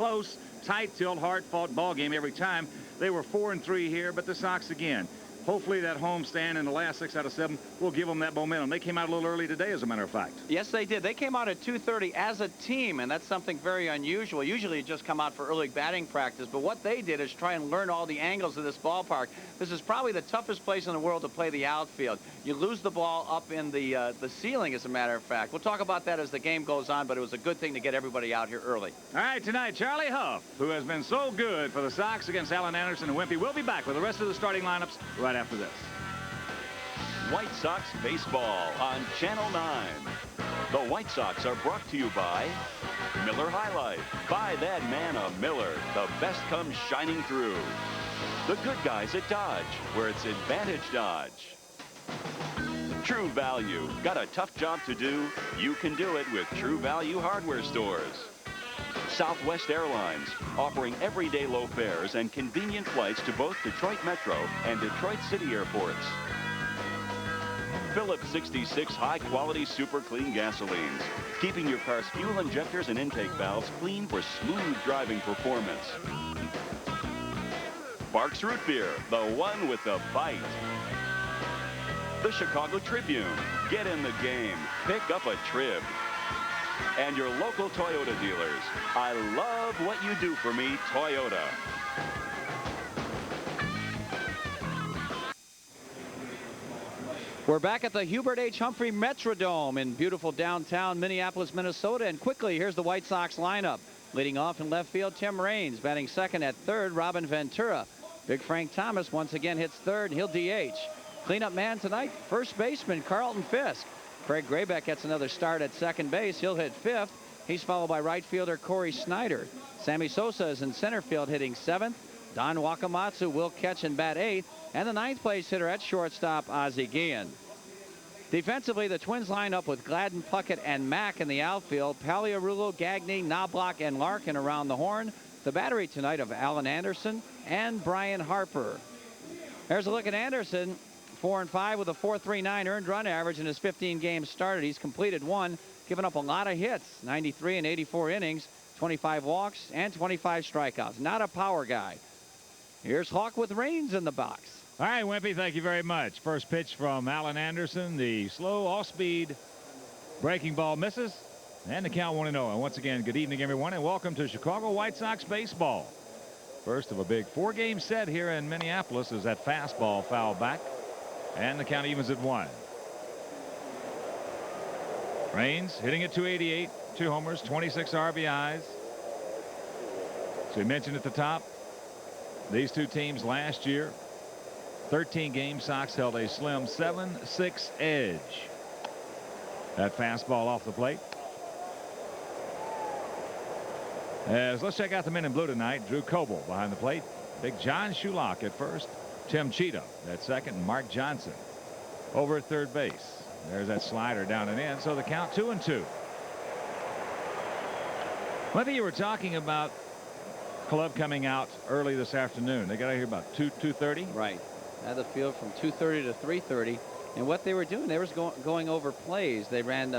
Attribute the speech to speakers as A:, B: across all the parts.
A: close, tight tilt, hard-fought ball game every time. They were 4-3 here, but the Sox again. Hopefully that homestand in the last 6 out of 7 will give them that momentum. They came out a little early today, as a matter of fact.
B: Yes, they did. They came out at 2:30 as a team, and that's something very unusual. Usually you just come out for early batting practice, but what they did is try and learn all the angles of this ballpark. This is probably the toughest place in the world to play the outfield. You lose the ball up in the ceiling, as a matter of fact. We'll talk about that as the game goes on, but it was a good thing to get everybody out here early.
A: All right, tonight, Charlie Huff, who has been so good for the Sox against Alan Anderson and Wimpy, will be back with the rest of the starting lineups right after this.
C: White Sox baseball on Channel 9. The White Sox are brought to you by Miller High Life. Buy that man a Miller. The best comes shining through. The good guys at Dodge, where it's advantage Dodge. True Value. Got a tough job to do? You can do it with True Value hardware stores. Southwest Airlines, offering everyday low fares and convenient flights to both Detroit Metro and Detroit City airports. Phillips 66 high-quality super clean gasolines, keeping your car's fuel injectors and intake valves clean for smooth driving performance. Barks Root Beer, the one with the bite. The Chicago Tribune, get in the game, pick up a Trib. And your local Toyota dealers, I love what you do for me, Toyota.
B: We're back at the Hubert H. Humphrey Metrodome in beautiful downtown Minneapolis, Minnesota. And quickly, here's the White Sox lineup. Leading off in left field, Tim Raines. Batting second at third, Robin Ventura. Big Frank Thomas once again hits third, and he'll DH. Cleanup man tonight, first baseman Carlton Fisk. Craig Graybeck gets another start at second base. He'll hit fifth. He's followed by right fielder Corey Snyder. Sammy Sosa is in center field hitting seventh. Don Wakamatsu will catch and bat eighth. And the ninth place hitter at shortstop, Ozzie Guillen. Defensively, the Twins line up with Gladden, Puckett, and Mack in the outfield. Paliarulo, Gagne, Knobloch, and Larkin around the horn. The battery tonight of Alan Anderson and Brian Harper. There's a look at Anderson. 4-5 with a 4.39 earned run average in his 15 games started. He's completed one, given up a lot of hits, 93 and 84 innings, 25 walks, and 25 strikeouts. Not a power guy. Here's Hawk with Raines in the box.
A: All right, Wimpy, thank you very much. First pitch from Alan Anderson. The slow off-speed breaking ball misses. And the count 1-0. And once again, good evening, everyone, and welcome to Chicago White Sox baseball. First of a big 4-game set here in Minneapolis is that fastball foul back. And the count evens at 1. Raines hitting at 288, 2 homers, 26 RBIs. So we mentioned at the top, these two teams last year, 13 games, Sox held a slim 7-6 edge. That fastball off the plate. As let's check out the men in blue tonight. Drew Coble behind the plate. Big John Shulock at first. Tim Cheetah at second, and Mark Johnson over at third base. There's that slider down and in, so the count 2-2. Whether you were talking about club coming out early this afternoon. They got out here about 2:30.
B: Right. At the field from 2:30 to 3:30. And what they were doing, they were going over plays. They ran,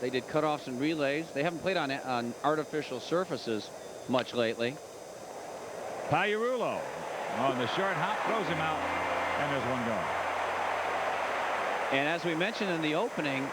B: they did cutoffs and relays. They haven't played on artificial surfaces much lately.
A: Paiurulo on the short hop, throws him out, and there's one gone.
B: And as we mentioned in the opening,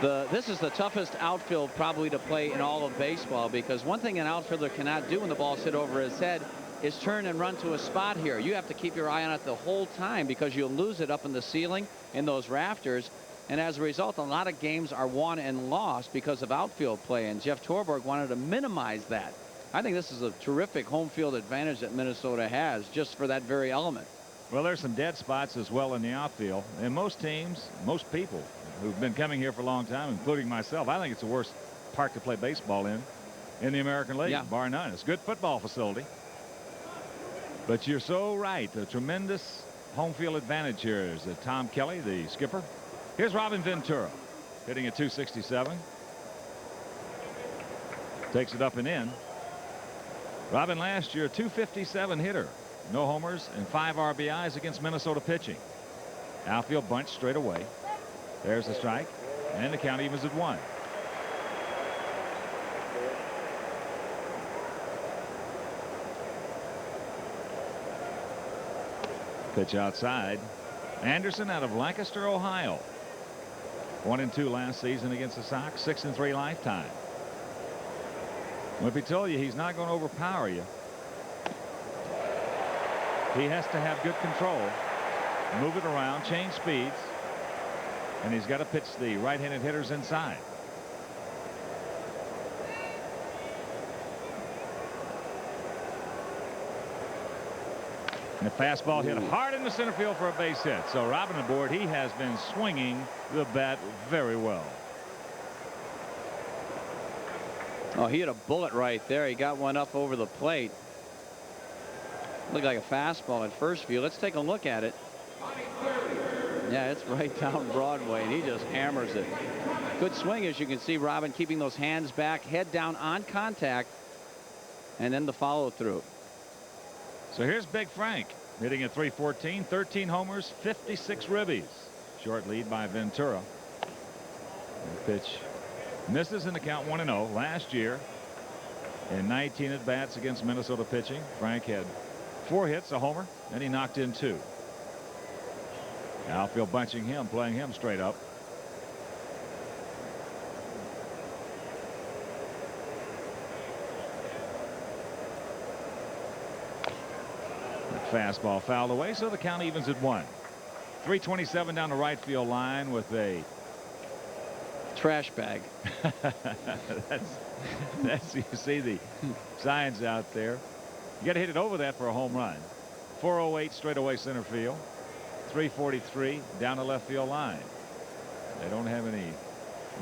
B: this is the toughest outfield probably to play in all of baseball, because one thing an outfielder cannot do when the ball's hit over his head is turn and run to a spot here. You have to keep your eye on it the whole time, because you'll lose it up in the ceiling in those rafters. And as a result, a lot of games are won and lost because of outfield play. And Jeff Torborg wanted to minimize that. I think this is a terrific home field advantage that Minnesota has just for that very element.
A: Well, there's some dead spots as well in the outfield. And most teams, most people who've been coming here for a long time, including myself, I think it's the worst park to play baseball in the American League,
B: yeah,
A: bar none. It's a good football facility. But you're so right. A tremendous home field advantage here is Tom Kelly, the skipper. Here's Robin Ventura hitting at 267. Takes it up and in. Robin last year, 257 hitter. No homers and 5 RBIs against Minnesota pitching. Outfield bunch straight away. There's the strike. And the count evens at 1. Pitch outside. Anderson out of Lancaster, Ohio. 1-2 last season against the Sox. 6-3 lifetime. Wimpy told you he's not going to overpower you. He has to have good control, move it around, change speeds, and he's got to pitch the right-handed hitters inside. And the fastball hit hard in the center field for a base hit. So Robin aboard, he has been swinging the bat very well.
B: Oh, he hit a bullet right there. He got one up over the plate. Looked like a fastball at first view. Let's take a look at it. Yeah, it's right down Broadway, and he just hammers it. Good swing, as you can see, Robin keeping those hands back, head down on contact, and then the follow through.
A: So here's Big Frank hitting at .314, 13 homers, 56 ribbies. Short lead by Ventura. The pitch misses in the count 1-0. Last year in 19 at bats against Minnesota pitching, Frank had 4 hits, a homer, and he knocked in 2. Outfield bunching him, playing him straight up. Fastball fouled away, so the count evens at 1. 327 down the right field line with a
B: trash bag.
A: that's you see the signs out there. You got to hit it over that for a home run. 408 straight away center field. 343 down the left field line. They don't have any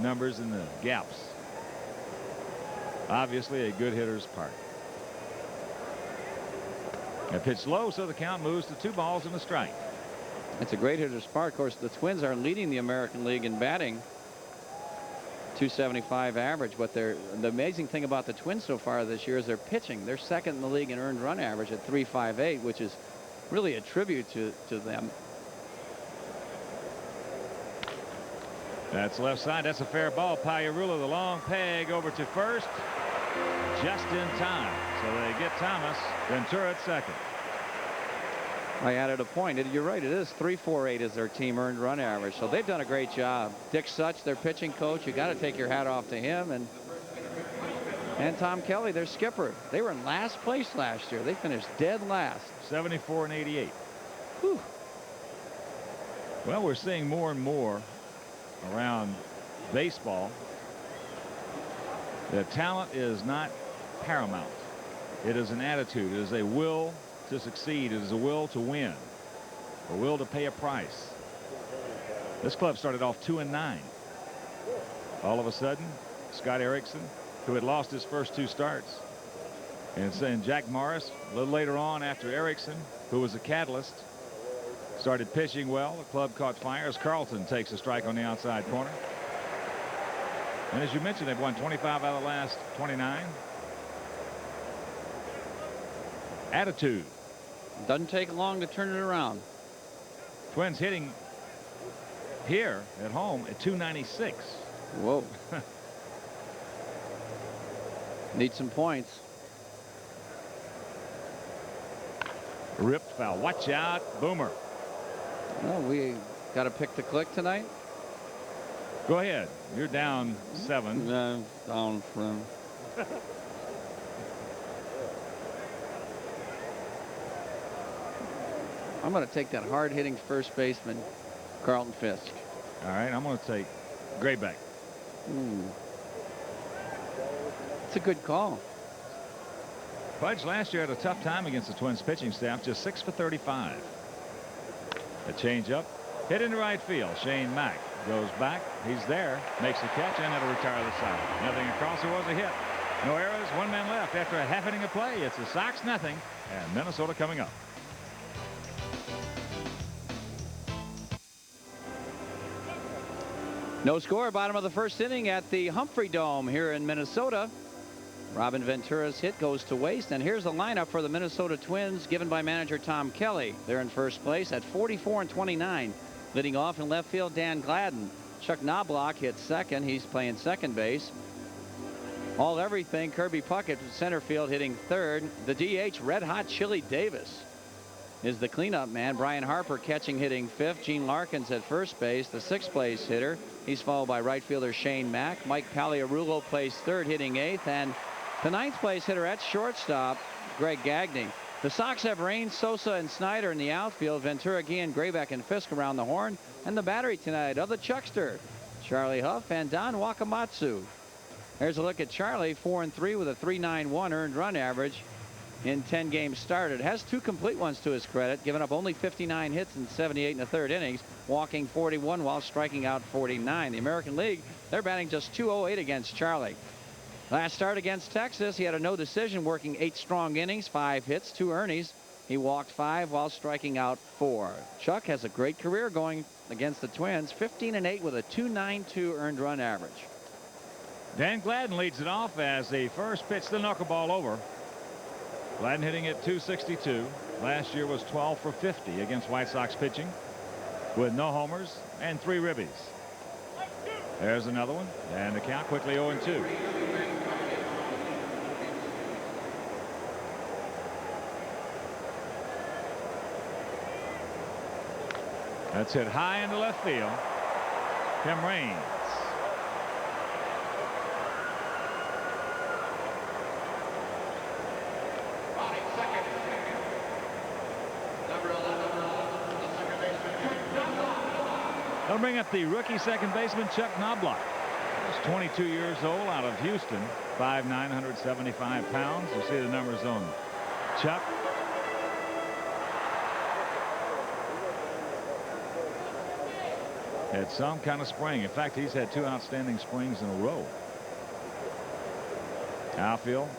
A: numbers in the gaps. Obviously a good hitter's park. A pitch low, so the count moves to 2 balls and a strike.
B: It's a great hitter's park. Of course, the Twins are leading the American League in batting. .275 average, but the amazing thing about the Twins so far this year is they're pitching. They're second in the league in earned run average at .358, which is really a tribute to them.
A: That's left side. That's a fair ball. Pagliarulo, the long peg over to first. Just in time. So they get Thomas. Ventura at second.
B: I added a point. You're right. It is .348 is their team earned run average. So they've done a great job. Dick Such, their pitching coach, you got to take your hat off to him. And Tom Kelly, their skipper. They were in last place last year. They finished dead last.
A: 74 and 88.
B: Whew.
A: Well, we're seeing more and more around baseball. The talent is not paramount. It is an attitude. It is a will to succeed. It is a will to win. A will to pay a price. This club started off 2-9. All of a sudden, Scott Erickson, who had lost his first 2 starts, and Jack Morris a little later on after Erickson, who was a catalyst, started pitching well. The club caught fire as Carlton takes a strike on the outside corner. And as you mentioned, they've won 25 out of the last 29. Attitude.
B: Doesn't take long to turn it around.
A: Twins hitting here at home at .296.
B: Whoa. Need some points.
A: Ripped foul. Watch out. Boomer.
B: Well, we got to pick the click tonight.
A: Go ahead. You're down 7.
B: Down from. I'm going to take that hard-hitting first baseman, Carlton Fisk.
A: All right, I'm going to take Graybeck.
B: It's a good call.
A: Pudge last year had a tough time against the Twins pitching staff, just 6 for 35. A changeup hit into right field. Shane Mack goes back. He's there, makes the catch, and it'll retire the side. Nothing across. It was a hit. No errors. 1 man left after a half inning of play. It's the Sox nothing, and Minnesota coming up.
B: No score, bottom of the first inning at the Humphrey Dome here in Minnesota. Robin Ventura's hit goes to waste, and here's the lineup for the Minnesota Twins given by manager Tom Kelly. They're in first place at 44 and 29. Leading off in left field, Dan Gladden. Chuck Knobloch hit second. He's playing second base. All everything, Kirby Puckett from center field hitting third. The DH, Red Hot Chili Davis. is the cleanup man. Brian Harper catching, hitting 5th. Gene Larkins at first base, the 6th place hitter. He's followed by right fielder Shane Mack. Mike Paliarulo plays 3rd, hitting 8th. And the 9th place hitter at shortstop, Greg Gagne. The Sox have Rain, Sosa, and Snyder in the outfield. Ventura, Guillen, Graybeck, and Fisk around the horn. And the battery tonight of the Chuckster, Charlie Huff and Don Wakamatsu. Here's a look at Charlie, 4-3 with a 3.91 earned run average in 10 games started. Has 2 complete ones to his credit, giving up only 59 hits in 78 1/3 innings, walking 41 while striking out 49. The American League, they're batting just .208 against Charlie. Last start against Texas, he had a no decision, working 8 strong innings, 5 hits, 2 earnings. He walked 5 while striking out 4. Chuck has a great career going against the Twins, 15-8 with a 2.92 earned run average.
A: Dan Gladden leads it off as the first pitch, the knuckleball over. Gladden hitting at .262. Last year was 12 for 50 against White Sox pitching with no homers and 3 ribbies. There's another one, and the count quickly 0-2. That's hit high into left field. Tim Raines. They'll bring up the rookie second baseman Chuck Knobloch. He's 22 years old, out of Houston, 5'9", 175 pounds. You see the numbers on Chuck. Had some kind of spring. In fact, he's had 2 outstanding springs in a row. Outfield,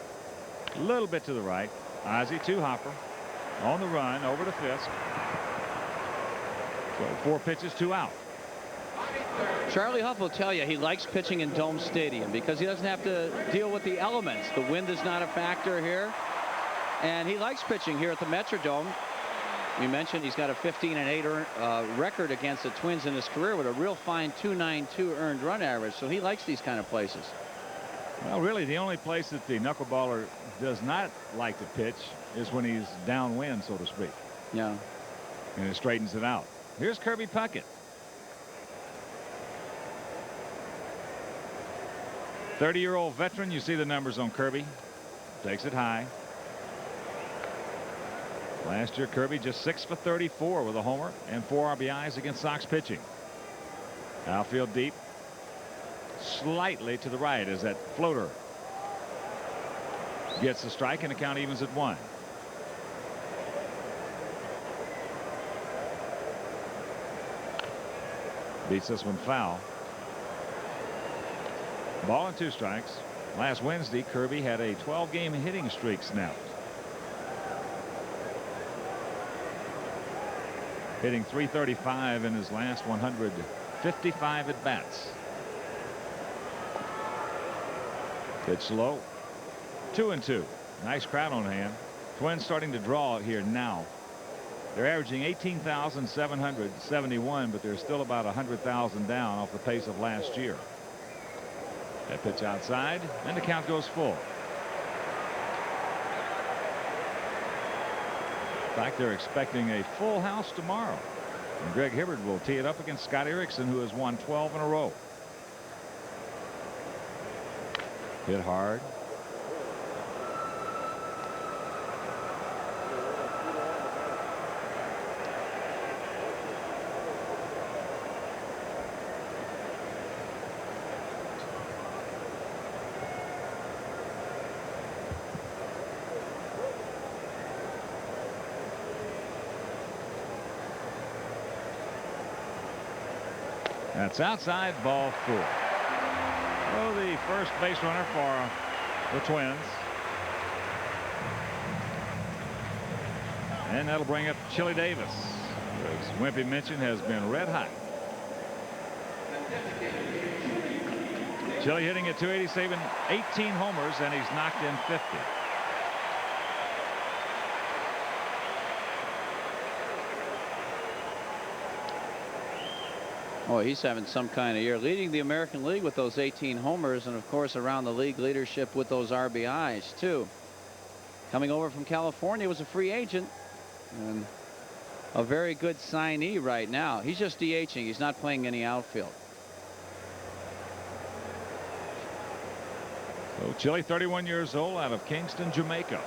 A: a little bit to the right. Ozzie to Hopper. On the run, over to Fisk. So 4 pitches, 2 out.
B: Charlie Huff will tell you he likes pitching in Dome Stadium because he doesn't have to deal with the elements. The wind is not a factor here. And he likes pitching here at the Metrodome. We mentioned he's got a 15-8 record against the Twins in his career with a real fine 2.92 earned run average. So he likes these kind of places.
A: Well, really, the only place that the knuckleballer does not like to pitch is when he's downwind, so to speak.
B: Yeah.
A: And it straightens it out. Here's Kirby Puckett. 30-year-old veteran. You see the numbers on Kirby. Takes it high. Last year, Kirby just 6 for 34 with a homer and 4 RBIs against Sox pitching. Outfield deep. Slightly to the right as that floater gets the strike, and the count evens at 1. Beats this one foul. Ball and 2 strikes. Last Wednesday, Kirby had a 12-game hitting streak snapped. Hitting .335 in his last 155 at bats. Pitch low. 2-2. Nice crowd on hand. Twins starting to draw here now. They're averaging 18,771, but they're still about 100,000 down off the pace of last year. That pitch outside, and the count goes full. In fact, they're expecting a full house tomorrow. And Greg Hibbert will tee it up against Scott Erickson, who has won 12 in a row. Hit hard. That's outside, ball 4. Oh, the first base runner for the Twins. And that'll bring up Chili Davis, who, as Wimpy mentioned, has been red hot. Chili hitting at .280, saving 18 homers, and he's knocked in 50.
B: Oh, he's having some kind of year, leading the American League with those 18 homers, and of course around the league leadership with those RBIs too. Coming over from California, was a free agent, and a very good signee right now. He's just DHing. He's not playing any outfield.
A: So Chile, 31 years old, out of Kingston, Jamaica.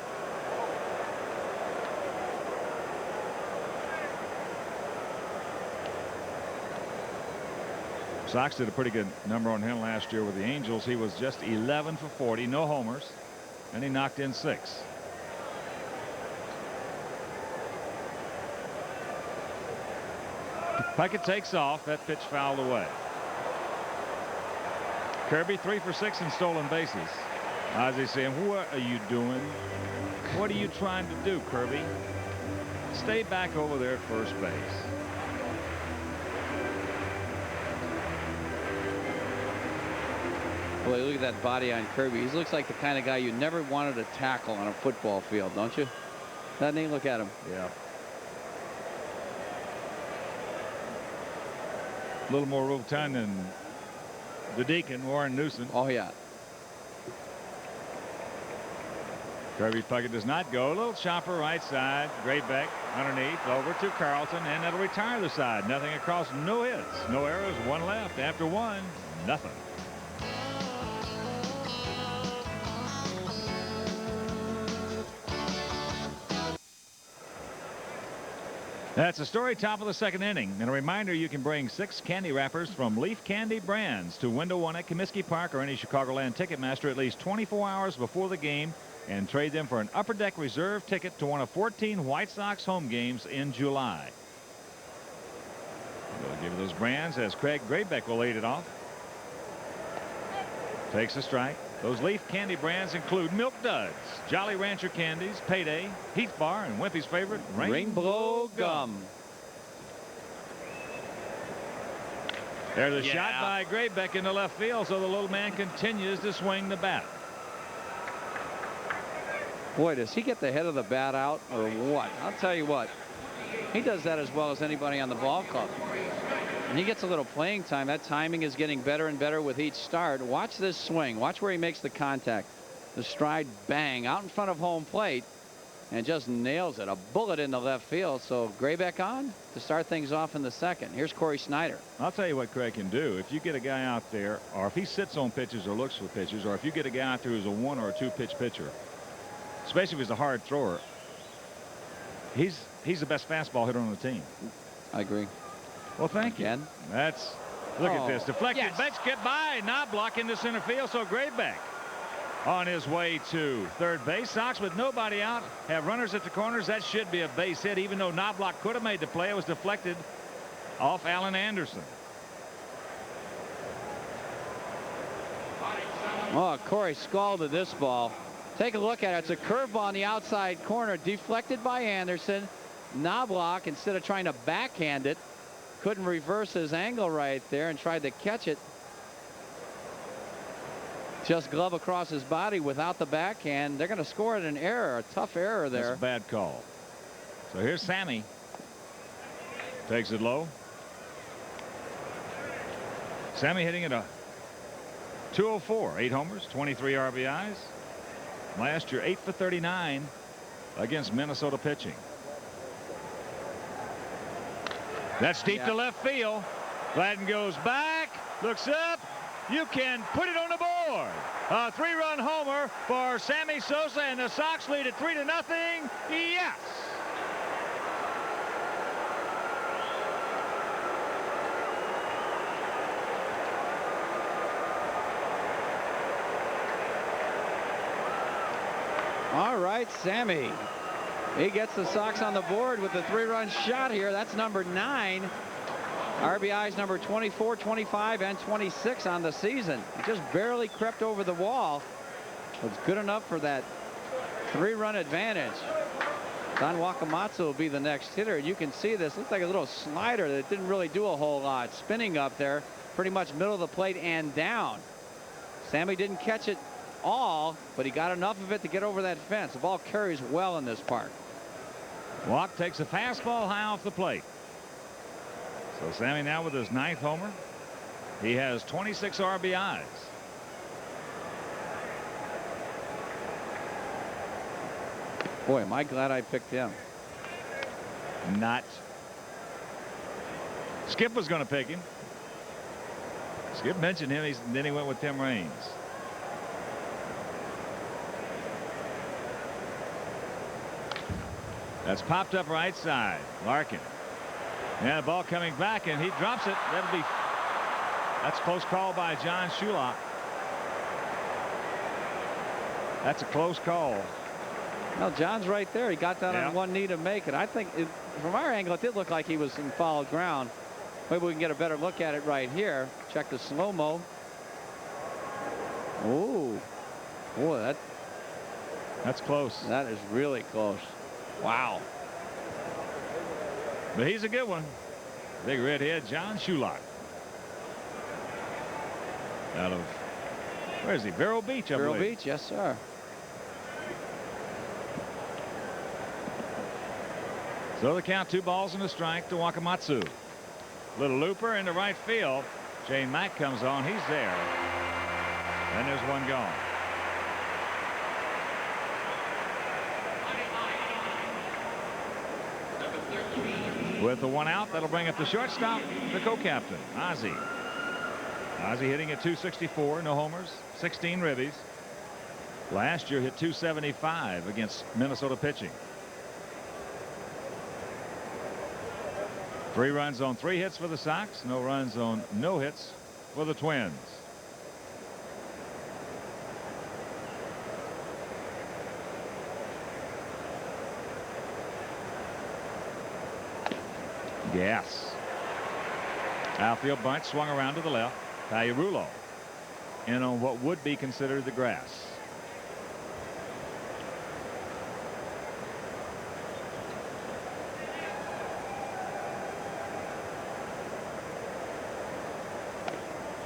A: Sox did a pretty good number on him last year with the Angels. He was just 11 for 40, no homers, and he knocked in 6. Puckett takes off. That pitch fouled away. Kirby 3 for 6 in stolen bases. Ozzie saying, what are you doing? What are you trying to do, Kirby? Stay back over there at first base.
B: Boy, look at that body on Kirby. He looks like the kind of guy you never wanted to tackle on a football field, don't you? Doesn't he? Look at him.
A: Yeah. A little more roof time than the Deacon, Warren Newson.
B: Oh, yeah.
A: Kirby's Puckett does not go. A little chopper right side. Graybeck underneath over to Carlton, and that'll retire the side. Nothing across, no hits, no errors, 1 left. After 1, nothing. That's a story, top of the 2nd inning. And a reminder, you can bring 6 candy wrappers from Leaf Candy Brands to Window 1 at Comiskey Park or any Chicagoland Ticketmaster at least 24 hours before the game and trade them for an Upper Deck reserve ticket to one of 14 White Sox home games in July. We'll give those brands as Craig Graybeck will lead it off. Takes a strike. Those Leaf Candy Brands include Milk Duds, Jolly Rancher Candies, Payday, Heath Bar, and Wimpy's favorite, Rainbow Gum. There's a shot by Graybeck into left field, so the little man continues to swing the bat.
B: Boy, does he get the head of the bat out or what? I'll tell you what. He does that as well as anybody on the ball club. And he gets a little playing time. That timing is getting better and better with each start. Watch this swing. Watch where he makes the contact. The stride, bang, out in front of home plate, and just nails it. A bullet in the left field. So Graybeck on to start things off in the 2nd. Here's Corey Snyder.
A: I'll tell you what Craig can do. If you get a guy out there, or if he sits on pitches or looks for pitches, or if you get a guy out there who's a 1 or a 2 pitch pitcher, especially if he's a hard thrower, he's the best fastball hitter on the team.
B: I agree.
A: Well, thank you. That's, look at this. Deflected.
B: Yes.
A: Bench get by. Knobloch into center field. So Graybeck on his way to third base. Sox with nobody out have runners at the corners. That should be a base hit, even though Knobloch could have made the play. It was deflected off Alan Anderson.
B: Oh, Corey scalded this ball. Take a look at it. It's a curveball on the outside corner, deflected by Anderson. Knobloch, instead of trying to backhand it, couldn't reverse his angle right there and tried to catch it. Just glove across his body without the backhand. They're going to score it an error, a tough error there.
A: That's a bad call. So here's Sammy. Takes it low. Sammy hitting at a .204, 8 homers, 23 RBIs. Last year, 8 for 39 against Minnesota pitching. That's deep to left field. Gladden goes back, looks up. You can put it on the board. A 3-run homer for Sammy Sosa, and the Sox lead at 3-0. Yes.
B: All right, Sammy. He gets the Sox on the board with the 3-run shot here. That's number 9. RBIs number 24, 25, and 26 on the season. He just barely crept over the wall. It was good enough for that 3-run advantage. Don Wakamatsu will be the next hitter. You can see this. Looks like a little slider that didn't really do a whole lot. Spinning up there, pretty much middle of the plate and down. Sammy didn't catch it all, but he got enough of it to get over that fence. The ball carries well in this park.
A: Walk takes a fastball high off the plate. So Sammy now with his 9th homer. He has 26 RBIs.
B: Boy, am I glad I picked him.
A: Not Skip was going to pick him. Skip mentioned him. Then he went with Tim Raines. That's popped up right side. Larkin. And the ball coming back, and he drops it. That's a close call by John Shulock. That's a close call.
B: Well, John's right there. He got down on one knee to make it. I think from our angle, it did look like he was in foul ground. Maybe we can get a better look at it right here. Check the slow-mo. Ooh. Boy,
A: that's close.
B: That is really close. Wow.
A: But he's a good one. Big redhead, John Shulock. Out of, where is he? Vero Beach, I believe.
B: Vero Beach, yes, sir.
A: So the count, 2 balls and a strike to Wakamatsu. Little looper into right field. Shane Mack comes on. He's there. And there's one gone. With the 1 out, that'll bring up the shortstop, the co-captain, Ozzie. Ozzie hitting at .264, no homers, 16 ribbies. Last year hit .275 against Minnesota pitching. 3 runs on 3 hits for the Sox, no runs on no hits for the Twins. Gas. Outfield bunt swung around to the left. Tallarulo in on what would be considered the grass.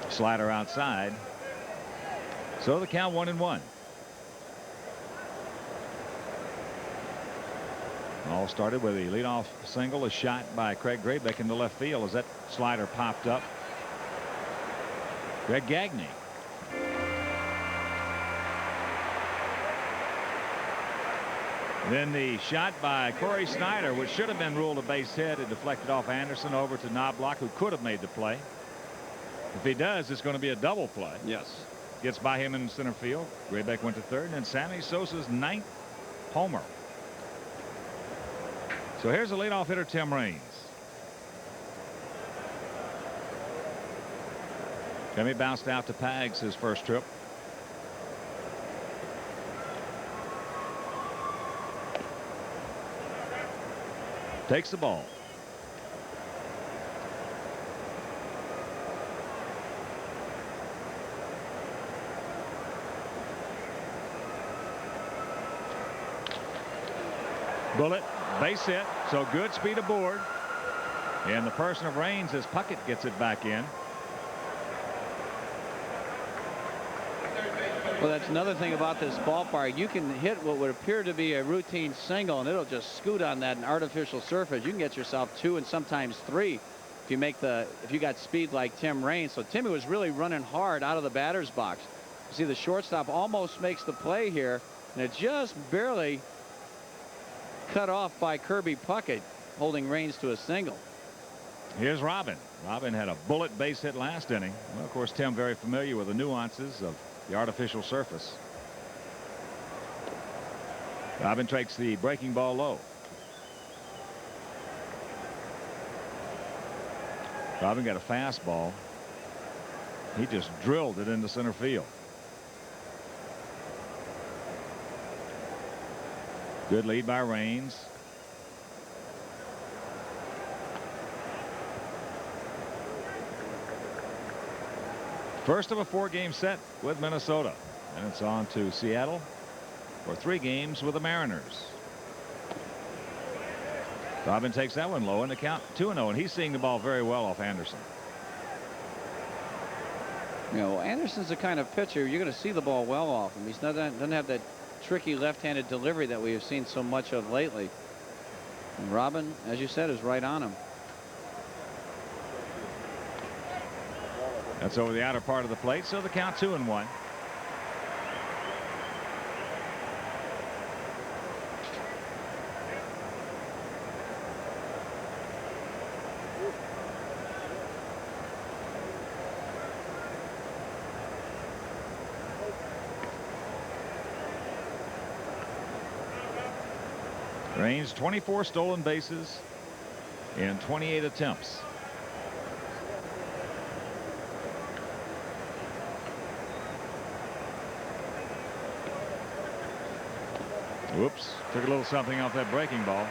A: Slider outside. So the count 1-1. All started with a leadoff single, a shot by Craig Graybeck into left field as that slider popped up. Greg Gagne. Then the shot by Corey Snyder, which should have been ruled a base hit. It deflected off Anderson over to Knobloch, who could have made the play. If he does, it's going to be a double play.
B: Yes.
A: Gets by him in center field. Graybeck went to third, and Sammy Sosa's 9th homer. So here's the leadoff hitter, Tim Raines. Timmy bounced out to Pags his first trip. Takes the ball. Bullet, base hit, so good speed aboard. And the person of Raines as Puckett gets it back in.
B: Well, that's another thing about this ballpark. You can hit what would appear to be a routine single, and it'll just scoot on that artificial surface. You can get yourself 2 and sometimes 3 if you got speed like Tim Raines. So Timmy was really running hard out of the batter's box. You see the shortstop almost makes the play here, and it just barely cut off by Kirby Puckett, holding Raines to a single.
A: Here's Robin. Robin had a bullet base hit last inning. Well, of course, Tim very familiar with the nuances of the artificial surface. Robin takes the breaking ball low. Robin got a fastball. He just drilled it into center field. Good lead by Raines. First of a 4-game set with Minnesota. And it's on to Seattle for 3 games with the Mariners. Robin takes that one low, and the count 2-0, and he's seeing the ball very well off Anderson.
B: You know, Anderson's the kind of pitcher you're going to see the ball well off him. He doesn't have that tricky left-handed delivery that we have seen so much of lately. And Robin, as you said, is right on him.
A: That's over the outer part of the plate, so the count 2-1. Raines 24 stolen bases in 28 attempts. Whoops, took a little something off that breaking ball.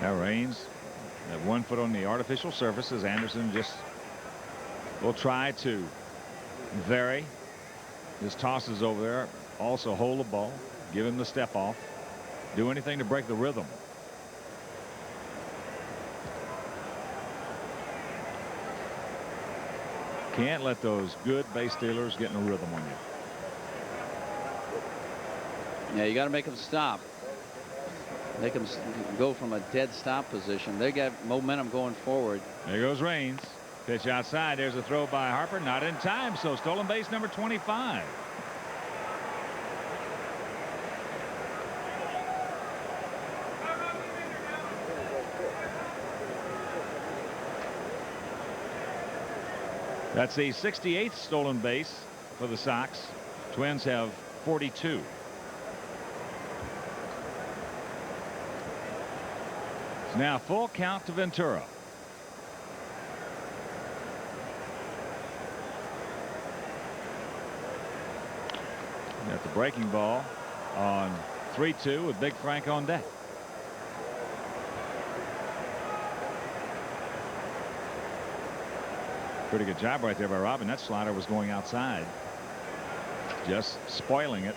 A: Now Raines at 1 foot on the artificial surface as Anderson just will try to vary his tosses over there. Also hold the ball, give him the step off, do anything to break the rhythm. Can't let those good base stealers get in a rhythm on you.
B: Yeah, you got to make them stop. Make them go from a dead stop position. They got momentum going forward.
A: There goes Raines. Pitch outside. There's a throw by Harper. Not in time. So stolen base number 25. That's the 68th stolen base for the Sox. Twins have 42. It's now full count to Ventura. Got the breaking ball on 3-2 with Big Frank on deck. Pretty good job right there by Robin. That slider was going outside, just spoiling it.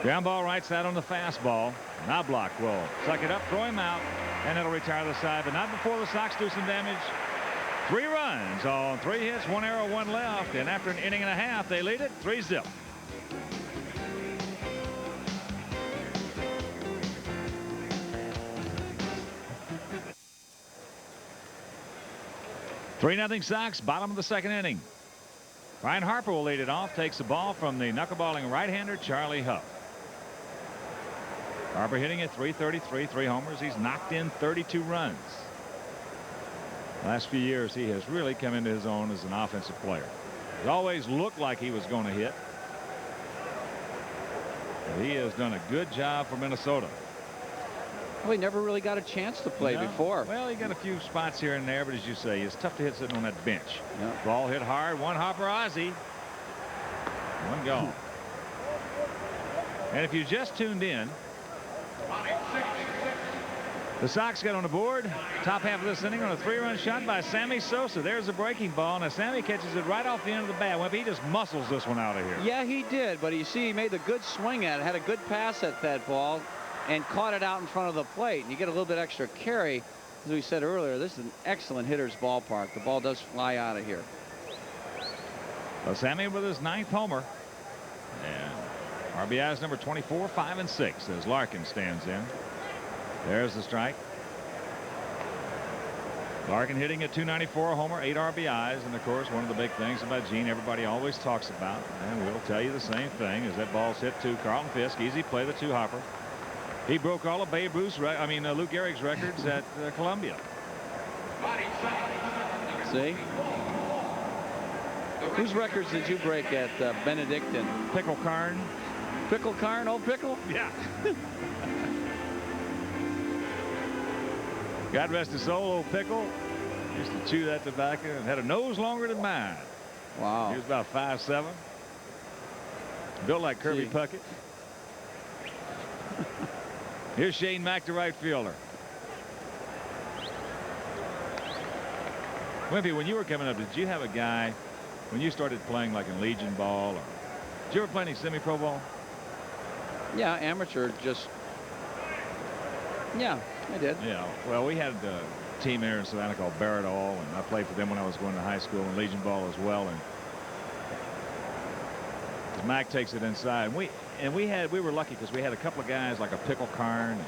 A: Ground ball right side on the fastball. Knobloch will suck it up, throw him out, and it'll retire the side, but not before the Sox do some damage. 3 runs on 3 hits, 1 error, 1 left, and after an inning and a half, they lead it 3-0. Three 0 Sox, bottom of the second inning. Ryan Harper will lead it off, takes the ball from the knuckleballing right-hander Charlie Huff. Harper hitting at .333, 3 homers. He's knocked in 32 runs. Last few years he has really come into his own as an offensive player. He always looked like he was going to hit. But he has done a good job for Minnesota.
B: Well, he never really got a chance to play before.
A: Well, he got a few spots here and there, but as you say, it's tough to hit sitting on that bench.
B: Yeah.
A: Ball hit hard. 1 Harper Ozzie. 1 gone. And if you just tuned in, the Sox got on the board top half of this inning on a 3-run shot by Sammy Sosa. There's a breaking ball. Now Sammy catches it right off the end of the bat. Wimpy, he just muscles this one out of here.
B: Yeah, he did, but you see he made a good swing at it, had a good pass at that ball, and caught it out in front of the plate. And you get a little bit extra carry. As we said earlier, this is an excellent hitter's ballpark. The ball does fly out of here.
A: Well, Sammy with his 9th homer. And RBIs number 24, 5, and 6 as Larkin stands in. There's the strike. Larkin hitting at .294, homer, 8 RBIs, and of course one of the big things about Gene everybody always talks about, and we'll tell you the same thing, is that ball's hit to Carlton Fisk. Easy play, the 2-hopper. He broke all of Babe Ruth's, Lou Gehrig's records at Columbia.
B: See? Whose records did you break at Benedictine?
A: Pickle Karn.
B: Pickle Karn, old Pickle?
A: Yeah. God rest his soul, old Pickle. Used to chew that tobacco and had a nose longer than mine.
B: Wow.
A: He was about 5'7". Built like Kirby Puckett. Here's Shane Mack, the right fielder. Wimpy, when you were coming up, did you have a guy when you started playing like in Legion ball, or did you ever play any semi-pro ball?
B: Yeah, amateur, just. Yeah, I did.
A: Yeah, well, we had a team here in Savannah called Barrett All, and I played for them when I was going to high school, and Legion ball as well. And Mac takes it inside, and we were lucky because we had a couple of guys like a Pickle Karn and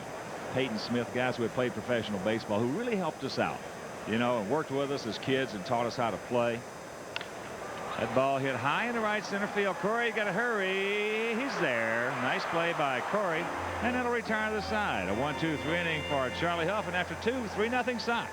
A: Peyton Smith, guys who had played professional baseball, who really helped us out, you know, and worked with us as kids and taught us how to play. That ball hit high in the right center field. Corey got to hurry. He's there. Nice play by Corey. And it'll retire to the side. A 1-2-3 inning for Charlie Huff. And after 2, 3-0 Sox.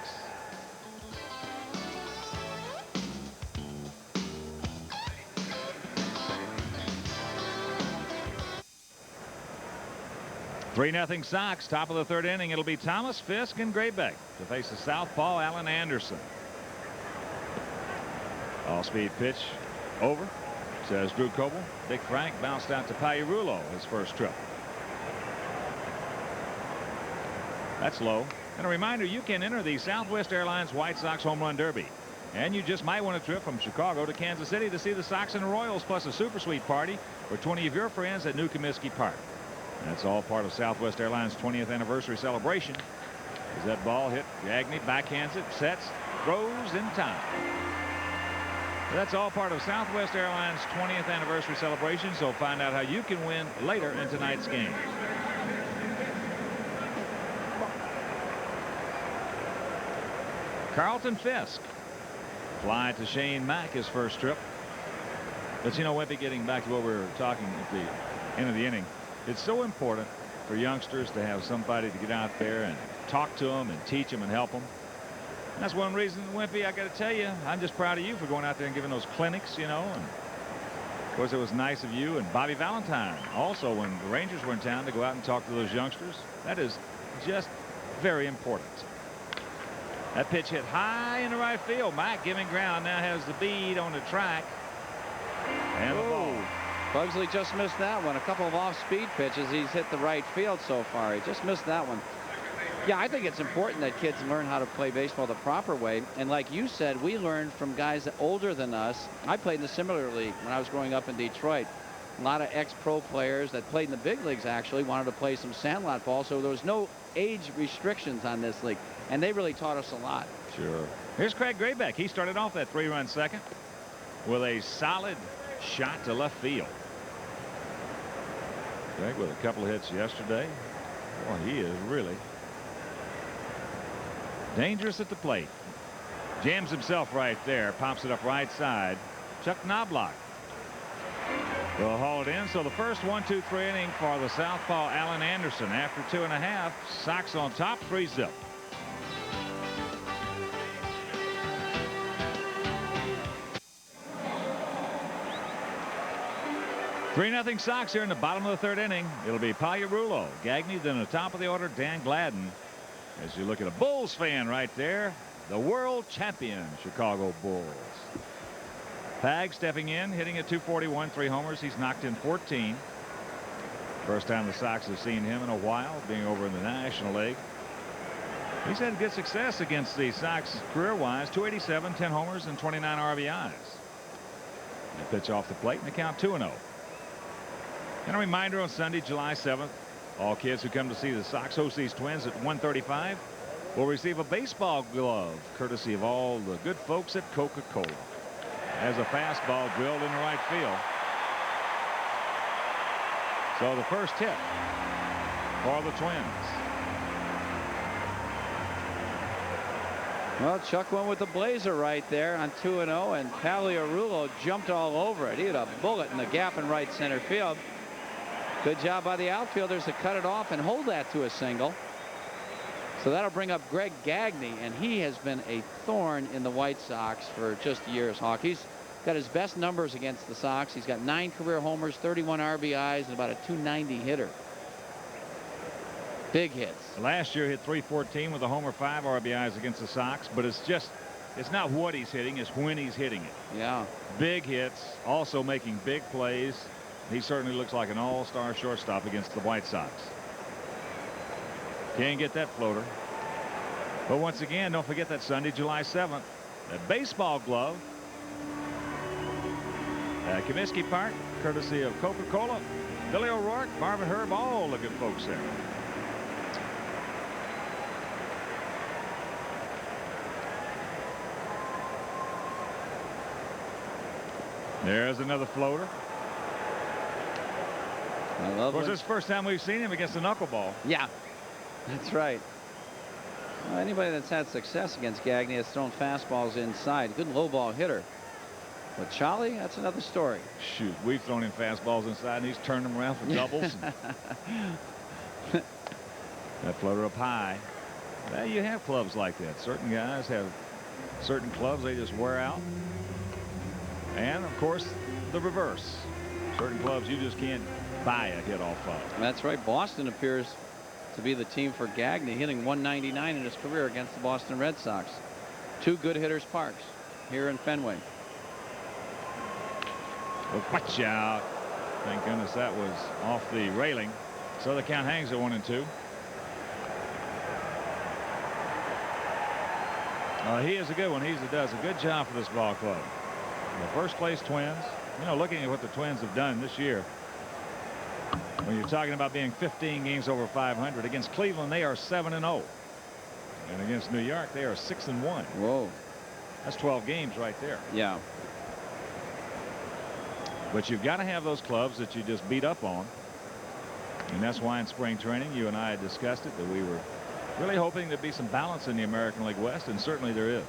A: Three 0 Sox. Top of the 3rd inning. It'll be Thomas, Fisk, and Graybeck to face the southpaw Alan Anderson. All-speed pitch over, says Drew Coble. Dick Frank bounced out to Pagliarulo his first trip. That's low. And a reminder, you can enter the Southwest Airlines White Sox Home Run Derby. And you just might want a trip from Chicago to Kansas City to see the Sox and the Royals, plus a super suite party for 20 of your friends at New Comiskey Park. That's all part of Southwest Airlines 20th anniversary celebration. As that ball hit, Gagne backhands it, sets, throws in time. That's all part of Southwest Airlines 20th anniversary celebration, so find out how you can win later in tonight's game. Carlton Fisk. Fly to Shane Mack his first trip. But you know, Wimpy, getting back to what we were talking at the end of the inning, it's so important for youngsters to have somebody to get out there and talk to them and teach them and help them. That's one reason, Wimpy, I got to tell you, I'm just proud of you for going out there and giving those clinics, you know. And of course, it was nice of you and Bobby Valentine also when the Rangers were in town to go out and talk to those youngsters. That is just very important. That pitch hit high in the right field. Mike giving ground, now has the bead on the track. And the ball.
B: Bugsley just missed that one. A couple of off-speed pitches. He's hit the right field so far. He just missed that one. Yeah, I think it's important that kids learn how to play baseball the proper way. And like you said, we learned from guys older than us. I played in the similar league when I was growing up in Detroit. A lot of ex-pro players that played in the big leagues actually wanted to play some sandlot ball, so there was no age restrictions on this league. And they really taught us a lot.
A: Sure. Here's Craig Graybeck. He started off that 3-run second with a solid shot to left field. Craig with a couple of hits yesterday. Boy, he is really dangerous at the plate. Jams himself right there. Pops it up right side. Chuck Knobloch will haul it in. So the first 1-2-3 inning for the southpaw Alan Anderson. After 2.5, Sox on top, 3-0. Three 0 Sox here in the bottom of the 3rd inning. It'll be Pagliarulo, Gagne, then at the top of the order, Dan Gladden. As you look at a Bulls fan right there, the world champion Chicago Bulls. Pag stepping in, hitting at .241, 3 homers. He's knocked in 14. First time the Sox have seen him in a while, being over in the National League. He's had good success against the Sox career-wise, .287, 10 homers, and 29 RBIs. The pitch off the plate, and the count 2-0. And a reminder on Sunday, July 7th, all kids who come to see the Sox host these Twins at 1:35 will receive a baseball glove courtesy of all the good folks at Coca-Cola. As a fastball drilled in the right field. So the first hit for the Twins.
B: Well, Chuck went with the blazer right there on 2-0, and Pagliarulo jumped all over it. He had a bullet in the gap in right center field. Good job by the outfielders to cut it off and hold that to a single. So that'll bring up Greg Gagne, and he has been a thorn in the White Sox for just years. Hawk, he's got his best numbers against the Sox. He's got 9 career homers, 31 RBIs, and about a .290 hitter. Big hits.
A: Last year hit .314 with a homer, 5 RBIs against the Sox, but it's not what he's hitting, it's when he's hitting it.
B: Yeah.
A: Big hits, also making big plays. He certainly looks like an all-star shortstop against the White Sox. Can't get that floater. But once again, don't forget that Sunday, July 7th, that baseball glove at Comiskey Park, courtesy of Coca-Cola, Billy O'Rourke, Marvin Herb, all the good folks there. There's another floater.
B: I love
A: it. Of course, this is the first time we've seen him against a knuckleball.
B: Yeah, that's right. Well, anybody that's had success against Gagne has thrown fastballs inside. Good low ball hitter. But Charlie, that's another story.
A: Shoot, we've thrown him fastballs inside, and he's turned them around for doubles. That floater up high. Well, you have clubs like that. Certain guys have certain clubs they just wear out. And, of course, the reverse. Certain clubs you just can't buy a hit off of.
B: That's right. Boston appears to be the team for Gagne, hitting 199 in his career against the Boston Red Sox. 2 good hitters parks here in Fenway.
A: Well, watch out. Thank goodness that was off the railing. So the count hangs at 1-2. He is a good one. He does a good job for this ball club. The first place Twins. You know, looking at what the Twins have done this year. When you're talking about being 15 games over 500 against Cleveland, they are 7-0, and against New York, they are 6-1.
B: Whoa,
A: that's 12 games right there.
B: Yeah.
A: But you've got to have those clubs that you just beat up on, and that's why in spring training you and I had discussed it, that we were really hoping there'd be some balance in the American League West, and certainly there is.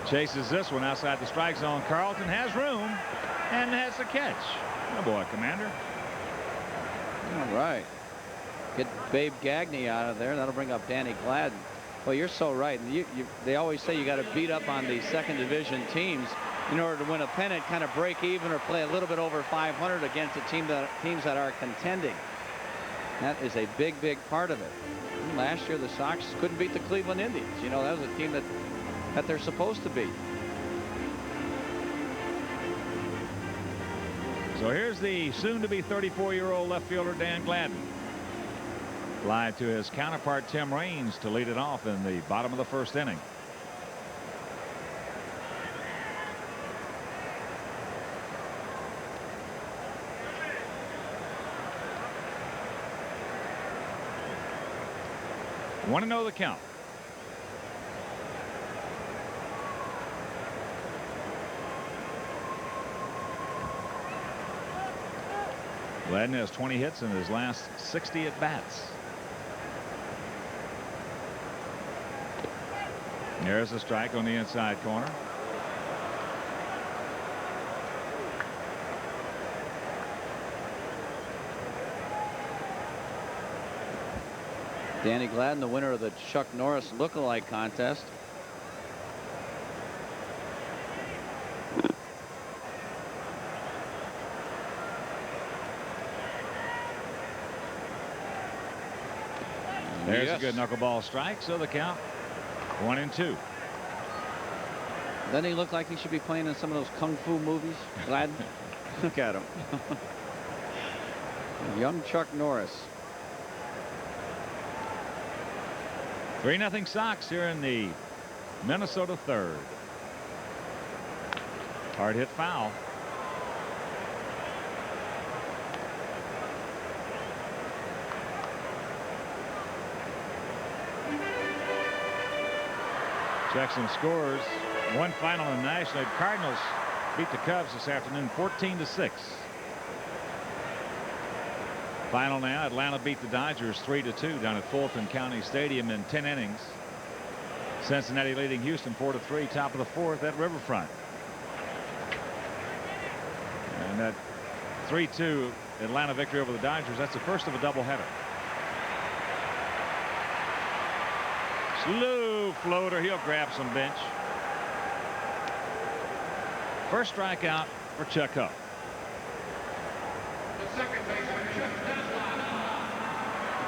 A: Chases this one outside the strike zone. Carlton has room and has the catch. Oh boy, Commander.
B: All right. Get Babe Gagne out of there. That'll bring up Danny Gladden. Well, you're so right. They always say you got to beat up on the second division teams in order to win a pennant, kind of break even or play a little bit over 500 against teams that are contending. That is a big part of it. Last year the Sox couldn't beat the Cleveland Indians. You know, that was a team that they're supposed to beat.
A: So here's the soon-to-be 34-year-old left fielder Dan Gladden. Fly to his counterpart Tim Raines to lead it off in the bottom of the first inning. Want to know the count. Gladden has 20 hits in his last 60 at bats. There's a strike on the inside corner.
B: Danny Gladden, the winner of the Chuck Norris lookalike contest.
A: There's a good knuckleball strike, so the count 1-2.
B: Doesn't he look like he should be playing in some of those kung fu movies, Gladden? Look at him. Young Chuck Norris.
A: 3-0 Sox here in the Minnesota third. Hard hit foul. Checks and scores. One final in the National League. Cardinals beat the Cubs this afternoon 14-6. Final now. Atlanta beat the Dodgers 3-2 down at Fulton County Stadium in 10 innings. Cincinnati leading Houston 4-3, top of the fourth at Riverfront. And that 3-2 Atlanta victory over the Dodgers, that's the first of a doubleheader. Slow floater. He'll grab some bench. First strikeout for Chuck Huff.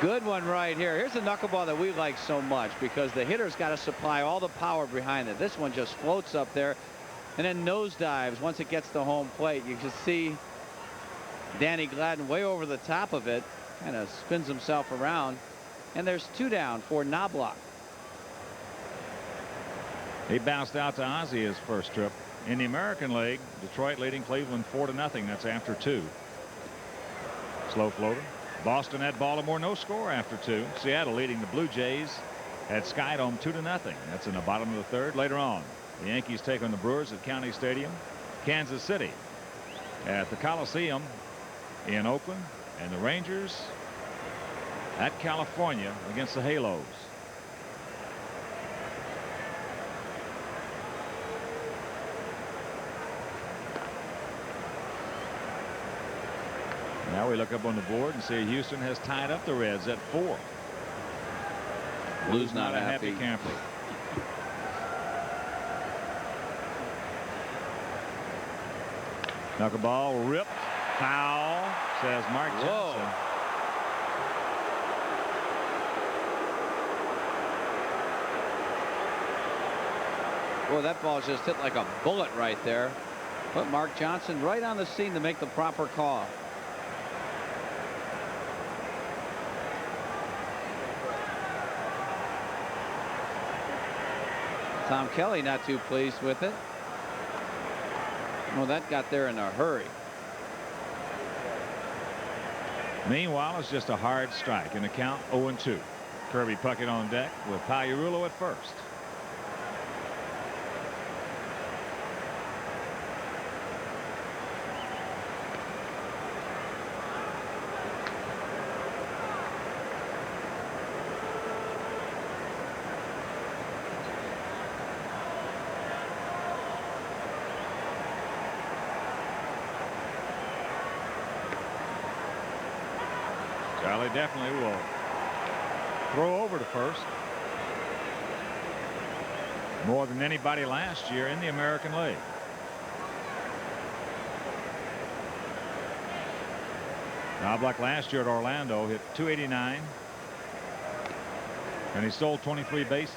B: Good one right here. Here's a knuckleball that we like so much because the hitter's got to supply all the power behind it. This one just floats up there and then nosedives once it gets to home plate. You can see Danny Gladden way over the top of it, kind of spins himself around, and there's 2 down for Knobloch.
A: He bounced out to Ozzie his first trip. In the American League, Detroit leading Cleveland 4-0. That's after 2. Slow floater. Boston at Baltimore, no score after 2. Seattle leading the Blue Jays at Skydome 2-0. That's in the bottom of the third. Later on, the Yankees take on the Brewers at County Stadium. Kansas City at the Coliseum in Oakland, and the Rangers at California against the Halos. Now we look up on the board and see Houston has tied up the Reds at 4.
B: Blues not
A: a
B: happy.
A: happy camper. Knuckleball ripped. Foul, says Mark Johnson.
B: Boy, that ball just hit like a bullet right there. Put Mark Johnson right on the scene to make the proper call. Tom Kelly not too pleased with it. Well, that got there in a hurry.
A: Meanwhile, it's just a hard strike in the count 0-2. Kirby Puckett on deck with Pagliarulo at first. Charlie definitely will throw over to first. More than anybody last year in the American League. Knobloch last year at Orlando hit .289, and he stole 23 bases.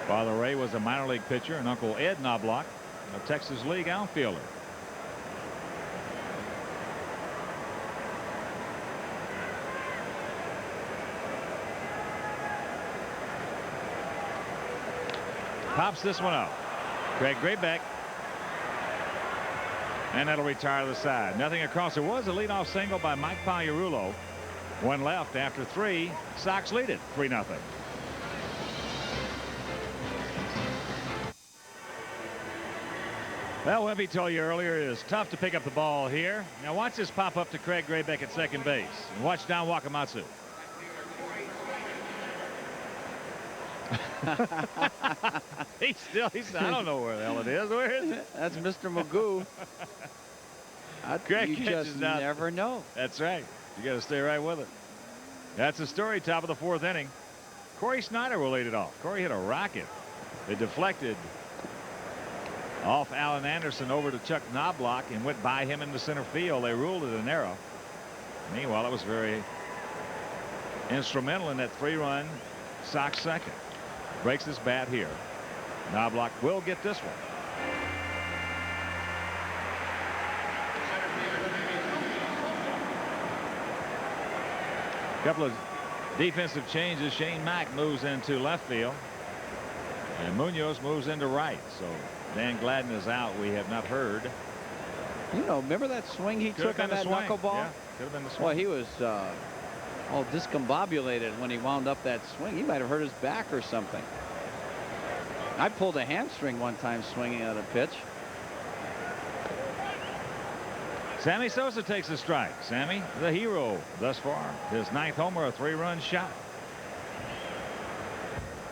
A: Father Ray was a minor league pitcher, and Uncle Ed Knobloch, a Texas League outfielder. Pops this one up. Craig Graybeck. And that'll retire to the side. Nothing across. There was a leadoff single by Mike Pagliarulo. One left after 3. Sox lead it 3-0. Well, Wimpy told you earlier it is tough to pick up the ball here. Now watch this pop up to Craig Graybeck at second base. And watch Don Wakamatsu. He's I don't know where the hell it is. Where is it?
B: That's Mr. Magoo. You just never know.
A: That's right. You got to stay right with it. That's the story. Top of the 4th inning. Corey Snyder will lead it off. Corey hit a rocket. It deflected off Alan Anderson over to Chuck Knobloch and went by him into center field. They ruled it an error. Meanwhile, it was very instrumental in that 3-run Sox second. Breaks his bat here. Knobloch will get this one. Couple of defensive changes. Shane Mack moves into left field, and Munoz moves into right. So Dan Gladden is out. We have not heard.
B: You know, remember that swing he took on that knuckleball?
A: Yeah, could have been the swing.
B: Well, he was all discombobulated when he wound up that swing. He might have hurt his back or something. I pulled a hamstring one time swinging at a pitch.
A: Sammy Sosa takes a strike. Sammy, the hero thus far. His 9th homer, a 3-run shot.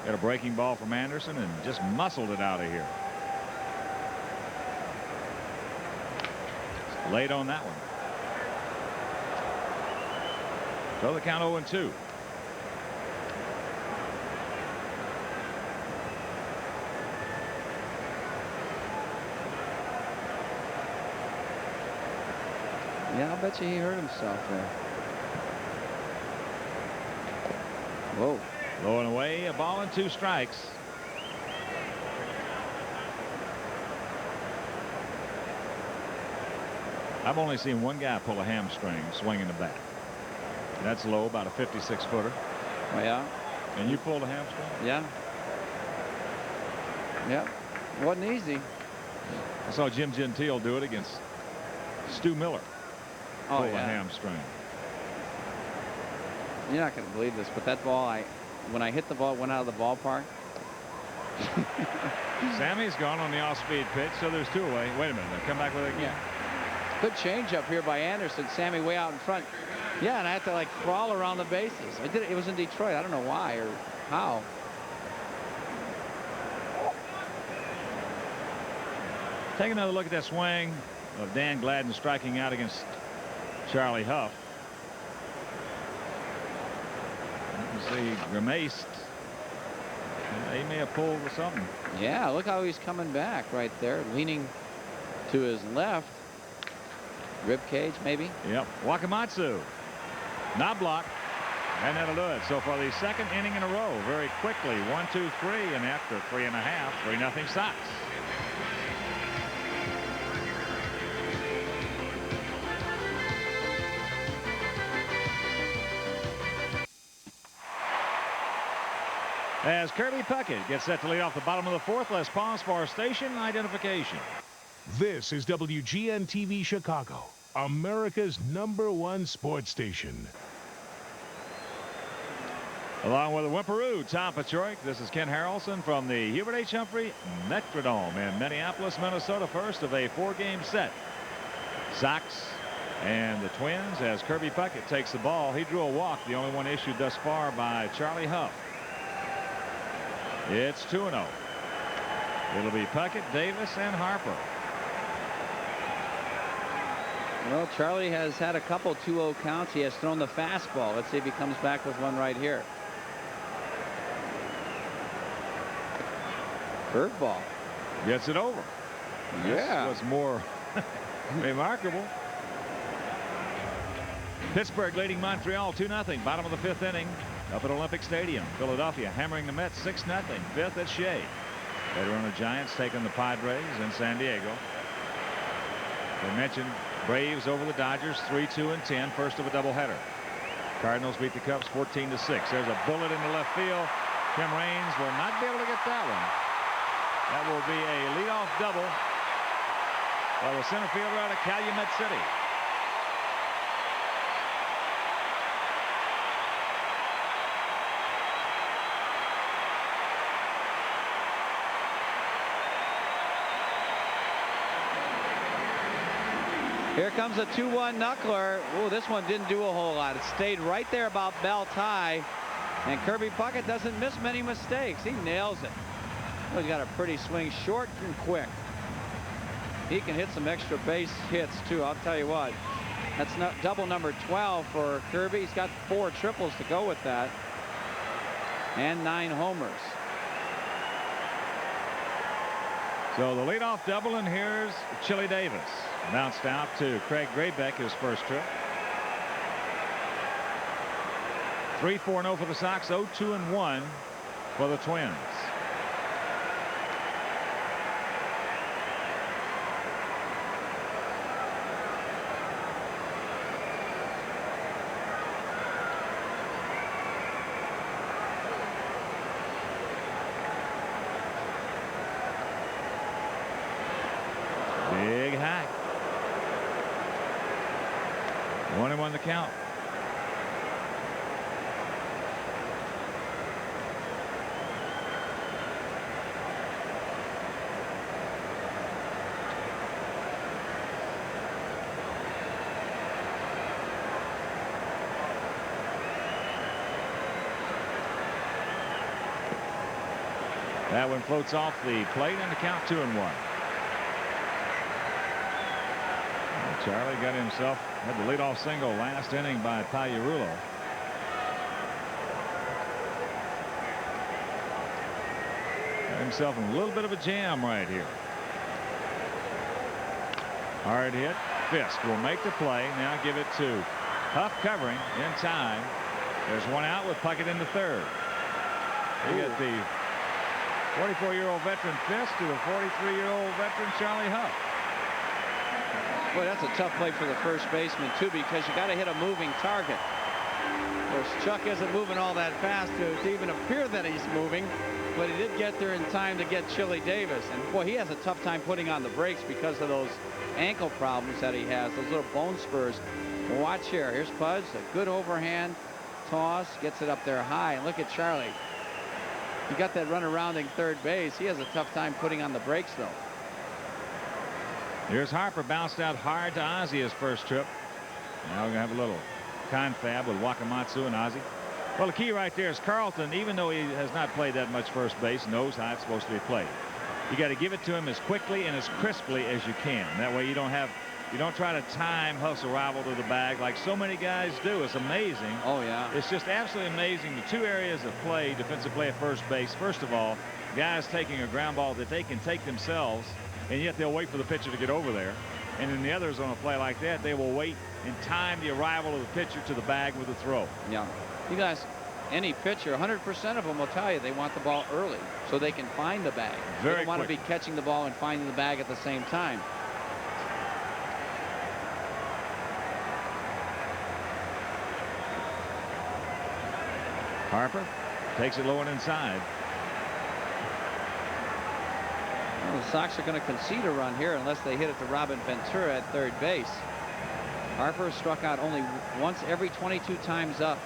A: Got a breaking ball from Anderson and just muscled it out of here. Late on that one. So the count 0-2.
B: Yeah, I'll bet you he hurt himself there. Whoa.
A: Low and away, a ball and 2 strikes. I've only seen one guy pull a hamstring swinging the bat. That's low, about a 56-footer.
B: Oh, yeah.
A: And you pulled a hamstring?
B: Yeah. Yeah. It wasn't easy.
A: I saw Jim Gentile do it against Stu Miller.
B: Oh,
A: pull
B: yeah.
A: a hamstring.
B: You're not going to believe this, but that ball, when I hit the ball, it went out of the ballpark.
A: Sammy's gone on the off-speed pitch, so there's 2 away. Wait a minute, come back with it again.
B: Good change up here by Anderson. Sammy way out in front. Yeah, and I had to like crawl around the bases. I did it. It was in Detroit. I don't know why or how.
A: Take another look at that swing of Dan Gladden striking out against Charlie Huff. You can see grimaced. He may have pulled or something.
B: Yeah, look how he's coming back right there, leaning to his left. Rib cage, maybe.
A: Yep. Wakamatsu. Knob block. And that'll do it. So for the second inning in a row, very quickly, 1, 2, 3, and after 3 1/2, 3-0 Sox. As Kirby Puckett gets set to lead off the bottom of the fourth, let's pause for station identification.
D: This is WGN-TV Chicago, America's #1 sports station.
A: Along with the Wimperoo, Tom Patrick, this is Ken Harrelson from the Hubert H. Humphrey Metrodome in Minneapolis, Minnesota. First of a 4-game set. Sox and the Twins as Kirby Puckett takes the ball. He drew a walk, the only one issued thus far by Charlie Huff. It's 2-0. It'll be Puckett, Davis, and Harper.
B: Well, Charlie has had a couple 2-0 counts. He has thrown the fastball. Let's see if he comes back with one right here. Curveball.
A: Gets it over.
B: Yeah.
A: This was more remarkable. Pittsburgh leading Montreal 2-0. Bottom of the 5th inning. Up at Olympic Stadium. Philadelphia hammering the Mets 6-0. 5th at Shea. Later on, the Giants taking the Padres in San Diego. They mentioned Braves over the Dodgers 3-2 and 10. First of a doubleheader. Cardinals beat the Cubs 14-6. There's a bullet into left field. Tim Raines will not be able to get that one. That will be a leadoff double by the center fielder out of Calumet City.
B: Here comes a 2-1 knuckler. Oh, this one didn't do a whole lot. It stayed right there about bell tie. And Kirby Puckett doesn't miss many mistakes. He nails it. Oh, he's got a pretty swing, short and quick. He can hit some extra base hits, too. I'll tell you what. That's not double number 12 for Kirby. He's got 4 triples to go with that. And 9 homers.
A: So the leadoff double, and here's Chili Davis. Bounced out to Craig Graybeck his first trip. 3-4-0 for the Sox. 0-2-1 for the Twins. Big hack. 1-1 the count. That one floats off the plate, and the count 2-1. Charlie got himself, had the leadoff single last inning by Pagliarulo. Got himself in a little bit of a jam right here. Hard hit. Fisk will make the play. Now give it to Huff covering in time. There's one out with Puckett in the third. You get the 44-year-old veteran Fisk to the 43-year-old veteran Charlie Huff.
B: Boy, that's a tough play for the first baseman, too, because you got to hit a moving target. Of course, Chuck isn't moving all that fast to even appear that he's moving, but he did get there in time to get Chili Davis. And, boy, he has a tough time putting on the brakes because of those ankle problems that he has, those little bone spurs. Well, watch here. Here's Pudge, a good overhand toss, gets it up there high. And look at Charlie. He got that run around in third base. He has a tough time putting on the brakes, though.
A: Here's Harper, bounced out hard to Ozzie his first trip. Now we're going to have a little confab with Wakamatsu and Ozzie. Well, the key right there is Carlton, even though he has not played that much first base, knows how it's supposed to be played. You got to give it to him as quickly and as crisply as you can. That way you don't try to time hustle rival to the bag like so many guys do. It's amazing.
B: Oh, yeah.
A: It's just absolutely amazing. The two areas of play, defensive play at first base. First of all, guys taking a ground ball that they can take themselves, and yet they'll wait for the pitcher to get over there. And then the others on a play like that, they will wait and time the arrival of the pitcher to the bag with a throw.
B: Yeah. You guys, any pitcher, 100% of them will tell you they want the ball early so they can find the bag. They don't want to be catching the ball and finding the bag at the same time.
A: Harper takes it low and inside.
B: Well, the Sox are going to concede a run here unless they hit it to Robin Ventura at third base. Harper struck out only once every 22 times up.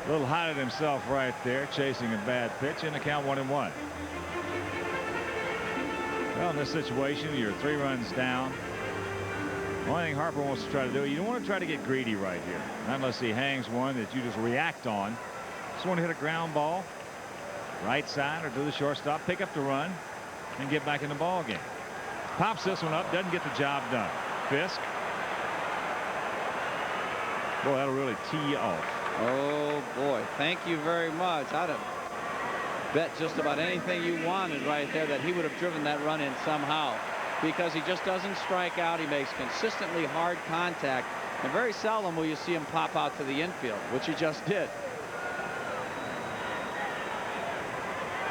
A: A little hot at himself right there, chasing a bad pitch, and the count 1-1. Well, in this situation, you're 3 runs down. The only thing Harper wants to try to do, you don't want to try to get greedy right here, not unless he hangs one that you just react on. Just want to hit a ground ball, right side or to the shortstop, pick up the run, and get back in the ball game. Pops this one up, doesn't get the job done. Fisk. Boy, that'll really tee you off.
B: Oh boy, thank you very much. I'd have bet just about anything you wanted right there that he would have driven that run in somehow, because he just doesn't strike out. He makes consistently hard contact, and very seldom will you see him pop out to the infield, which he just did.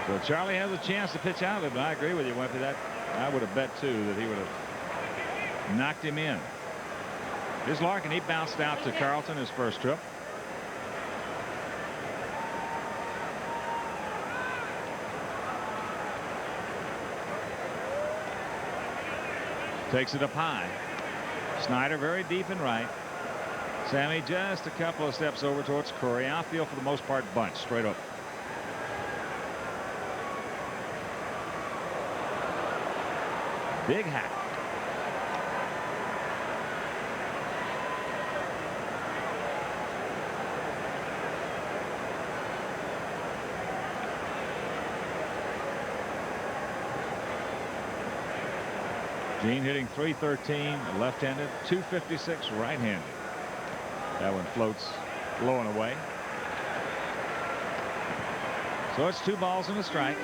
A: So Charlie has a chance to pitch out of it, but I agree with you, Wimpy. That I would have bet too that he would have knocked him in. Here's Larkin. He bounced out to Carlton his first trip. Takes it up high. Snyder very deep and right. Sammy just a couple of steps over towards Curry. Outfield for the most part bunch straight up. Big hack. Gene hitting .313 left-handed, .256 right-handed. That one floats low and away. So it's 2 balls and a strike.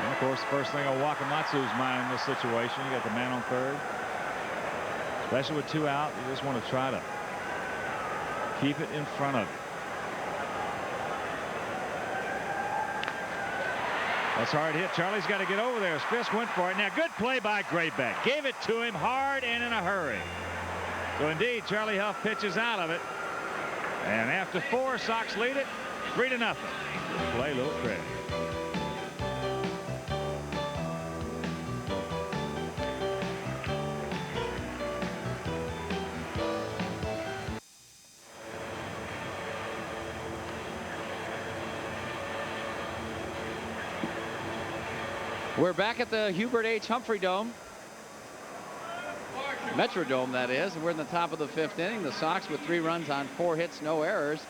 A: And of course, the first thing on Wakamatsu's mind in this situation, you got the man on third. Especially with 2 out, you just want to try to keep it in front of you. That's a hard hit. Charlie's got to get over there. Fisk went for it. Now, good play by Graybeck. Gave it to him hard and in a hurry. So, indeed, Charlie Huff pitches out of it. And after 4, Sox lead it 3-0. Play a little credit.
B: We're back at the Hubert H. Humphrey Dome. Metrodome, that is. We're in the top of the 5th inning. The Sox with 3 runs on 4 hits, no errors.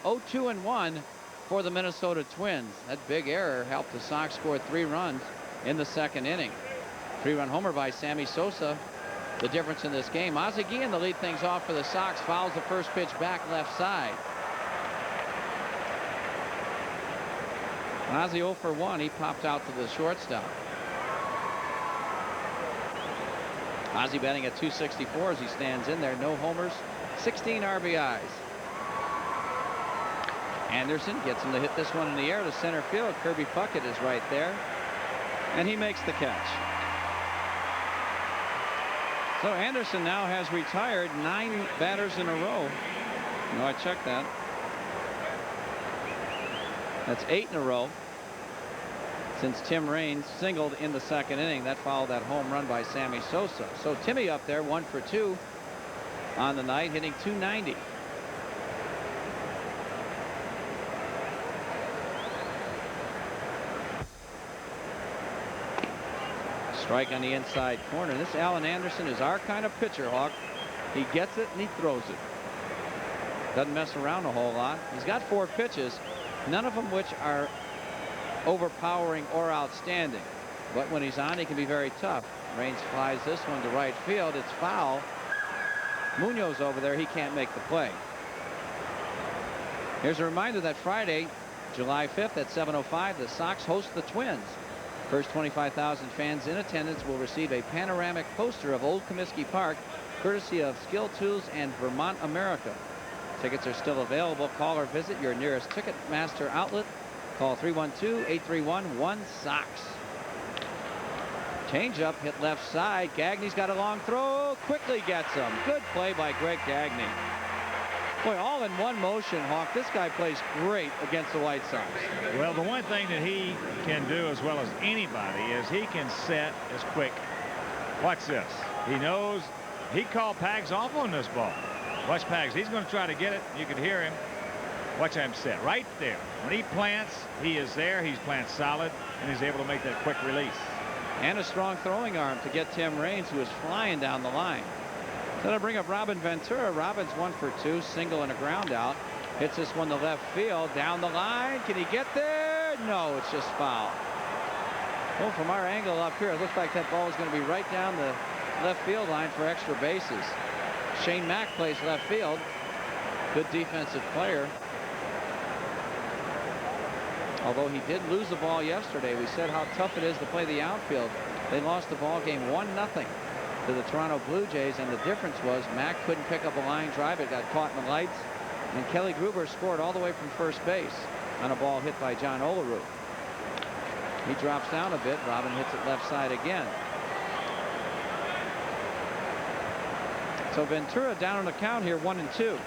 B: 0-2-1 for the Minnesota Twins. That big error helped the Sox score 3 runs in the 2nd inning. 3-run homer by Sammy Sosa. The difference in this game. Ozzie Guillen, the lead things off for the Sox, fouls the first pitch back left side. Ozzie 0 for 1. He popped out to the shortstop. Ozzie batting at .264 as he stands in there. No homers, 16 RBIs. Anderson gets him to hit this one in the air to center field. Kirby Puckett is right there, and he makes the catch. So Anderson now has retired 9 batters in a row. No, I checked that. That's 8 in a row since Tim Raines singled in the 2nd inning. That followed that home run by Sammy Sosa. So Timmy up there 1 for 2 on the night, hitting .290. Strike on the inside corner. This Alan Anderson is our kind of pitcher, Hawk. He gets it and he throws it. Doesn't mess around a whole lot. He's got 4 pitches, none of them which are overpowering or outstanding. But when he's on, he can be very tough. Raines flies this one to right field. It's foul. Munoz over there. He can't make the play. Here's a reminder that Friday, July 5th at 7:05, the Sox host the Twins. First 25,000 fans in attendance will receive a panoramic poster of Old Comiskey Park, courtesy of Skill Tools and Vermont America. Tickets are still available. Call or visit your nearest Ticketmaster outlet. Call 312-831-1-SOX. Changeup hit left side. Gagney's got a long throw. Quickly gets him. Good play by Greg Gagney. Boy, all in one motion, Hawk. This guy plays great against the White Sox.
A: Well, the one thing that he can do as well as anybody is he can set as quick. Watch this. He knows he called Pags off on this ball. Watch Pags. He's going to try to get it. You can hear him. Watch him set right there. When he plants, he is there. He's planted solid, and he's able to make that quick release.
B: And a strong throwing arm to get Tim Raines, who is flying down the line. Then I bring up Robin Ventura. Robin's 1 for 2, single and a ground out. Hits this one to left field, down the line. Can he get there? No, it's just foul. Well, from our angle up here, it looks like that ball is going to be right down the left field line for extra bases. Shane Mack plays left field. Good defensive player. Although he did lose the ball yesterday, we said how tough it is to play the outfield. They lost the ball game 1-0 to the Toronto Blue Jays, and the difference was Mack couldn't pick up a line drive. It got caught in the lights, and Kelly Gruber scored all the way from first base on a ball hit by John Olerud. He drops down a bit. Robin hits it left side again. So Ventura down on the count here, 1-2.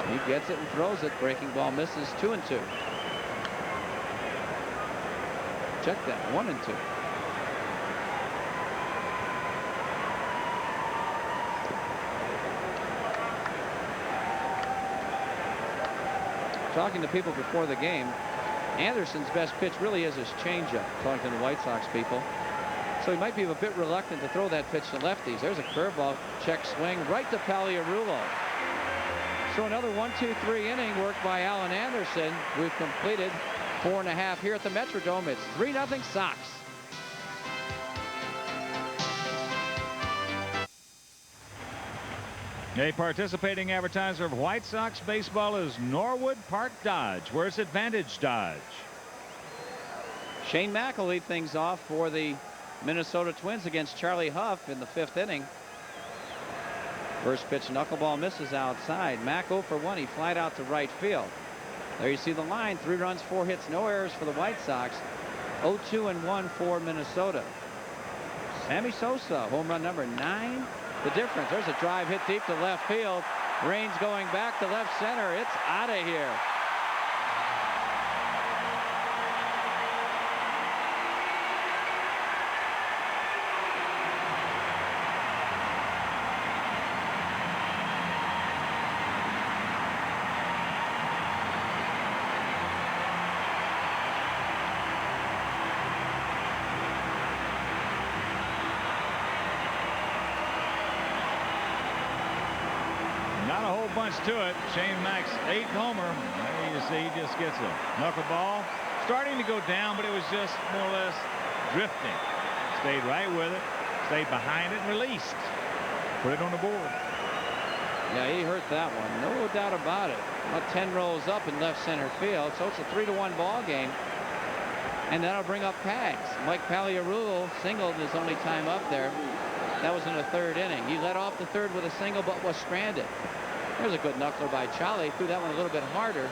B: He gets it and throws it. Breaking ball misses. 2-2. Check that. 1-2. Talking to people before the game, Anderson's best pitch really is his changeup. Talking to the White Sox people. So he might be a bit reluctant to throw that pitch to lefties. There's a curveball. Check swing right to Paliarulo. So another 1-2-3 inning work by Alan Anderson. We've completed 4.5 here at the Metrodome. It's 3-0 Sox.
A: A participating advertiser of White Sox baseball is Norwood Park Dodge. Where's Advantage Dodge?
B: Shane Mack will lead things off for the Minnesota Twins against Charlie Huff in the 5th inning. First pitch knuckleball misses outside. Mack 0 for 1. He flied out to right field. There you see the line. 3 runs, 4 hits, no errors for the White Sox. 0-2-1 for Minnesota. Sammy Sosa, home run number 9. The difference. There's a drive hit deep to left field. Raines going back to left center. It's out of here.
A: Not a whole bunch to it. Shane Mack's 8th homer. You see, he just gets a knuckleball. Starting to go down, but it was just more or less drifting. Stayed right with it. Stayed behind it and released. Put it on the board.
B: Yeah, he hurt that one. No doubt about it. About 10 rows up in left center field. So it's a 3-1 ball game. And that'll bring up Pags. Mike Paliarulo singled his only time up there. That was in the 3rd inning. He led off the 3rd with a single, but was stranded. There's a good knuckler by Charlie. Threw that one a little bit harder.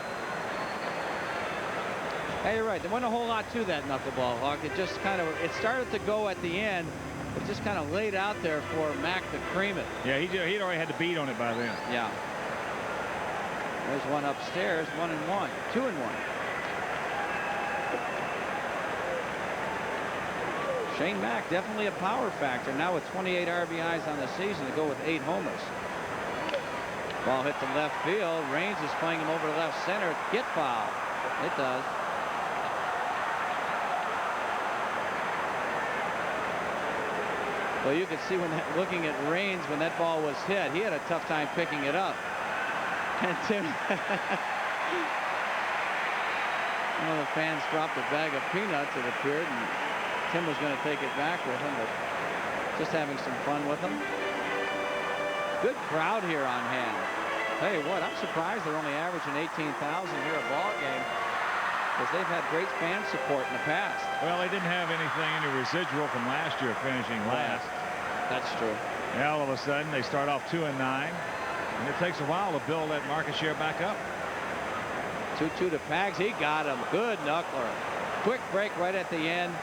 B: Hey, you're right. There wasn't a whole lot to that knuckleball, Hawk. It just kind of, it started to go at the end. It just kind of laid out there for Mack to cream it.
A: Yeah, he'd already had the beat on it by then.
B: Yeah. There's one upstairs, 1-1, 2-1. Shane Mack, definitely a power factor. Now with 28 RBIs on the season to go with 8 homers. Ball hit to left field. Raines is playing him over to left center. Get foul. It does. Well, you could see when looking at Raines when that ball was hit, he had a tough time picking it up. And Tim, one of the fans dropped a bag of peanuts, it appeared, and Tim was going to take it back with him, but just having some fun with him. Good crowd here on hand. Tell you what, I'm surprised they're only averaging 18,000 here a ball game, because they've had great fan support in the past.
A: Well, they didn't have anything, any residual from last year finishing last.
B: That's true.
A: Yeah, all of a sudden they start off 2-9, and it takes a while to build that market share back up.
B: 2-2 to Pags. He got him. Good knuckler. Quick break right at the end.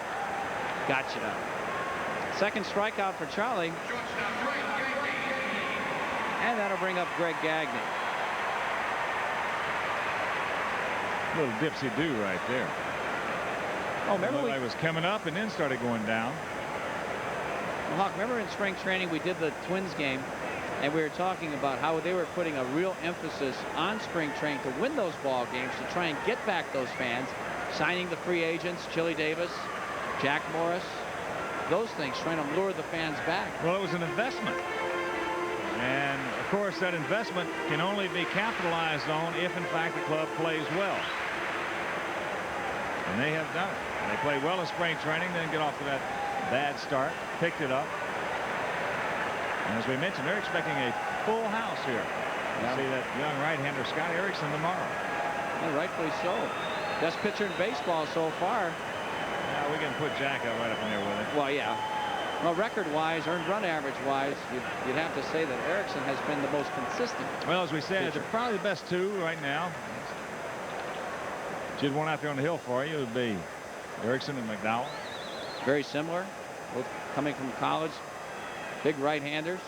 B: Gotcha. Second strikeout for Charlie. And that'll bring up Greg Gagne.
A: Little dipsy-do right there.
B: Oh, remember
A: I was coming up and then started going down.
B: Well, Hawk, remember in spring training we did the Twins game, and we were talking about how they were putting a real emphasis on spring training to win those ball games, to try and get back those fans, signing the free agents, Chili Davis, Jack Morris, those things, trying to lure the fans back.
A: Well, it was an investment. And, of course, that investment can only be capitalized on if, in fact, the club plays well. And they have done it. They played well in spring training, then get off to that bad start, picked it up. And as we mentioned, they're expecting a full house here.
B: Yeah.
A: See that young right-hander Scott Erickson tomorrow.
B: And rightfully so. Best pitcher in baseball so far.
A: Yeah, we can put Jack right up in there with it.
B: Well, yeah. Well, record-wise, earned run average-wise, you'd have to say that Erickson has been the most consistent.
A: Well, as we said,
B: pitcher.
A: they're probably the best two right now. If you'd one out there on the hill for you, it would be Erickson and McDowell.
B: Very similar, both coming from college. Big right-handers.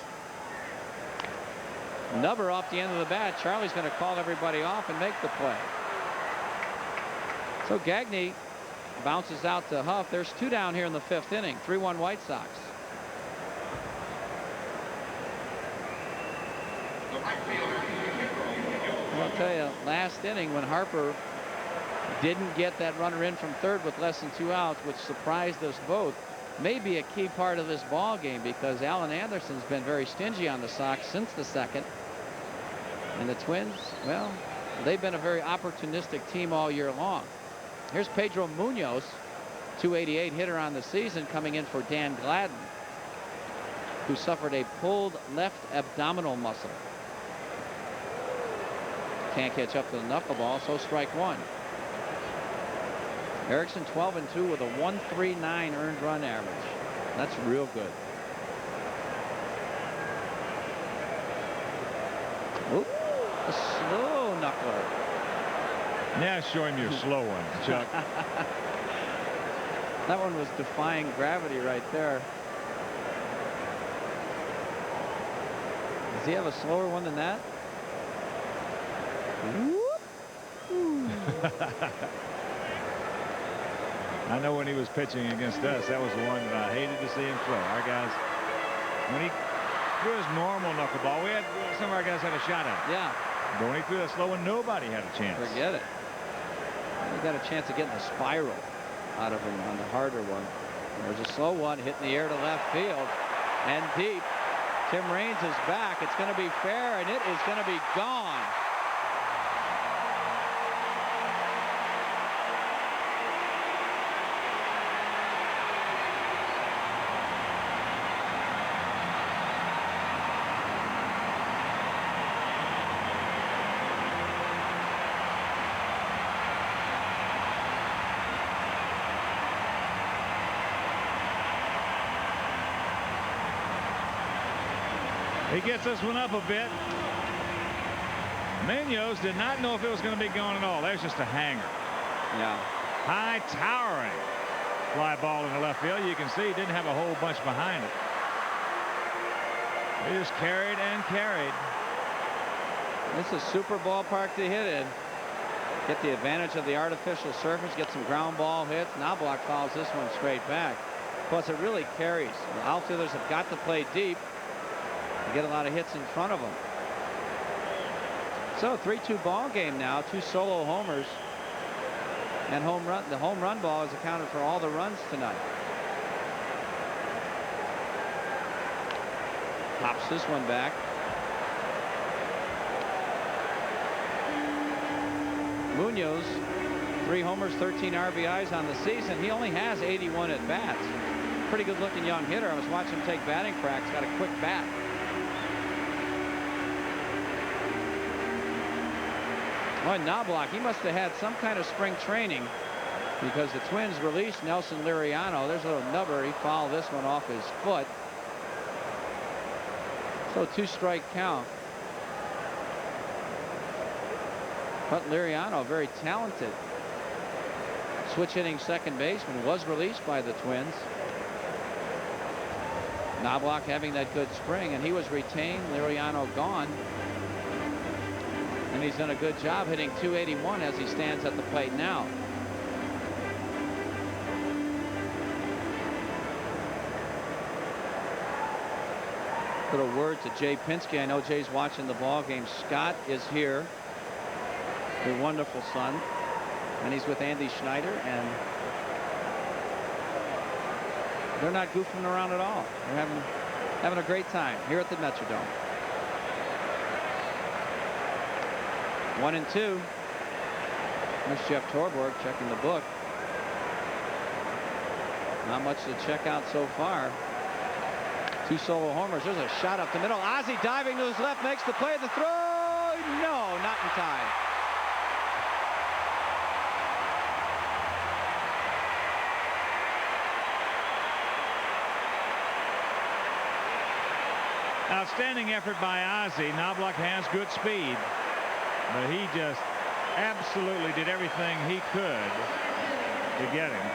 B: Nubber off the end of the bat. Charlie's going to call everybody off and make the play. So Gagne bounces out to Huff. There's two down here in the fifth inning. 3-1 White Sox. I'll tell you, last inning when Harper didn't get that runner in from third with less than 2 outs, which surprised us both, may be a key part of this ball game, because Alan Anderson's been very stingy on the Sox since the second. And the Twins, well, they've been a very opportunistic team all year long. Here's Pedro Munoz, 288 hitter on the season, coming in for Dan Gladden, who suffered a pulled left abdominal muscle. Can't catch up to the knuckleball, so strike one. Erickson 12-2 with a 1.39 earned run average. That's real good. Ooh, a slow knuckler.
A: Yeah, show him your slow one, Chuck.
B: That one was defying gravity right there. Does he have a slower one than that?
A: I know when he was pitching against us, that was the one that I hated to see him throw. Our guys, when he threw his normal knuckleball, some of our guys had a shot at it.
B: Yeah.
A: But when he threw that slow one, nobody had a chance.
B: Forget it. We got a chance of getting a spiral out of him on the harder one. There's a slow one hitting the air to left field and deep. Tim Raines is back. It's going to be fair, and it is going to be gone.
A: He gets this one up a bit. Munoz did not know if it was going to be going at all. There's just a hanger.
B: Yeah.
A: High towering fly ball in the left field. You can see he didn't have a whole bunch behind it. He just carried and carried.
B: This is a super ballpark to hit in. Get the advantage of the artificial surface, get some ground ball hits. Knobloch fouls this one straight back. Plus, it really carries. The outfielders have got to play deep. Get a lot of hits in front of them. So 3-2 ball game now. 2 solo homers and home run. The home run ball has accounted for all the runs tonight. Pops this one back. Munoz, 3 homers, 13 RBIs on the season. He only has 81 at bats. Pretty good looking young hitter. I was watching him take batting practice. Got a quick bat. Boy, Knobloch, he must have had some kind of spring training, because the Twins released Nelson Liriano. There's a little nubber. He fouled this one off his foot. So 2-strike count. But Liriano, very talented switch hitting second baseman, was released by the Twins. Knobloch having that good spring, and he was retained. Liriano gone. And he's done a good job hitting .281 as he stands at the plate now. Put a word to Jay Pinsky. I know Jay's watching the ball game. Scott is here, your wonderful son, and he's with Andy Schneider, and they're not goofing around at all. They're having a great time here at the Metrodome. 1-2. There's Jeff Torborg checking the book. Not much to check out so far. 2 solo homers. There's a shot up the middle. Ozzie diving to his left, makes the play. The throw. No, not in time.
A: Outstanding effort by Ozzie. Knobloch has good speed, but he just absolutely did everything he could to get him.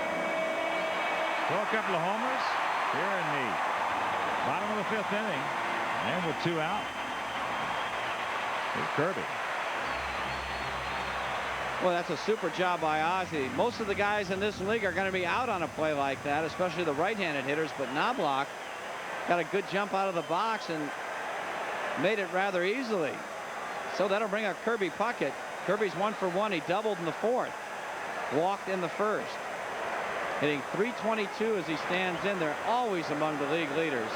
A: Throw a couple of homers here in the bottom of the 5th inning, and with 2 out, here's Kirby.
B: Well, that's a super job by Ozzie. Most of the guys in this league are going to be out on a play like that, especially the right-handed hitters, but Knobloch got a good jump out of the box and made it rather easily. So that'll bring up Kirby Puckett. Kirby's 1 for 1. He doubled in the 4th. Walked in the 1st. Hitting .322 as he stands in there. Always among the league leaders.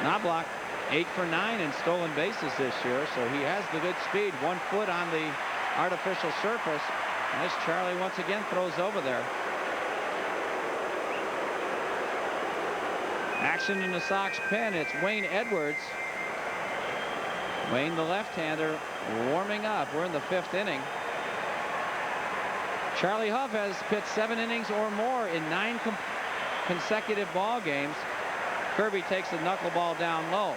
B: Knobloch 8 for 9 in stolen bases this year, so he has the good speed. 1 foot on the artificial surface. As Charlie once again throws over there. Action in the Sox pen. It's Wayne Edwards. Wayne, the left-hander, warming up. We're in the 5th inning. Charlie Huff has pitched 7 innings or more in 9 consecutive ball games. Kirby takes the knuckleball down low.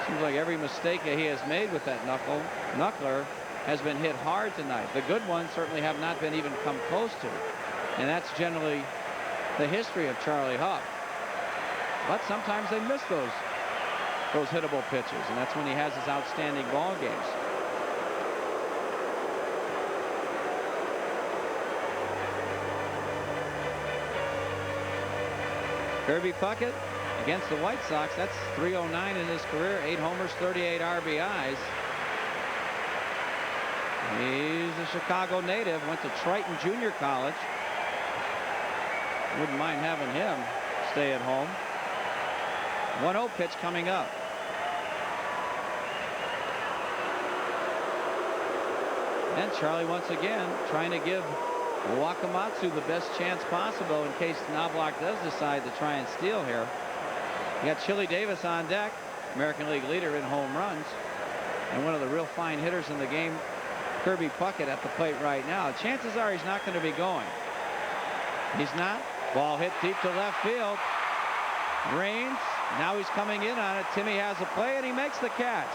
B: Seems like every mistake that he has made with that knuckler has been hit hard tonight. The good ones certainly have not been even come close to. And that's generally the history of Charlie Huff. But sometimes they miss those hittable pitches, and that's when he has his outstanding ball games. Kirby Puckett against the White Sox. That's .309 in his career. 8 homers, 38 RBIs. He's a Chicago native. Went to Triton Junior College. Wouldn't mind having him stay at home. 1-0 pitch coming up. And Charlie once again trying to give Wakamatsu the best chance possible in case Knobloch does decide to try and steal here. You got Chili Davis on deck, American League leader in home runs, and one of the real fine hitters in the game, Kirby Puckett, at the plate right now. Chances are he's not going to be going. He's not. Ball hit deep to left field. Rains. Now he's coming in on it. Timmy has a play, and he makes the catch.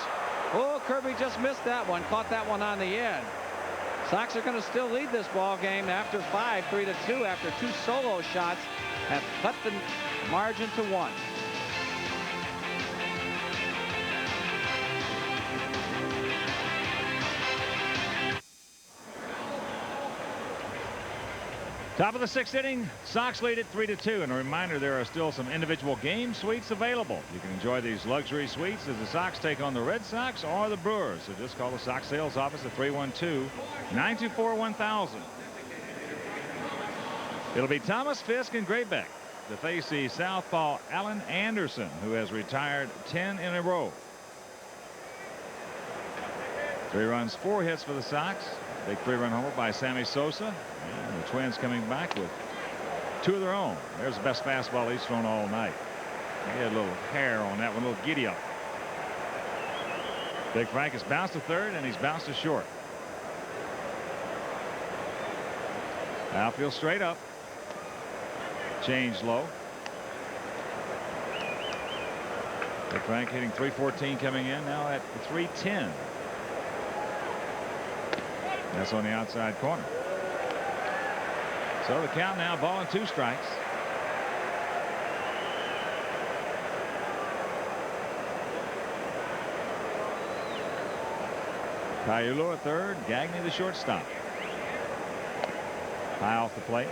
B: Oh, Kirby just missed that one. Caught that one on the end. Sox are going to still lead this ball game after 5, 3-2, after 2 solo shots have cut the margin to 1.
A: Top of the 6th inning, Sox lead it 3-2. And a reminder, there are still some individual game suites available. You can enjoy these luxury suites as the Sox take on the Red Sox or the Brewers. So just call the Sox sales office at 312-924-1000. It'll be Thomas, Fisk, and Graybeck to face the southpaw Alan Anderson, who has retired 10 in a row. 3 runs, 4 hits for the Sox. Big 3-run homer by Sammy Sosa. And the Twins coming back with 2 of their own. There's the best fastball he's thrown all night. He had a little hair on that one, a little giddy up. Big Frank has bounced to third, and he's bounced to short. Outfield straight up. Change low. Big Frank hitting .314 coming in, now at .310. That's on the outside corner. So the count now, ball and 2 strikes. Cayulo at third, Gagne the shortstop. High off the plate.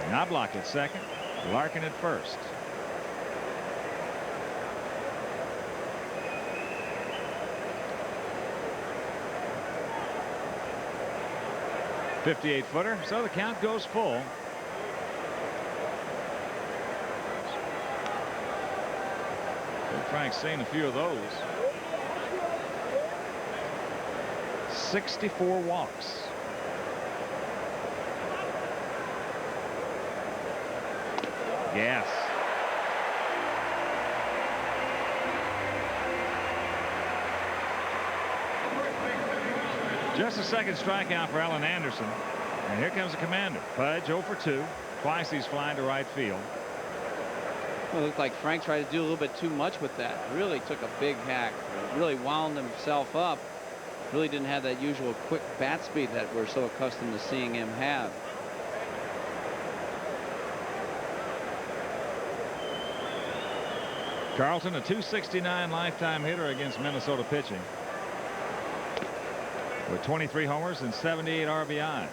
A: Knobloch at second, Larkin at first. .58-footer, so the count goes full. Big Frank's seen a few of those. 64 walks. Yes. Just a second strikeout for Alan Anderson. And here comes the commander. Pudge 0 for 2. Twice he's flying to right field.
B: Well, it looked like Frank tried to do a little bit too much with that. Really took a big hack. Really wound himself up. Really didn't have that usual quick bat speed that we're so accustomed to seeing him have.
A: Carlton, a .269 lifetime hitter against Minnesota pitching, with 23 homers and 78 RBIs.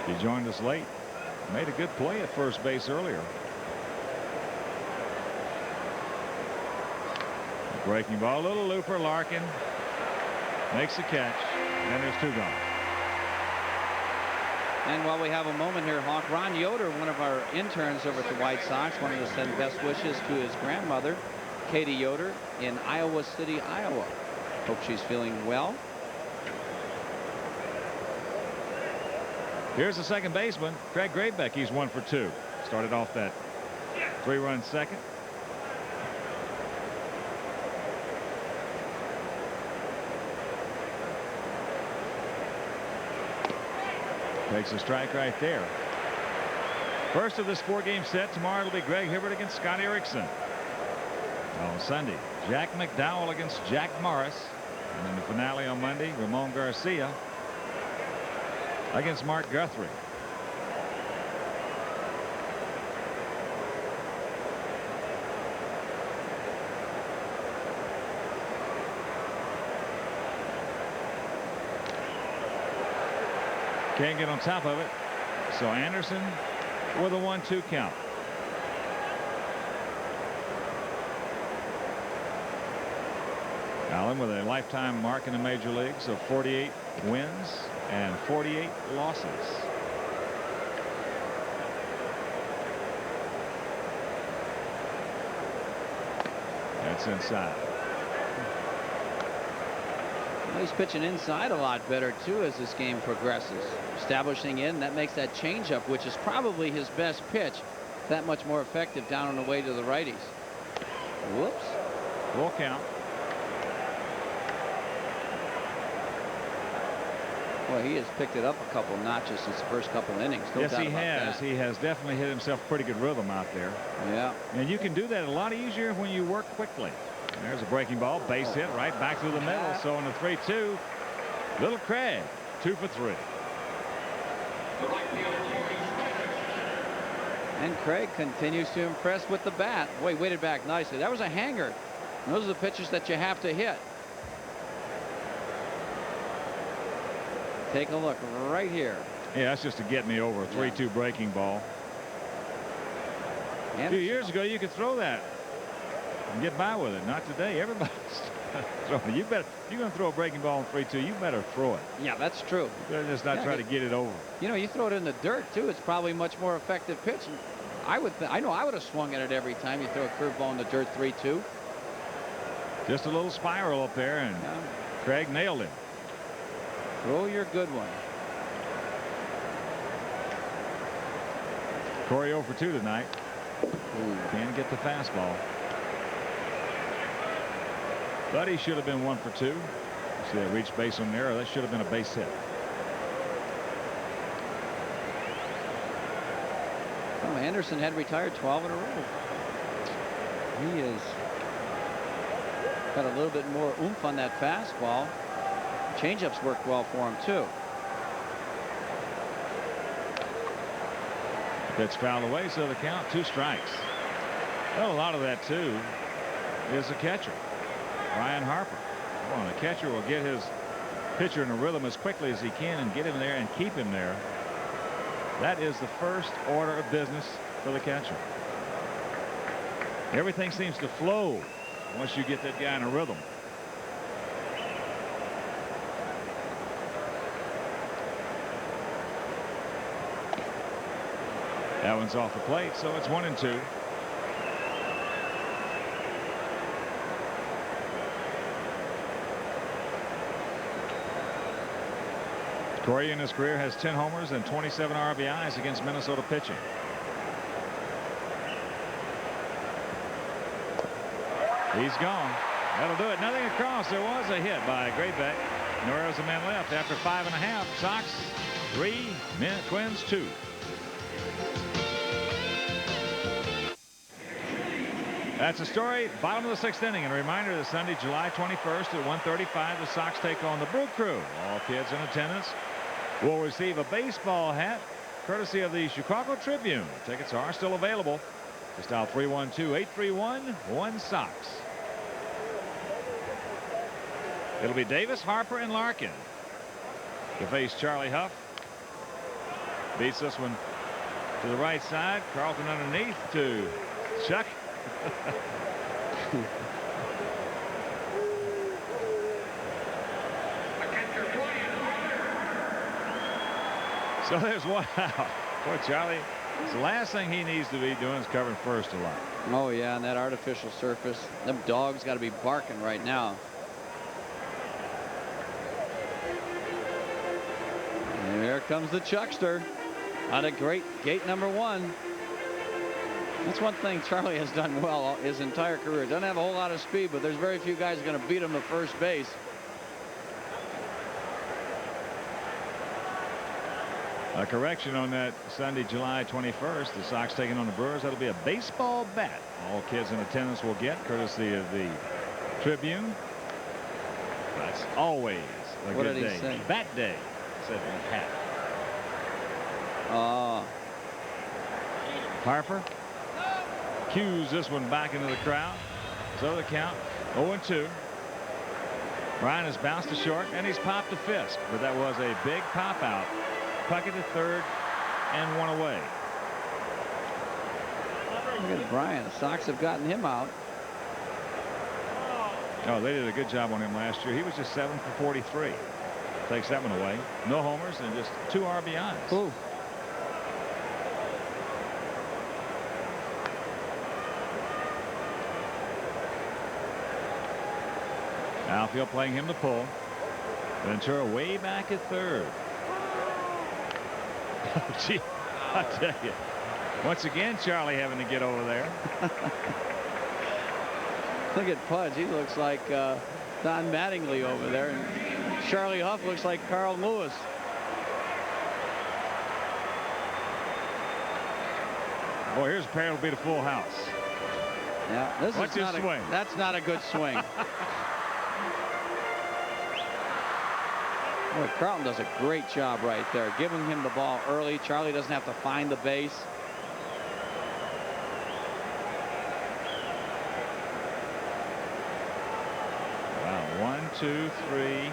A: He joined us late. Made a good play at first base earlier. Breaking ball, a little looper. Larkin makes the catch, and there's 2 gone.
B: And while we have a moment here, Hawk, Ron Yoder, one of our interns over at the White Sox, wanted to send best wishes to his grandmother, Katie Yoder, in Iowa City, Iowa. Hope she's feeling well.
A: Here's the second baseman, Craig Graybeck. He's 1 for 2. Started off that 3-run second. Takes a strike right there. First of this 4-game set. Tomorrow it'll be Greg Hibbert against Scott Erickson. On Sunday, Jack McDowell against Jack Morris. And in the finale on Monday, Ramon Garcia against Mark Guthrie. Can't get on top of it. So Anderson with a 1-2 count. Allen with a lifetime mark in the major leagues of 48 wins and 48 losses. That's inside.
B: Well, he's pitching inside a lot better too as this game progresses. Establishing in, that makes that changeup, which is probably his best pitch, that much more effective down on the way to the righties. Whoops.
A: Full count.
B: Boy, he has picked it up a couple notches since the first couple innings. No
A: Yes,
B: doubt
A: he
B: about
A: has.
B: that.
A: He has definitely hit himself pretty good rhythm out there.
B: Yeah.
A: And you can do that a lot easier when you work quickly. There's a breaking ball, base hit right back through the middle. So in the 3-2, little Craig 2 for 3.
B: And Craig continues to impress with the bat. Boy, weighted back nicely. That was a hanger. Those are the pitches that you have to hit. Take a look right here.
A: Yeah, that's just to get me over. 3-2 breaking ball. A few years ago, you could throw that and get by with it. Not today. Everybody's throwing. You better. If you're going to throw a breaking ball in 3-2, you better throw it.
B: Yeah, that's true.
A: You better just not try to get it over.
B: You know, you throw it in the dirt too. It's probably much more effective pitch. And I know I would have swung at it every time you throw a curveball in the dirt. 3-2.
A: Just a little spiral up there, and Craig nailed him.
B: Throw your good one.
A: Corey 0 for 2 tonight. Can't get the fastball. But he should have been 1 for 2. You see that reach base on there? That should have been a base hit.
B: Well, Anderson had retired 12 in a row. He has got a little bit more oomph on that fastball. Changeups worked well for him too.
A: That's fouled away, so the count 2 strikes. Well, a lot of that too is the catcher, Ryan Harper. Well, the catcher will get his pitcher in a rhythm as quickly as he can and get him there and keep him there. That is the first order of business for the catcher. Everything seems to flow once you get that guy in a rhythm. That one's off the plate, so it's 1-2. Corey in his career has 10 homers and 27 RBIs against Minnesota pitching. He's gone. That'll do it. Nothing across. There was a hit by Graybeck. Nowhere's a man left after 5.5. Sox 3, Twins 2. That's the story. Bottom of the 6th inning. And a reminder that Sunday, July 21st at 1:35, the Sox take on the Brew Crew. All kids in attendance will receive a baseball hat courtesy of the Chicago Tribune. Tickets are still available. Just dial 312-831-1-SOX. It'll be Davis, Harper, and Larkin to face Charlie Huff. Beats this one to the right side. Carlton underneath to Chuck. So there's one out. Poor Charlie. The last thing he needs to be doing is covering first a lot.
B: Oh yeah, on that artificial surface. Them dogs got to be barking right now. And there comes the Chuckster on a great gate number 1. That's one thing Charlie has done well his entire career. Doesn't have a whole lot of speed, but there's very few guys going to beat him to first base.
A: A correction on that Sunday, July 21st. The Sox taking on the Brewers. That'll be a baseball bat. All kids in attendance will get, courtesy of the Tribune. That's always a
B: What
A: good
B: did he
A: day.
B: say?
A: Bat day, said the hat. Harper cues this one back into the crowd. So the count 0-2. Ryan has bounced to short, and he's popped to Fisk, but that was a big pop out. Puckett to third, and 1 away.
B: Look at Brian. The Sox have gotten him out.
A: Oh, they did a good job on him last year. He was just 7 for 43. Takes that one away. No homers and just 2 RBIs.
B: Ooh.
A: Outfield playing him to pull. Ventura way back at third. Oh, gee, I tell you. Once again, Charlie having to get over there.
B: Look at Pudge. He looks like Don Mattingly over there. And Charlie Huff looks like Carl Lewis.
A: Boy, here's a pair. It'll be the full house.
B: Yeah, this
A: What's
B: is
A: his
B: not
A: swing?
B: That's not a good swing. Boy, Carlton does a great job right there, giving him the ball early. Charlie doesn't have to find the base.
A: Wow, 1, 2, 3,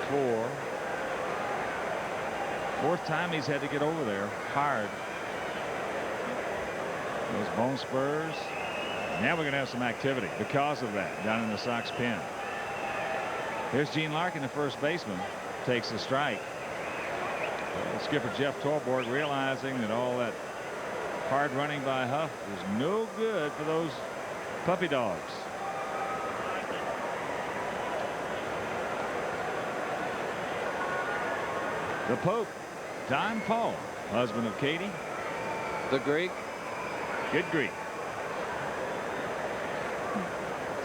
A: 4, Fourth time he's had to get over there hard. Those bone spurs. Now we're going to have some activity because of that down in the Sox pen. Here's Gene Larkin, the first baseman, takes the strike. Skipper Jeff Torborg realizing that all that hard running by Huff was no good for those puppy dogs. The Pope, Don Paul, husband of Katie.
B: The Greek.
A: Good Greek.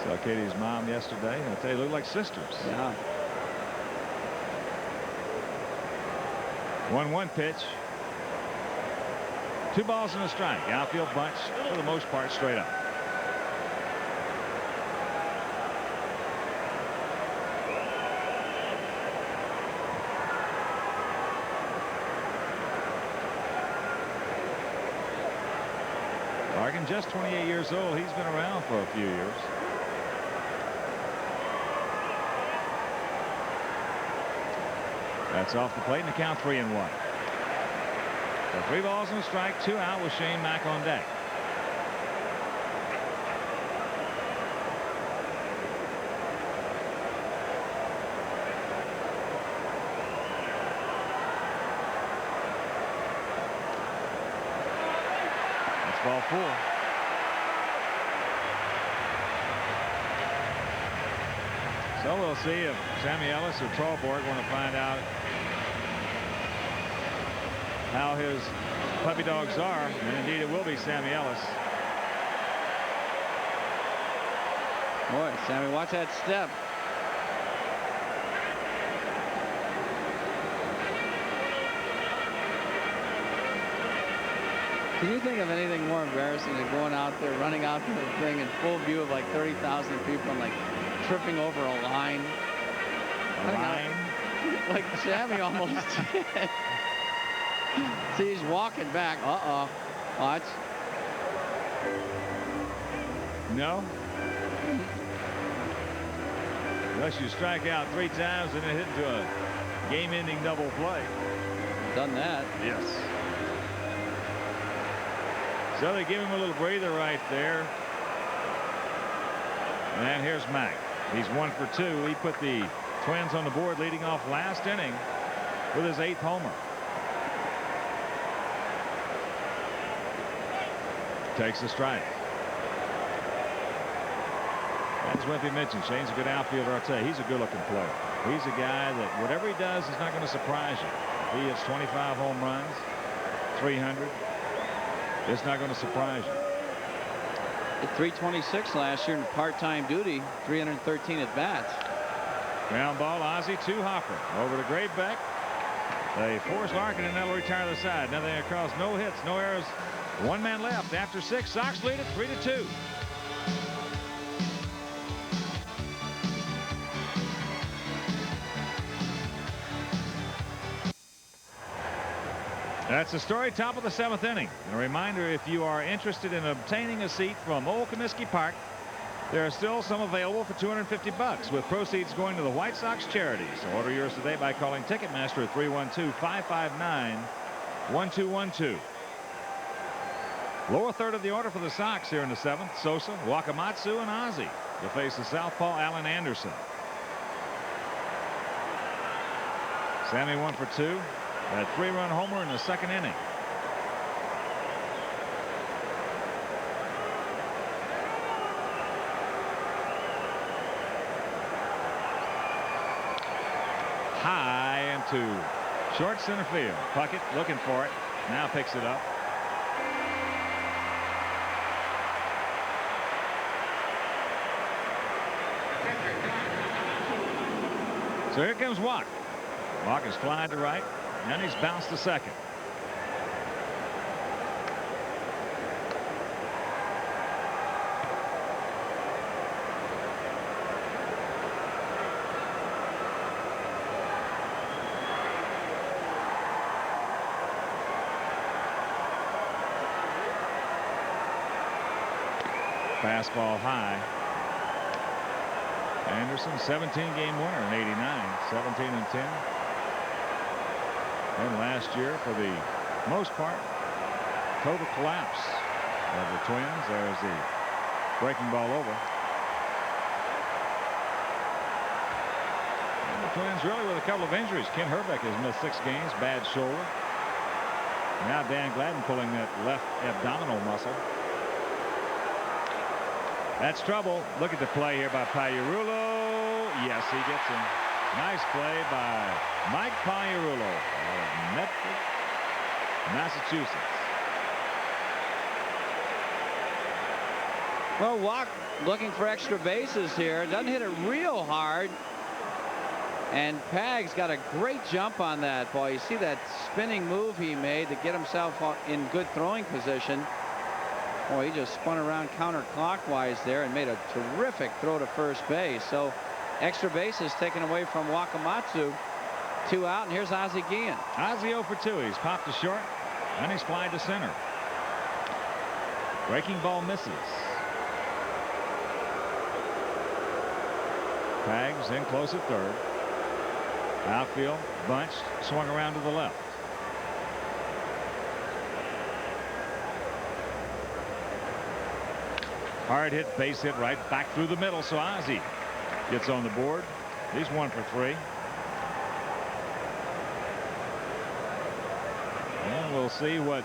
A: Saw Katie's mom yesterday. I tell you, they look like sisters.
B: Yeah.
A: 1-1 pitch. 2 balls and a strike. Outfield bunch for the most part straight up. Larkin just 28 years old. He's been around for a few years. That's off the plate, and the count 3-1. So 3 balls and a strike, 2 out with Shane Mack on deck. That's ball 4. So we'll see if Sammy Ellis or Torborg want to find out how his puppy dogs are, and indeed it will be Sammy Ellis.
B: Boy, Sammy, watch that step. Can you think of anything more embarrassing than going out there, running out to the thing in full view of like 30,000 people and like tripping over a line?
A: A line?
B: Like Sammy almost did. See, he's walking back. Uh-oh. Watch.
A: No. Unless you strike out 3 times and then hit into a game-ending double play.
B: Done that.
A: Yes. So they give him a little breather right there. And here's Mack. He's 1 for 2. He put the Twins on the board leading off last inning with his 8th homer. Takes the strike. As Wimpy mentioned, Shane's a good outfielder. I'll tell you, he's a good-looking player. He's a guy that whatever he does is not going to surprise you. He hits 25 home runs, 300. It's not going to surprise you.
B: At 326 last year in part-time duty, 313 at bats.
A: Ground ball, Ozzie to Hopper. Over to Gravebeck. They force Larkin and they'll retire the side. Now they across, no hits, no errors. 1 man left after 6. Sox lead it 3-2. That's the story, top of the 7th inning. And a reminder, if you are interested in obtaining a seat from Old Comiskey Park, there are still some available for $250 with proceeds going to the White Sox charities. So order yours today by calling Ticketmaster at 312-559-1212. Lower third of the order for the Sox here in the 7th. Sosa, Wakamatsu, and Ozzie to face the southpaw Alan Anderson. Sammy 1 for 2. That 3-run homer in the 2nd inning. High into short center field. Puckett looking for it. Now picks it up. So here comes Watt. Watt is flying to right. And he's bounced to second. Fastball high. Anderson, 17-game winner in '89, 17-10. And last year, for the most part, total collapse of the Twins. There's the breaking ball over. And the Twins really with a couple of injuries. Ken Herbeck has missed 6 games, bad shoulder. Now Dan Gladden pulling that left abdominal muscle. That's trouble. Look at the play here by Pagliarulo. Yes, he gets him. Nice play by Mike Pagliarulo of Medford, Massachusetts.
B: Well, Walk looking for extra bases here. Doesn't hit it real hard. And Pags got a great jump on that ball. You see that spinning move he made to get himself in good throwing position. Boy, he just spun around counterclockwise there and made a terrific throw to first base. So extra bases taken away from Wakamatsu. 2 out, and here's Ozzie Guillen.
A: Ozzie 0 for 2. He's popped to short, and he's flied to center. Breaking ball misses. Pags in close at third. Outfield bunched, swung around to the left. Hard hit, base hit right back through the middle. So Ozzie gets on the board. He's 1 for 3. And we'll see what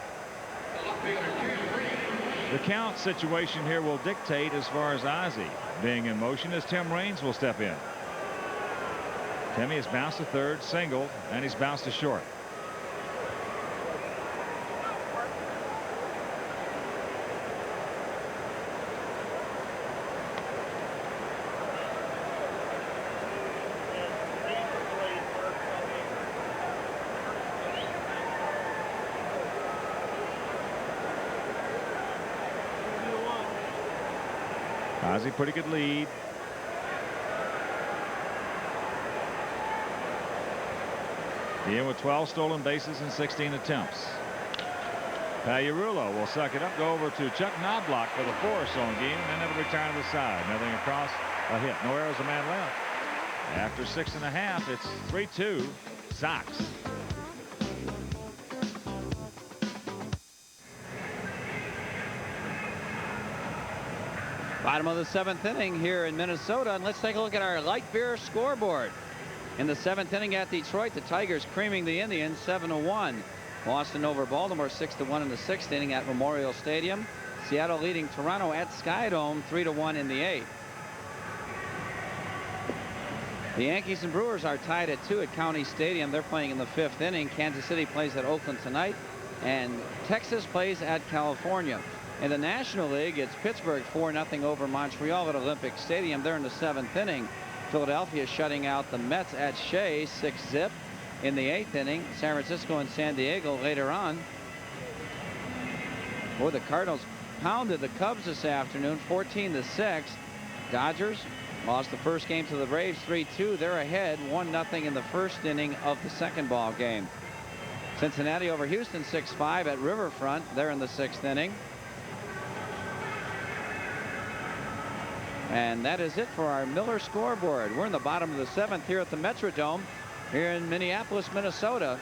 A: the count situation here will dictate as far as Ozzie being in motion, as Tim Raines will step in. Timmy has bounced to third, single, and he's bounced to short. Ozzie, pretty good lead. He in with 12 stolen bases in 16 attempts. Pagliarulo will suck it up, go over to Chuck Knobloch for the force on game, and then it'll return to the side. Nothing across, a hit. No errors, a man left. After 6.5, it's 3-2 Sox.
B: Bottom of the 7th inning here in Minnesota, and let's take a look at our light beer scoreboard. In the 7th inning at Detroit, the Tigers creaming the Indians 7-1. Boston over Baltimore 6-1 in the 6th inning at Memorial Stadium. Seattle leading Toronto at Skydome 3-1 in the 8th. The Yankees and Brewers are tied at 2 at County Stadium. They're playing in the 5th inning. Kansas City plays at Oakland tonight, and Texas plays at California. In the National League, it's Pittsburgh 4-0 over Montreal at Olympic Stadium. They're in the 7th inning. Philadelphia shutting out the Mets at Shea 6-zip. In the 8th inning, San Francisco and San Diego later on. Boy, the Cardinals pounded the Cubs this afternoon 14-6. Dodgers lost the first game to the Braves 3-2. They're ahead 1-0 in the 1st inning of the 2nd ball game. Cincinnati over Houston 6-5 at Riverfront. They're in the 6th inning. And that is it for our Miller scoreboard. We're in the bottom of the 7th here at the Metrodome here in Minneapolis, Minnesota.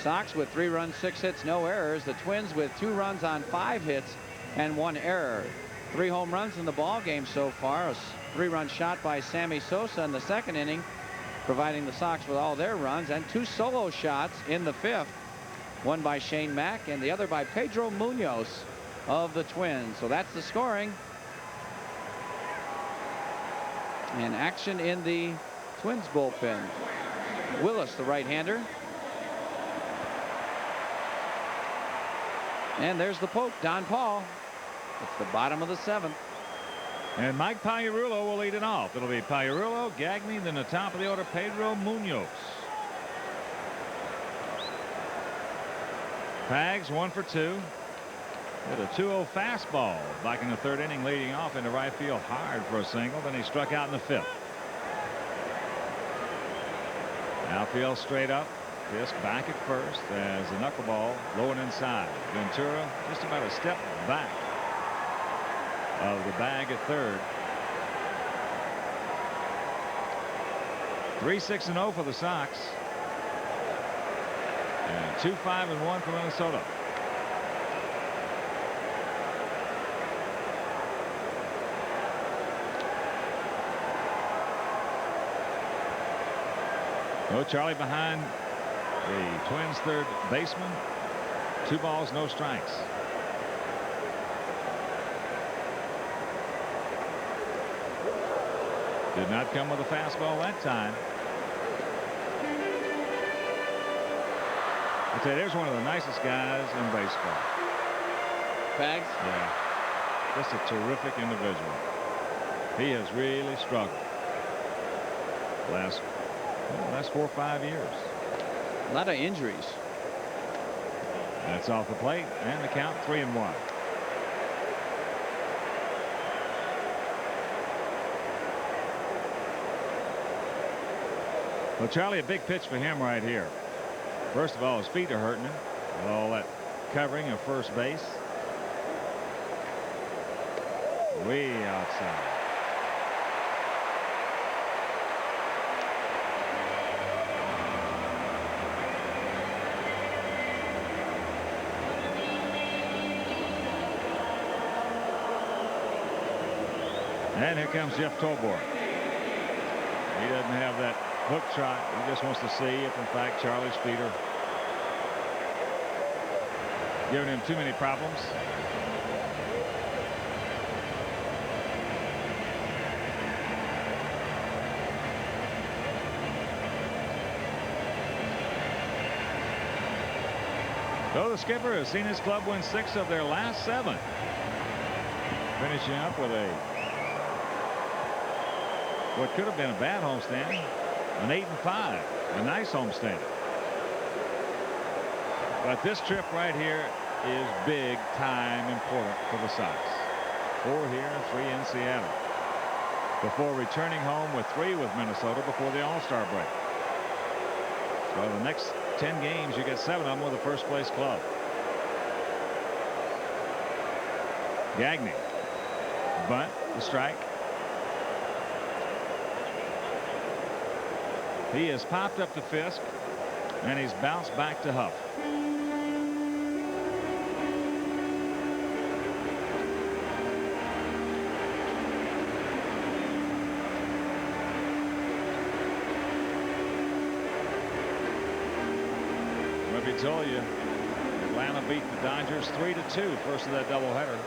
B: Sox with 3 runs, 6 hits, no errors. The Twins with 2 runs on 5 hits and 1 error. 3 home runs in the ball game so far. A 3-run shot by Sammy Sosa in the 2nd inning, providing the Sox with all their runs, and 2 solo shots in the 5th. One by Shane Mack and the other by Pedro Munoz of the Twins. So that's the scoring. And action in the Twins bullpen. Willis, the right-hander. And there's the poke, Don Paul. It's the bottom of the 7th.
A: And Mike Pagliarulo will lead it off. It'll be Pagliarulo, Gagne, then the top of the order, Pedro Munoz. Pags 1 for 2. With a 2-0 fastball back in the 3rd inning, leading off into right field hard for a single. Then he struck out in the 5th. Outfield straight up. Fisk back at first as the knuckleball low and inside. Ventura just about a step back of the bag at 3rd. 3-6-0 for the Sox. And 2-5-1 for Minnesota. No Charlie behind the Twins' third baseman. 2 balls, no strikes. Did not come with a fastball that time. I tell you, there's one of the nicest guys in baseball.
B: Pags?
A: Yeah. Just a terrific individual. He has really struggled last 4 or 5 years.
B: A lot of injuries.
A: That's off the plate, and the count 3-1. Well, Charlie, a big pitch for him right here. First of all, his feet are hurting him with all that covering of first base. Way outside. And here comes Jeff Tolbert. He doesn't have that hook shot. He just wants to see if, in fact, Charlie's feet are giving him too many problems. So the skipper has seen his club win 6 of their last 7. Finishing up with what could have been a bad homestand, an 8-5, a nice homestand. But this trip right here is big time important for the Sox. 4 here and 3 in Seattle, before returning home with 3 with Minnesota before the All-Star break. So the next 10 games, you get 7 of them with the first place club. Gagne, bunt, the strike. He has popped up to Fisk, and he's bounced back to Huff. Wimpy told you Atlanta beat the Dodgers 3-2, first of that doubleheader.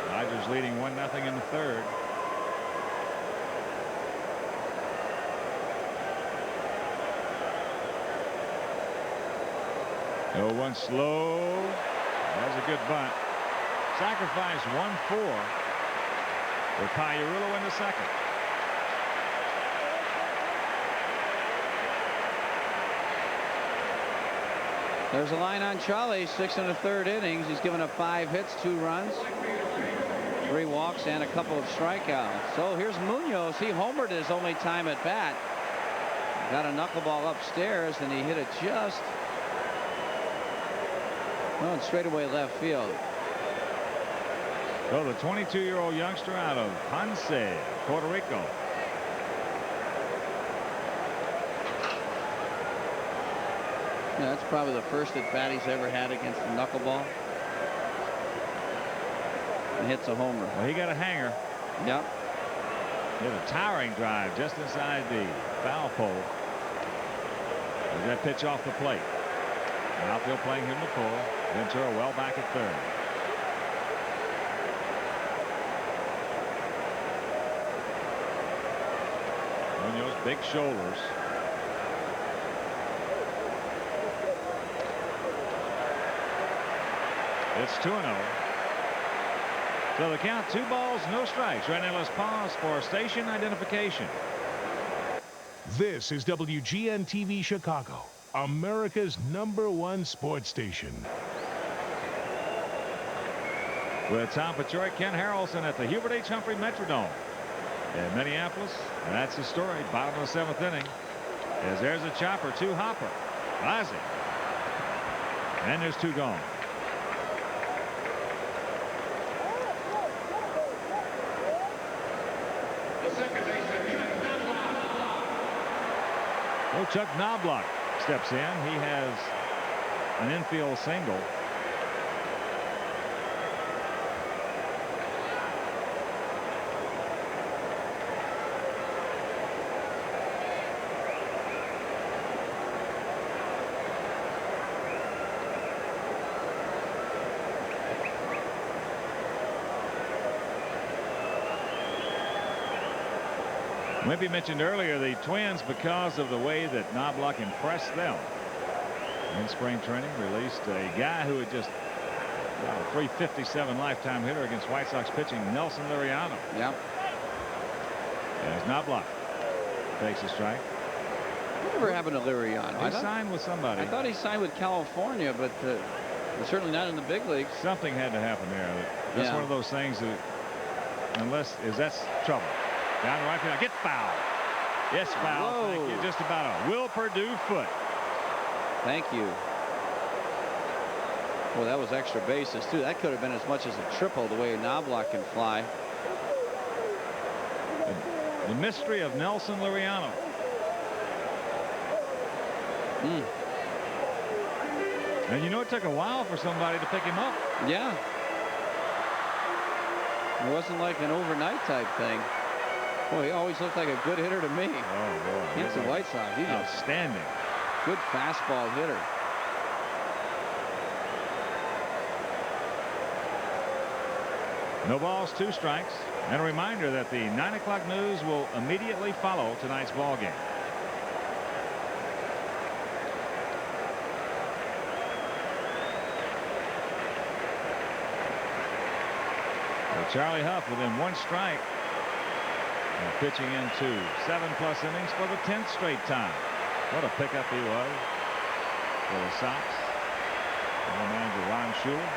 A: Dodgers leading 1-0 in the third. Oh, one slow. That's a good bunt. Sacrifice 1-4 with Pagliarulo in the second.
B: There's a line on Charlie. 6 1/3 innings. He's given up 5 hits, 2 runs, 3 walks, and a couple of strikeouts. So here's Munoz. He homered his only time at bat. Got a knuckleball upstairs, and he hit it just going straight away left field.
A: So the 22-year-old youngster out of Ponce, Puerto Rico.
B: Yeah, that's probably the first at bat he's ever had against the knuckleball. And hits a homer.
A: Well, he got a hanger.
B: Yep.
A: Hit a towering drive just inside the foul pole. There's that pitch off the plate. Outfield playing him to pull. Ventura well back at third. Munoz, big shoulders. It's 2-0. So the count, 2 balls, no strikes. Right now, let's pause for station identification.
D: This is WGN-TV Chicago, America's #1 sports station.
A: With Tom Paciorek, Ken Harrelson at the Hubert H. Humphrey Metrodome in Minneapolis. And that's the story. Bottom of the 7th inning. As there's a chopper to Hopper. Ozzie. And there's 2 gone. Well, Chuck Knobloch steps in. He has an infield single. Wimpy mentioned earlier the Twins, because of the way that Knobloch impressed them in spring training, released a guy who had just a 357 lifetime hitter against White Sox pitching, Nelson Liriano.
B: Yeah.
A: As Knobloch takes a strike.
B: Whatever happened to Liriano?
A: He signed with somebody.
B: I thought he signed with California, but certainly not in the big leagues.
A: Something had to happen there. That's one of those things that, that's trouble. Down the right field. Get foul. Yes, foul.
B: Whoa.
A: Thank you. Just about a Will Perdue foot.
B: Thank you. Well, that was extra bases, too. That could have been as much as a triple, the way Knobloch can fly.
A: The mystery of Nelson Liriano. And you know, it took a while for somebody to pick him up.
B: Yeah. It wasn't like an overnight type thing. Boy, he always looked like a good hitter to me.
A: Oh, boy.
B: Against the White Sox. He's
A: outstanding.
B: Good fastball hitter.
A: No balls, 2 strikes. And a reminder that the 9 o'clock news will immediately follow tonight's ball game. So Charlie Huff within 1 strike. And pitching into 7+ innings for the 10th straight time. What a pickup he was for the Sox. Former manager Ron Shula.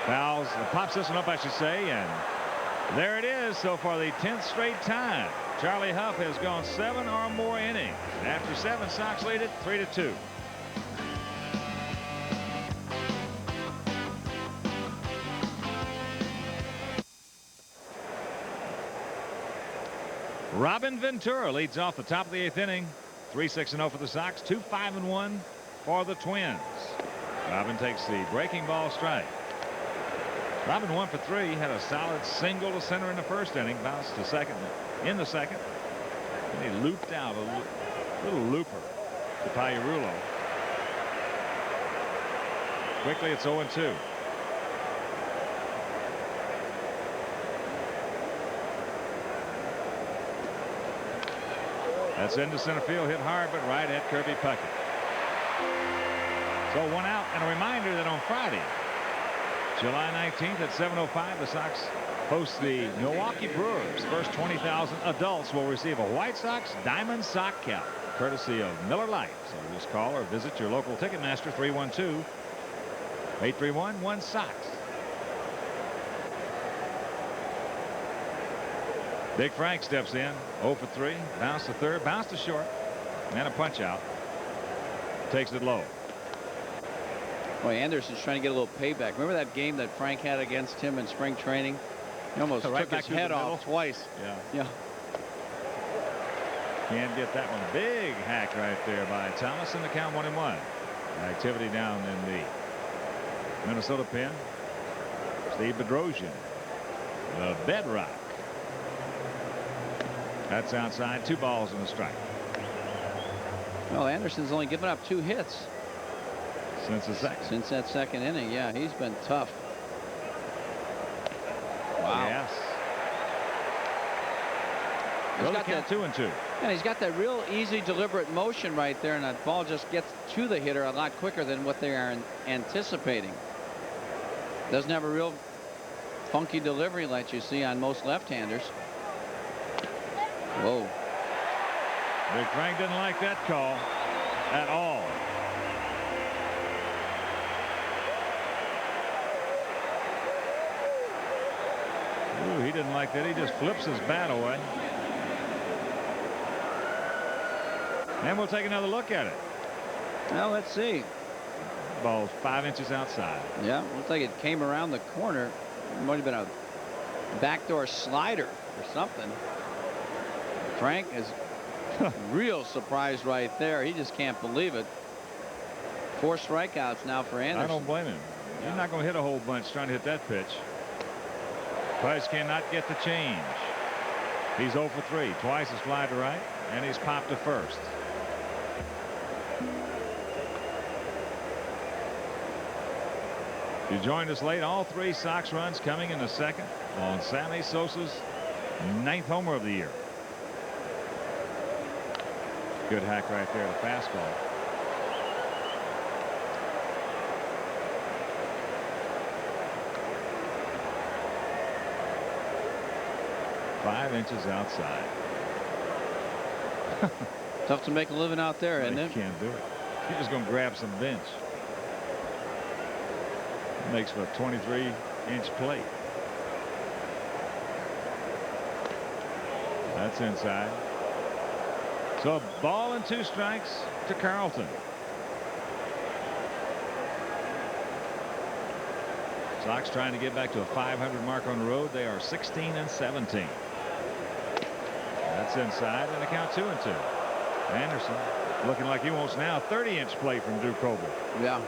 A: Fouls, pops this one up, I should say, and there it is. So for the 10th straight time, Charlie Huff has gone 7 or more innings. After 7, Sox lead it 3-2. Robin Ventura leads off the top of the 8th inning. 3-6-0 for the Sox. 2-5-1 for the Twins. Robin takes the breaking ball strike. Robin 1 for 3. Had a solid single to center in the 1st inning. Bounced to second in the 2nd. And he looped out a little looper to Pagliarulo. Quickly, it's 0-2. That's into center field, hit hard, but right at Kirby Puckett. So 1 out, and a reminder that on Friday, July 19th at 7:05, the Sox host the Milwaukee Brewers. First 20,000 adults will receive a White Sox Diamond Sock Cap, courtesy of Miller Lite. So just call or visit your local Ticketmaster, 312-831-1SOX. Big Frank steps in, 0 for 3, bounce to third, bounce to short, and a punch out. Takes it low.
B: Boy, Anderson's trying to get a little payback. Remember that game that Frank had against him in spring training? He almost took his head off twice. Yeah.
A: Can't get that one. Big hack right there by Thomas, in the count 1-1. Activity down in the Minnesota pen. Steve Bedrosian, the bedrock. That's outside. 2 balls and a strike.
B: Well, Anderson's only given up 2 hits
A: since the second.
B: Since that 2nd inning. Yeah, he's been tough. Wow.
A: Yes.
B: He's got that
A: 2-2.
B: And he's got that real easy, deliberate motion right there, and that ball just gets to the hitter a lot quicker than what they are anticipating. Doesn't have a real funky delivery like you see on most left-handers. Whoa.
A: Big Frank didn't like that call at all. Ooh, he didn't like that. He just flips his bat away. And we'll take another look at it.
B: Well, let's see.
A: Ball's 5 inches outside.
B: Yeah, looks like it came around the corner. It might have been a backdoor slider or something. Frank has Real surprise right there. He just can't believe it. 4 strikeouts now for Anderson.
A: I don't blame him. You're not going to hit a whole bunch trying to hit that pitch. Pudge cannot get the change. He's 0 for 3. Twice his fly to right, and he's popped to first. You joined us late. All 3 Sox runs coming in the second on Sammy Sosa's 9th homer of the year. Good hack right there, the fastball. Five inches outside.
B: Tough to make a living out there, isn't it?
A: You can't do it. You're just going to grab some bench. Makes for a 23-inch plate. That's inside. So a ball and 2 strikes to Carlton. Sox trying to get back to a 500 mark on the road. They are 16 and 17. That's inside, and the count 2-2. Anderson looking like he wants now a 30-inch plate from Drew Coble.
B: Yeah.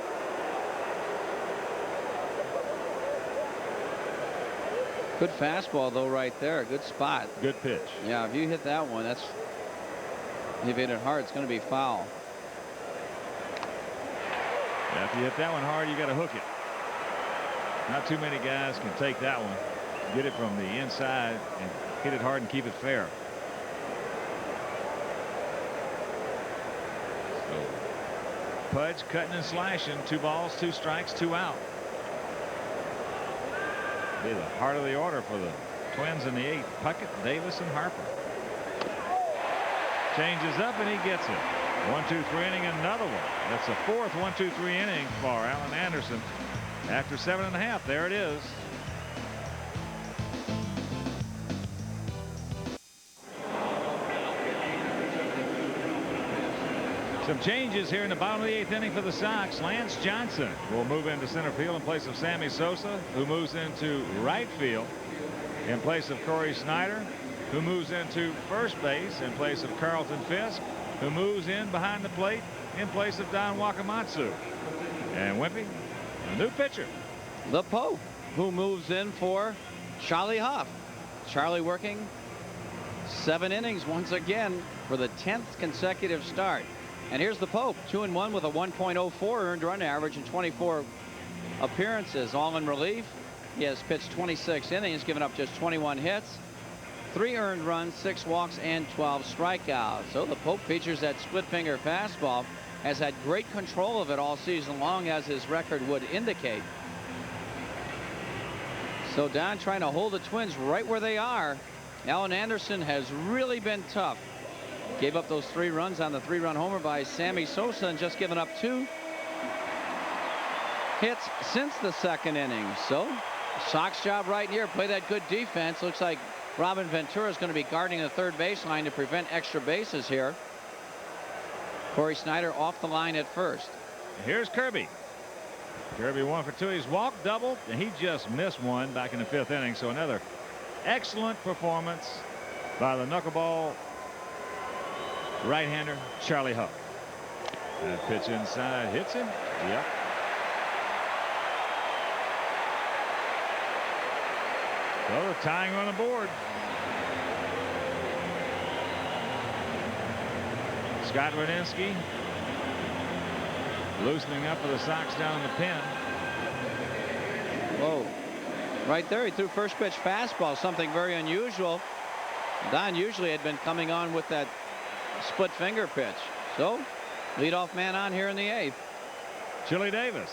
B: Good fastball though right there. Good spot.
A: Good pitch.
B: Yeah, if you hit that one, that's, if you hit it hard, it's going to be foul.
A: Yeah, if you hit that one hard, you got to hook it. Not too many guys can take that one, get it from the inside and hit it hard and keep it fair. So Pudge cutting and slashing. 2 balls, 2 strikes, 2 out. Be the heart of the order for the Twins in the 8th. Puckett, Davis, and Harper. Changes up and he gets it. 1-2-3 inning, another one. That's the 4th 1-2-3 inning for Alan Anderson. After 7.5, there it is. Some changes here in the bottom of the 8th inning for the Sox. Lance Johnson will move into center field in place of Sammy Sosa, who moves into right field in place of Corey Snyder, who moves into first base in place of Carlton Fisk, who moves in behind the plate in place of Don Wakamatsu. And Wimpy, a new pitcher.
B: The Pope, who moves in for Charlie Hough. Charlie working 7 innings once again for the 10th consecutive start. And here's the Pope, 2-1 with a 1.04 earned run average in 24 appearances, all in relief. He has pitched 26 innings, given up just 21 hits, 3 earned runs, 6 walks, and 12 strikeouts. So the Pope features that split finger fastball, has had great control of it all season long, as his record would indicate. So Don trying to hold the Twins right where they are. Alan Anderson has really been tough. Gave up those 3 runs on the 3-run homer by Sammy Sosa, and just given up 2 hits since the 2nd inning. So Sox job right here. Play that good defense. Looks like Robin Ventura is going to be guarding the 3rd baseline to prevent extra bases here. Corey Snyder off the line at first.
A: Here's Kirby. Kirby 1 for 2. He's walked, doubled, and he just missed one back in the 5th inning. So another excellent performance by the knuckleball right-hander Charlie Hough. That pitch inside hits him. Yep. So the tying run aboard. Scott Radinsky loosening up for the Sox down in the pen.
B: Whoa. Right there, he threw first pitch fastball, something very unusual. Don usually had been coming on with that split finger pitch. So leadoff man on here in the 8th.
A: Chili Davis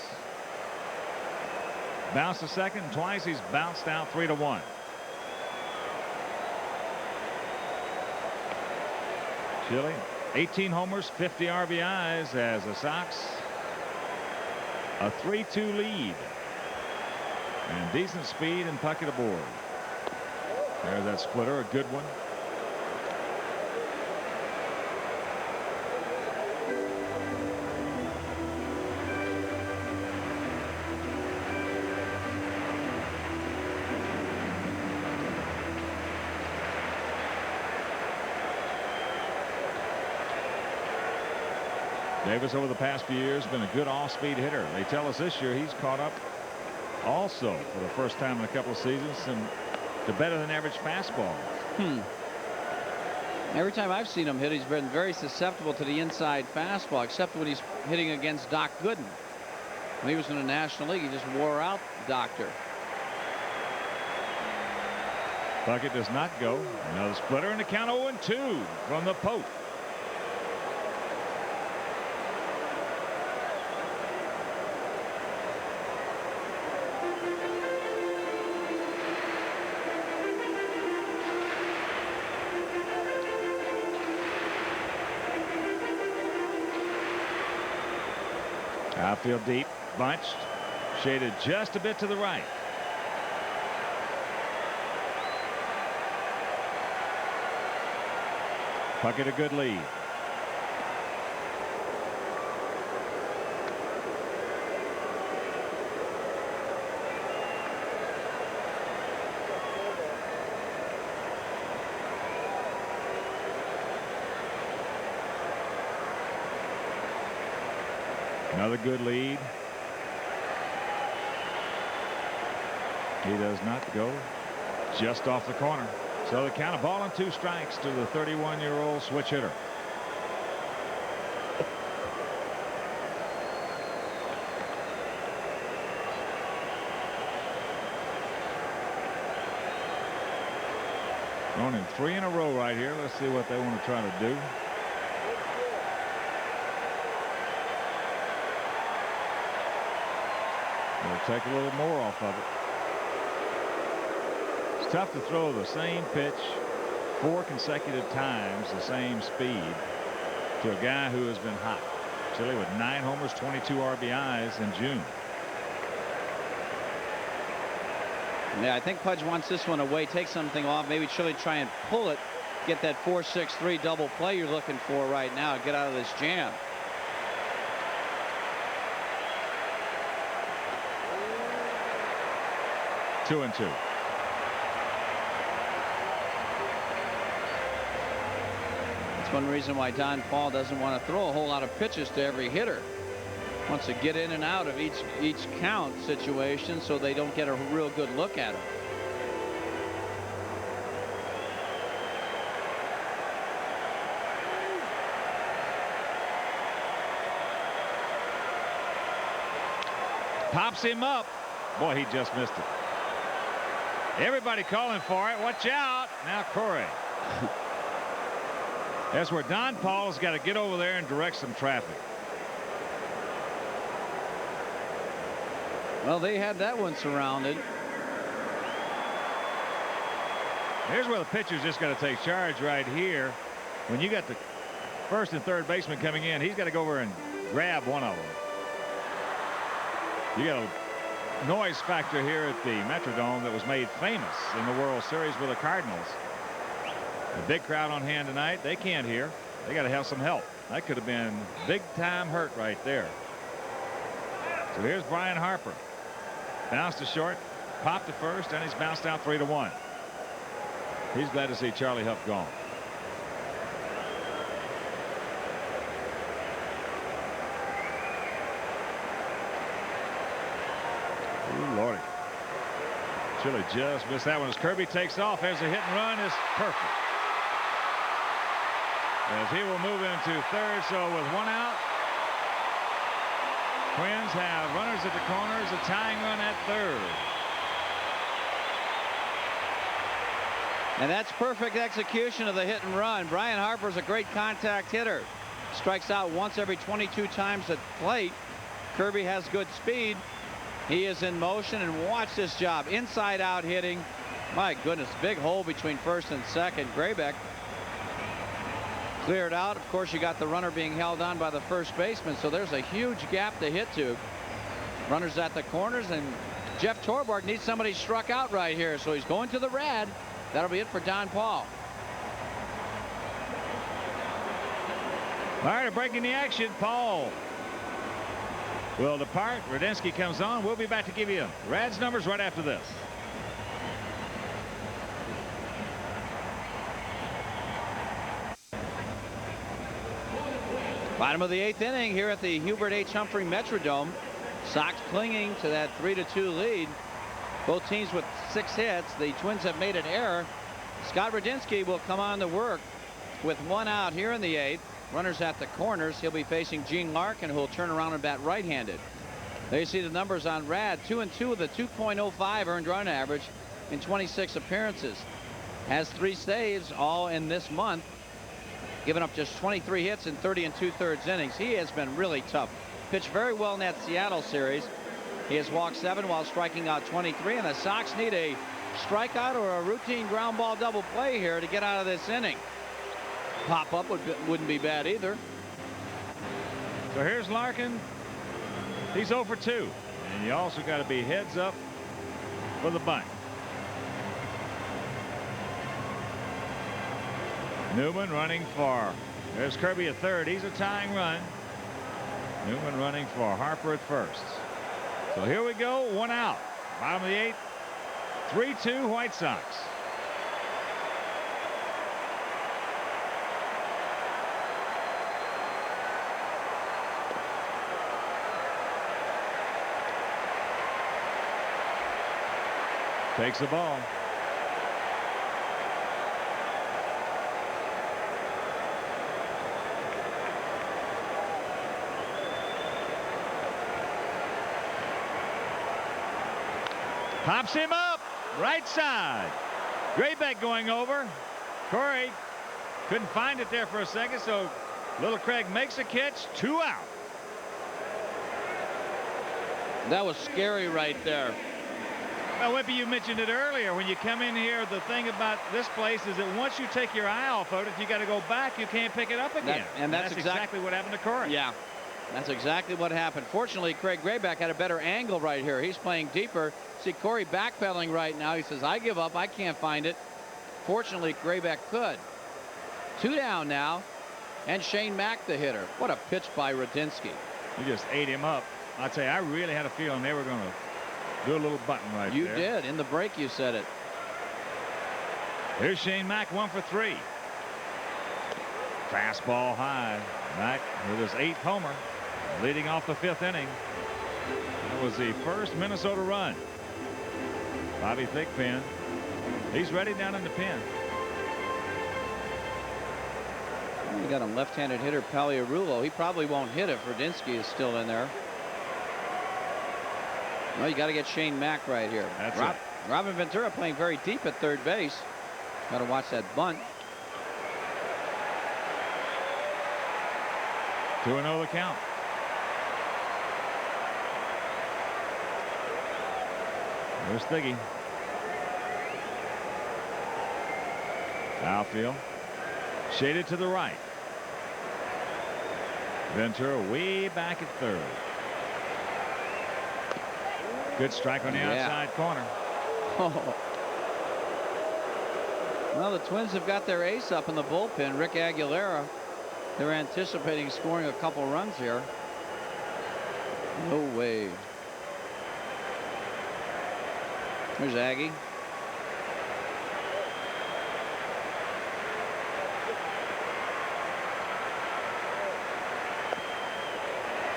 A: bounced to second. Twice he's bounced out 3-1. Chili 18 homers, 50 RBIs as the Sox a 3-2 lead. And decent speed and Puckett aboard. There's that splitter, a good one. Davis over the past few years been a good off-speed hitter. They tell us this year he's caught up also for the first time in a couple of seasons and to better than average fastball.
B: Every time I've seen him hit, he's been very susceptible to the inside fastball, except when he's hitting against Doc Gooden. When he was in the National League, he just wore out Doctor.
A: Puckett does not go. Another splitter, and the count 0-2 from the Pope. Outfield deep, bunched, shaded just a bit to the right. Puckett a good lead. Another good lead. He does not go. Just off the corner. So the count of ball and 2 strikes to the 31-year-old switch hitter. Going in 3 in a row right here. Let's see what they want to try to do. They'll take a little more off of it. It's tough to throw the same pitch 4 consecutive times, the same speed, to a guy who has been hot. Chile with 9 homers, 22 RBIs in June.
B: Yeah, I think Pudge wants this one away, take something off, maybe Chile try and pull it, get that 4-6-3 double play you're looking for right now, get out of this jam.
A: Two and 2.
B: That's one reason why Don Paul doesn't want to throw a whole lot of pitches to every hitter. Wants to get in and out of each count situation so they don't get a real good look at him.
A: Pops him up. Boy, he just missed it. Everybody calling for it. Watch out. Now Corey. That's where Don Paul's got to get over there and direct some traffic.
B: Well, they had that one surrounded.
A: Here's where the pitcher's just got to take charge right here. When you got the first and third baseman coming in, he's got to go over and grab one of them. You got a noise factor here at the Metrodome that was made famous in the World Series with the Cardinals. A big crowd on hand tonight. They can't hear. They got to have some help. That could have been big time hurt right there. So here's Brian Harper. Bounced to short, popped to first, and he's bounced out 3-1. He's glad to see Charlie Huff gone. Ooh, Lordy. Chile just missed that one as Kirby takes off. There's a hit and run is perfect. As he will move into third, so with 1 out, Twins have runners at the corners, a tying run at third.
B: And that's perfect execution of the hit and run. Brian Harper's a great contact hitter. Strikes out once every 22 times at plate. Kirby has good speed. He is in motion, and watch this job. Inside out hitting. My goodness, big hole between first and second. Graybeck cleared out. Of course, you got the runner being held on by the first baseman, so there's a huge gap to hit to. Runners at the corners, and Jeff Torborg needs somebody struck out right here, so he's going to the red. That'll be it for Don Paul.
A: All right, breaking the action. Paul will depart. Rudensky comes on. We'll be back to give you Rad's numbers right after this.
B: Bottom of the 8th inning here at the Hubert H. Humphrey Metrodome. Sox clinging to that 3-2 lead. Both teams with 6 hits. The Twins have made an error. Scott Radinsky will come on to work with 1 out here in the 8th. Runners at the corners. He'll be facing Gene Larkin, who will turn around and bat right-handed. There you see the numbers on Rad. 2-2 with a 2.05 earned run average in 26 appearances. Has 3 saves, all in this month. Given up just 23 hits in 30 2/3 innings. He has been really tough. Pitched very well in that Seattle series. He has walked 7 while striking out 23, and the Sox need a strikeout or a routine ground ball double play here to get out of this inning. Pop up wouldn't be bad either.
A: So here's Larkin. He's 0 for 2. And you also got to be heads up for the bunt. Newman running for, there's Kirby at third. He's a tying run. Newman running for Harper at first. So here we go, 1 out. Bottom of the 8th. 3-2 White Sox. Takes the ball. Pops him up. Right side. Graybeck going over. Corey couldn't find it there for a second, so Little Craig makes a catch. 2 out.
B: That was scary right there.
A: Well, Wimpy, you mentioned it earlier. When you come in here, the thing about this place is that once you take your eye off of it, you got to go back. You can't pick it up again.
B: That's
A: exactly what happened to Corey.
B: Yeah, that's exactly what happened. Fortunately, Craig Graybeck had a better angle right here. He's playing deeper. See Corey backpedaling right now. He says, I give up. I can't find it. Fortunately, Graybeck could. 2 down now. And Shane Mack, the hitter. What a pitch by Radinsky.
A: He just ate him up. I'll tell you, I really had a feeling they were going to do a little button right
B: You
A: there.
B: did. In the break, you said it.
A: Here's Shane Mack, 1 for 3. Fastball high. Mack with his 8th homer, leading off the 5th inning. That was the first Minnesota run. Bobby Thigpen. He's ready down in the pen.
B: You got a left-handed hitter, Paliarulo. He probably won't hit if Radinsky is still in there. Well, you got to get Shane Mack right here.
A: That's it.
B: Robin Ventura playing very deep at third base. Got to watch that bunt.
A: 2-0 the count. There's Thiggy. Outfield. Shaded to the right. Ventura way back at third. Good strike on the outside corner.
B: Oh. Well, the Twins have got their ace up in the bullpen, Rick Aguilera. They're anticipating scoring a couple runs here. No way. There's Aggie.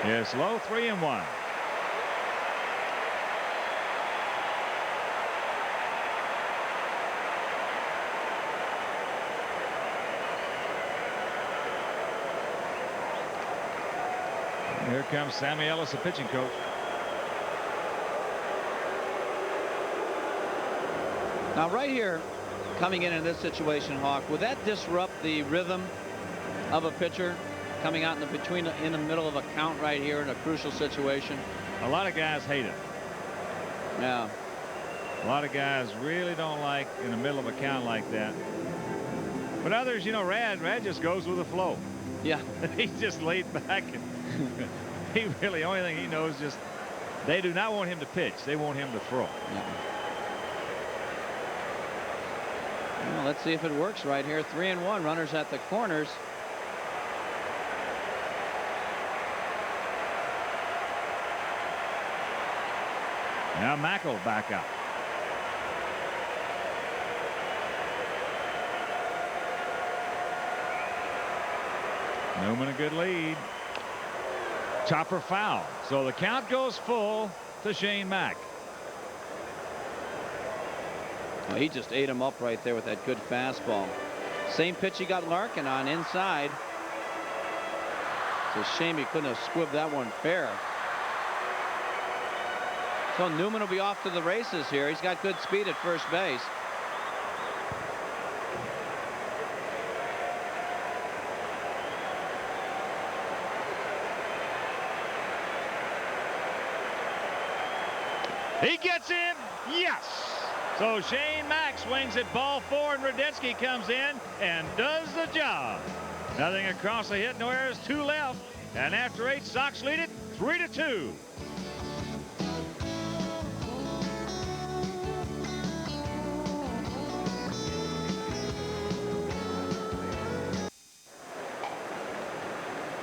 A: Yes, low 3-1. Here comes Sammy Ellis, the pitching coach.
B: Now right here, coming in this situation, Hawk, would that disrupt the rhythm of a pitcher coming out in the middle of a count right here in a crucial situation?
A: A lot of guys hate it.
B: Yeah.
A: A lot of guys really don't like in the middle of a count like that. But others, you know, Rad just goes with the flow.
B: Yeah.
A: He's just laid back, and he really, only thing he knows is just they do not want him to pitch. They want him to throw.
B: Yeah. Well, let's see if it works right here. 3-1, runners at the corners.
A: Now Mack will back out. Newman a good lead. Chopper foul. So the count goes full to Shane Mack.
B: Well, he just ate him up right there with that good fastball. Same pitch he got Larkin on inside. It's a shame he couldn't have squibbed that one fair. So Newman will be off to the races here. He's got good speed at first base.
A: He gets in. Yes. So Shane Mack swings at ball 4, and Rudensky comes in and does the job. Nothing across the hit, no errors, 2 left. And after 8, Sox lead it 3-2.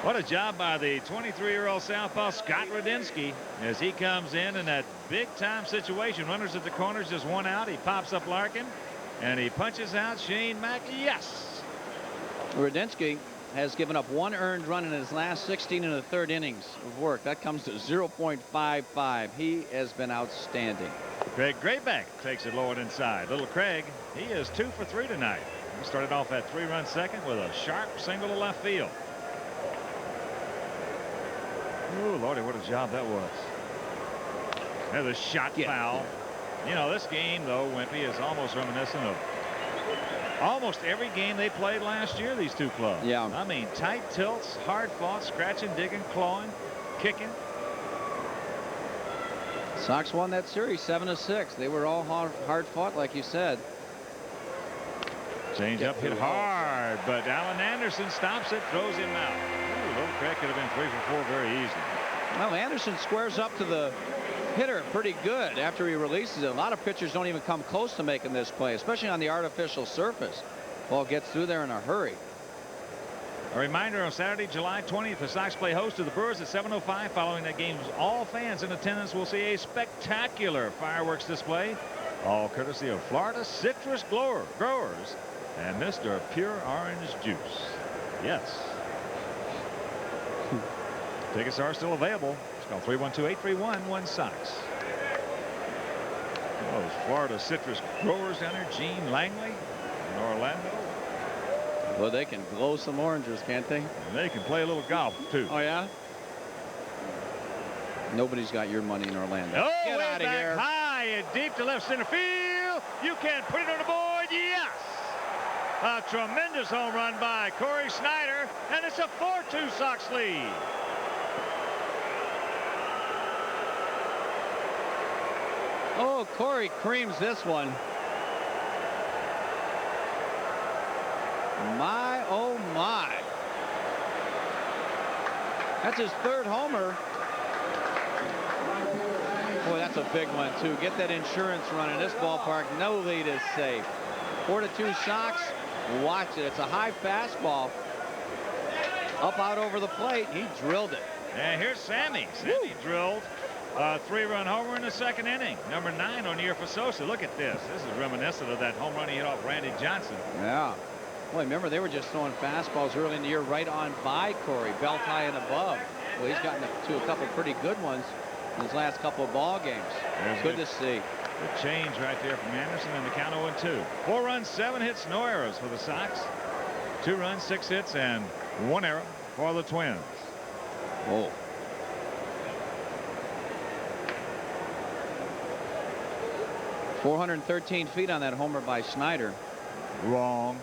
A: What a job by the 23-year-old southpaw Scott Rudensky as he comes in that big-time situation. Runners at the corners, just 1 out. He pops up Larkin, and he punches out Shane Mack. Yes!
B: Rudensky has given up 1 earned run in his last 16 and a third innings of work. That comes to 0.55. He has been outstanding.
A: Craig Grayback takes it low and inside. Little Craig, he is 2 for 3 tonight. He started off that 3-run second with a sharp single to left field. Oh, Lordy, what a job that was. There's a shot foul. You know, this game, though, Wimpy, is almost reminiscent of almost every game they played last year, these two clubs.
B: Yeah.
A: I mean, tight tilts, hard fought, scratching, digging, clawing, kicking.
B: Sox won that series 7-6. They were all hard fought, like you said.
A: Change up hit hard, but Alan Anderson stops it, throws him out. Ooh, Little Craig could have been 3 for 4 very easily.
B: Well, Anderson squares up to the hitter pretty good after he releases it. A lot of pitchers don't even come close to making this play, especially on the artificial surface. Ball gets through there in a hurry.
A: A reminder, on Saturday, July 20th, the Sox play host to the Brewers at 7:05. Following that game, all fans in attendance will see a spectacular fireworks display, all courtesy of Florida Citrus Growers and Mr. Pure Orange Juice. Yes. Tickets are still available. It's called 312-831-1-SOX. Oh, those Florida Citrus Growers down there, Gene Langley in Orlando.
B: Well, they can blow some oranges, can't they?
A: And they can play a little golf, too.
B: Oh, yeah? Nobody's got your money in Orlando.
A: Oh,
B: Get
A: way
B: out of
A: back
B: here.
A: high and deep to left center field. You can put it on the board. Yes. A tremendous home run by Corey Snyder, and it's a 4-2 Sox lead.
B: Oh, Corey creams this one. My, oh, my. That's his 3rd homer. Boy, that's a big one, too. Get that insurance run in this ballpark. No lead is safe. 4-2 Sox. Watch it. It's a high fastball. Up out over the plate. He drilled it.
A: And here's Sammy. Sammy drilled a 3-run homer in the 2nd inning. Number 9 on the year for Sosa. Look at this. This is reminiscent of that home run he hit off Randy Johnson.
B: Yeah. Boy, remember, they were just throwing fastballs early in the year right on by Corey, belt high and above. Well, he's gotten to a couple pretty good ones in his last couple of ball games. Good to see.
A: Good change right there from Anderson, and the count 0-2. 4 runs, 7 hits, no errors for the Sox. 2 runs, 6 hits, and 1 error for the Twins.
B: Oh. .413 feet on that homer by Snyder.
A: Wrong.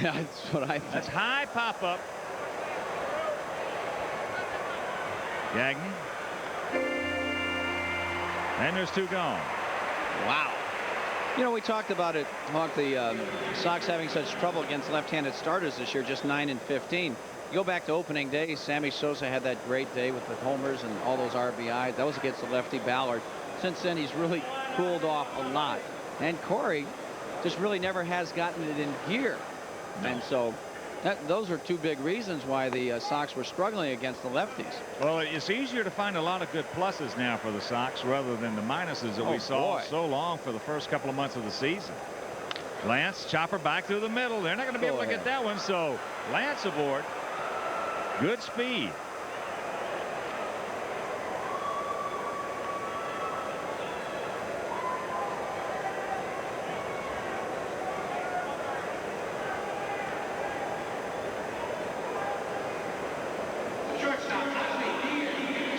B: That's what I think.
A: That's high pop-up. Gagne. And there's 2 gone.
B: Wow. You know, we talked about it, Hawk, the Sox having such trouble against left-handed starters this year, just 9 and 15. You go back to opening day, Sammy Sosa had that great day with the homers and all those RBIs. That was against the lefty Ballard. Since then, he's really cooled off a lot. And Corey just really never has gotten it in gear. No. And so those are 2 big reasons why the Sox were struggling against the lefties.
A: Well, it's easier to find a lot of good pluses now for the Sox rather than the minuses that we saw so long for the first couple of months of the season. Lance, chopper back through the middle. They're not going to be able to get that one, so Lance aboard. Good speed.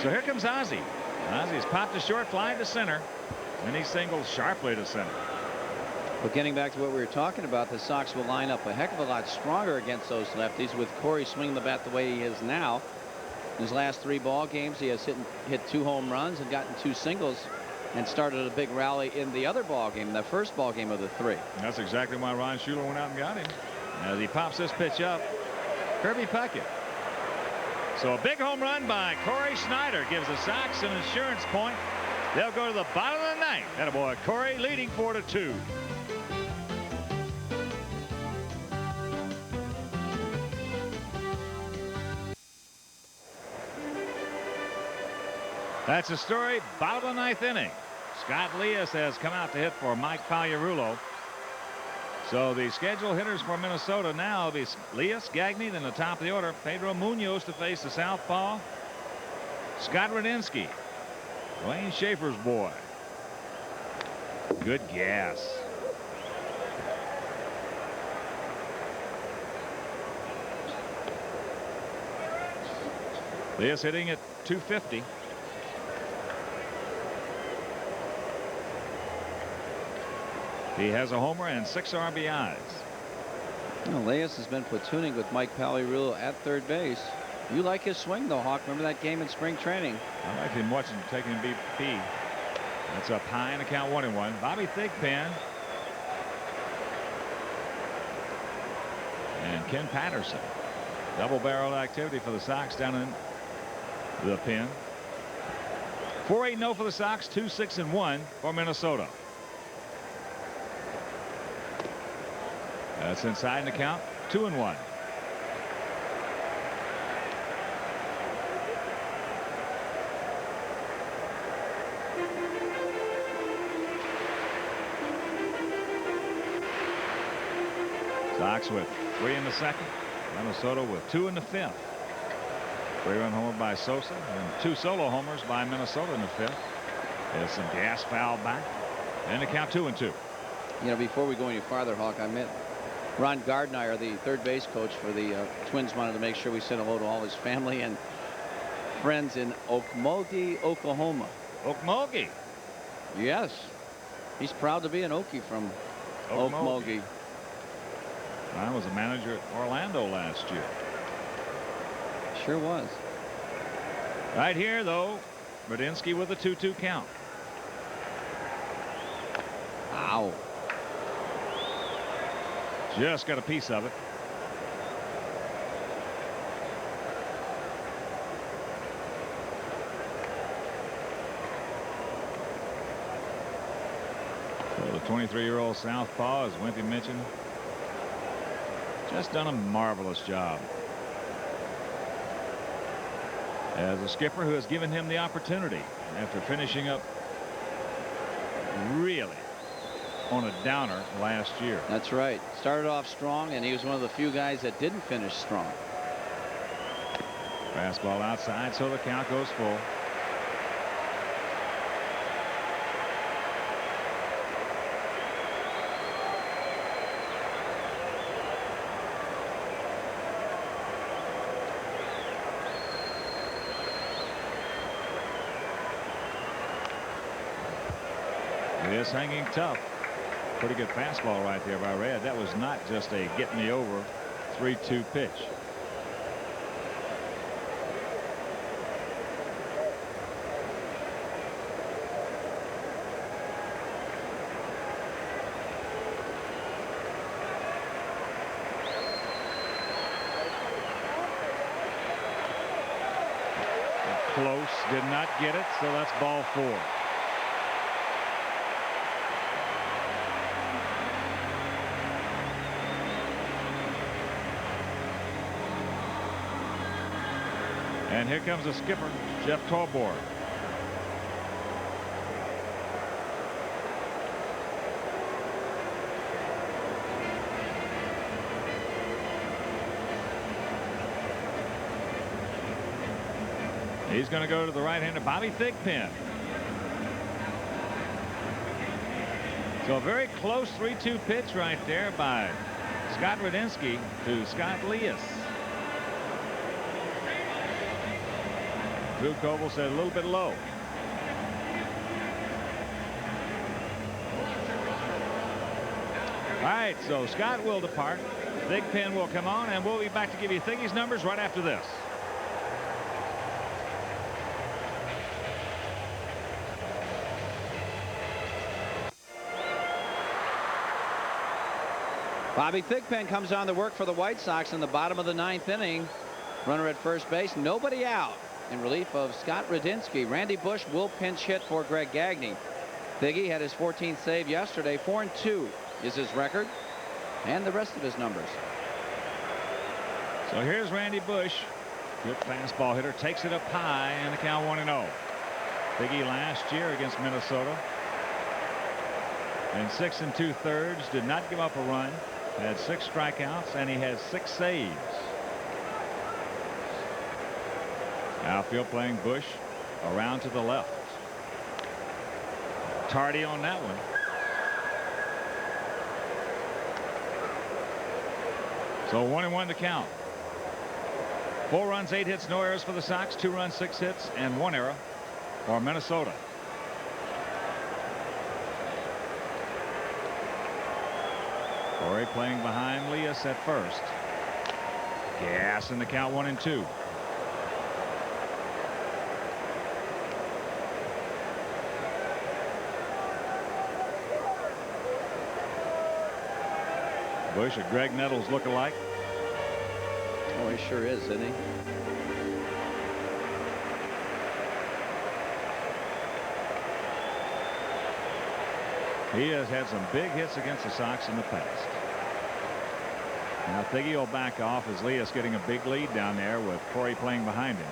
A: So here comes Ozzie. Ozzie's popped a short fly to center, and he singles sharply to center.
B: Well, getting back to what we were talking about, the Sox will line up a heck of a lot stronger against those lefties with Corey swinging the bat the way he is now. In his last 3 ball games, he has hit 2 home runs and gotten 2 singles and started a big rally in the other ball game, the first ball game of the 3.
A: That's exactly why Ron Schuler went out and got him. As he pops this pitch up, Kirby Puckett. So a big home run by Corey Snyder gives the Sox an insurance point. They'll go to the bottom of the 9th. Attaboy, Corey leading 4-2. That's the story. Bottom of the 9th inning. Scott Leas has come out to hit for Mike Pagliarulo. So the scheduled hitters for Minnesota now will be Leas, Gagne, then the top of the order. Pedro Munoz to face the southpaw. Scott Radinsky. Dwayne Schaefer's boy. Good gas. Leas hitting at .250. He has a homer and 6 RBIs.
B: Leas has been platooning with Mike Pagliarulo at third base. You like his swing, though, Hawk. Remember that game in spring training?
A: I like him watching, taking BP. That's up high in the count 1-1. Bobby Thigpen. And Ken Patterson. Double-barreled activity for the Sox down in the pen. 4-8-0 for the Sox. 2-6-1 for Minnesota. That's inside in the count. 2-1. Sox with 3 in the 2nd. Minnesota with 2 in the 5th. 3-run homer by Sosa and 2 solo homers by Minnesota in the 5th. There's some gas foul back. And the count 2-2.
B: You know, before we go any farther, Hawk, I meant Ron Gardner, the third base coach for the Twins, wanted to make sure we said hello to all his family and friends in Okmulgee, Oklahoma.
A: Okmulgee.
B: Yes. He's proud to be an Okie from Okmulgee.
A: I was a manager at Orlando last year.
B: Sure was.
A: Right here, though, Radinsky with a 2-2 count.
B: Ow.
A: Just got a piece of it. So the 23-year-old southpaw, as Wimpy mentioned, just done a marvelous job as a skipper who has given him the opportunity after finishing up really on a downer last year.
B: That's right. Started off strong, and he was one of the few guys that didn't finish strong.
A: Fastball outside, so the count goes full. It is hanging tough. Pretty good fastball right there by Red. That was not just a get me over 3-2 pitch. Close, did not get it, so that's ball 4. And here comes the skipper, Jeff Torborg. He's going to go to the right-hander, Bobby Thigpen. So a very close 3-2 pitch right there by Scott Radinsky to Scott Leas. Drew Coble said a little bit low. All right, so Scott will depart. Thigpen will come on, and we'll be back to give you Thiggy's numbers right after this.
B: Bobby Thigpen comes on to work for the White Sox in the bottom of the 9th inning. Runner at first base, nobody out. In relief of Scott Radinsky, Randy Bush will pinch hit for Greg Gagne. Thiggy had his 14th save yesterday. 4-2 is his record, and the rest of his numbers.
A: So here's Randy Bush. Good fastball hitter, takes it up high, and the count 1-0. Thiggy last year against Minnesota in 6 2/3, did not give up a run, had 6 strikeouts, and he has 6 saves. Outfield playing Bush around to the left. Tardy on that one. So 1-1 to count. 4 runs, 8 hits, no errors for the Sox. 2 runs, 6 hits, and 1 error for Minnesota. Corey playing behind Leas at first. Gas in the count 1-2. Bush, a Greg Nettles lookalike.
B: Oh, he sure is, isn't he?
A: He has had some big hits against the Sox in the past. Now Thiggy will back off as Leas getting a big lead down there with Corey playing behind him.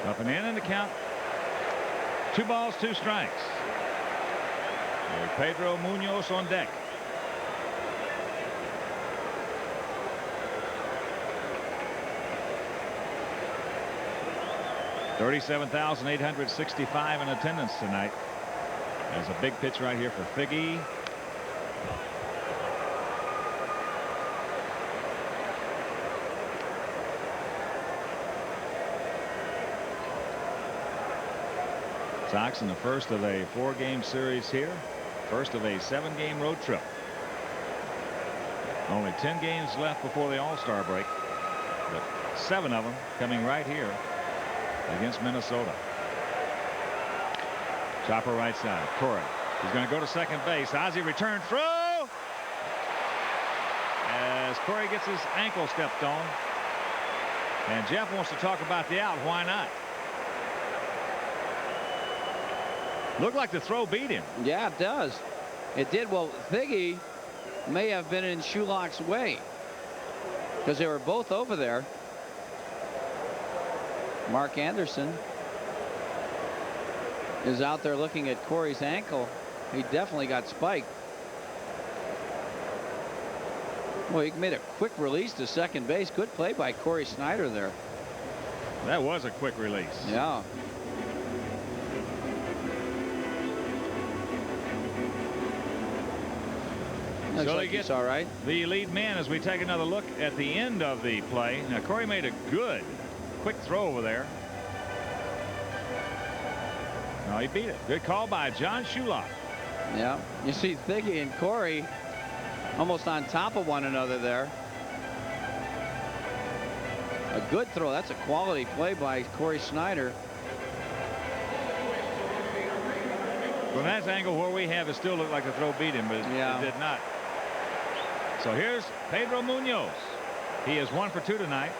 A: Up and in the count. 2 balls, 2 strikes. Pedro Munoz on deck. $37,865 in attendance tonight. There's a big pitch right here for Thiggy. Sox in the first of a 4-game series here. First of a 7-game road trip. Only 10 games left before the All-Star break, but 7 of them coming right here against Minnesota. Chopper right side. Corey. He's going to go to second base. Ozzie return throw. As Corey gets his ankle stepped on. And Jeff wants to talk about the out. Why not? Looked like the throw beat him.
B: Yeah, it does. It did. Well, Thiggy may have been in Shulock's way because they were both over there. Mark Anderson is out there looking at Corey's ankle. He definitely got spiked. Well, he made a quick release to second base. Good play by Corey Snyder there.
A: That was a quick release.
B: Yeah. Looks
A: So
B: like
A: he gets
B: all right.
A: The lead man as we take another look at the end of the play. Now Corey made a good quick throw over there. No, he beat it. Good call by John Shulock.
B: Yeah, you see Thiggy and Corey almost on top of one another there. A good throw. That's a quality play by Corey Snyder.
A: From that angle where we have it still looked like the throw beat him, but
B: Yeah.
A: it did not. So here's Pedro Munoz. He is 1 for 2 tonight.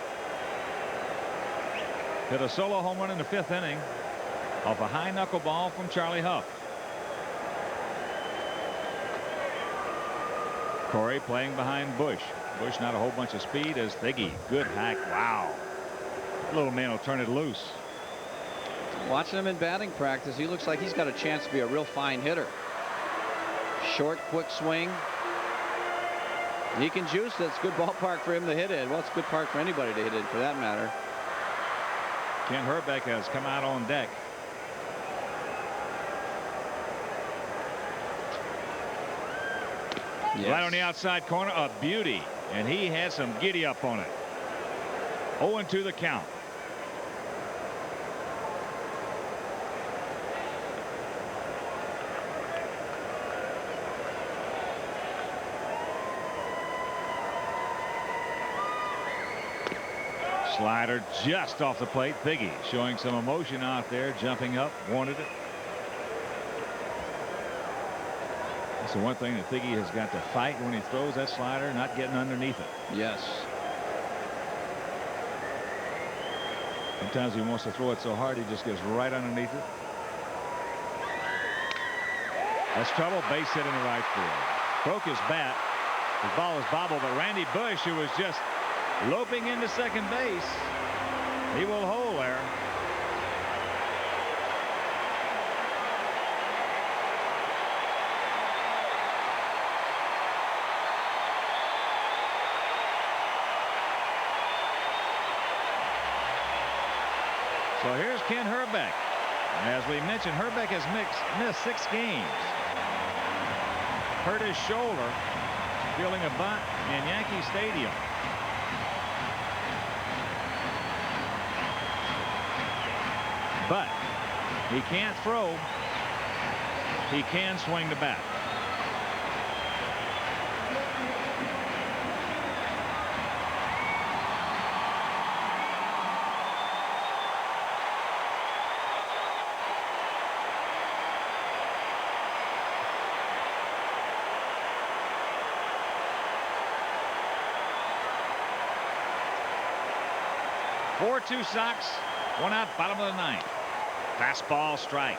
A: Hit a solo home run in the 5th inning off a high knuckleball from Charlie Huff. Corey playing behind Bush. Bush not a whole bunch of speed as Thiggy. Good hack. Wow. Little man will turn it loose.
B: Watching him in batting practice, he looks like he's got a chance to be a real fine hitter. Short, quick swing. He can juice it. It's a good ballpark for him to hit it. Well, it's a good park for anybody to hit it, for that matter.
A: Ken Herbeck has come out on deck.
B: Yes.
A: Right on the outside corner, a beauty, and he had some giddy up on it. 0-2 the count. Slider just off the plate. Figgy showing some emotion out there, jumping up, wanted it. That's the one thing that Figgy has got to fight when he throws that slider, not getting underneath it.
B: Yes.
A: Sometimes he wants to throw it so hard he just gets right underneath it. That's trouble. Base hit in the right field. Broke his bat. His ball was bobbled, but Randy Bush, who was just loping into second base, he will hold there. So here's Ken Herbeck. As we mentioned, Herbeck has missed 6 games. Hurt his shoulder fielding a bunt in Yankee Stadium. But he can't throw. He can swing the bat. Four-2 Sox. 1 out, bottom of the 9th. Fastball strike.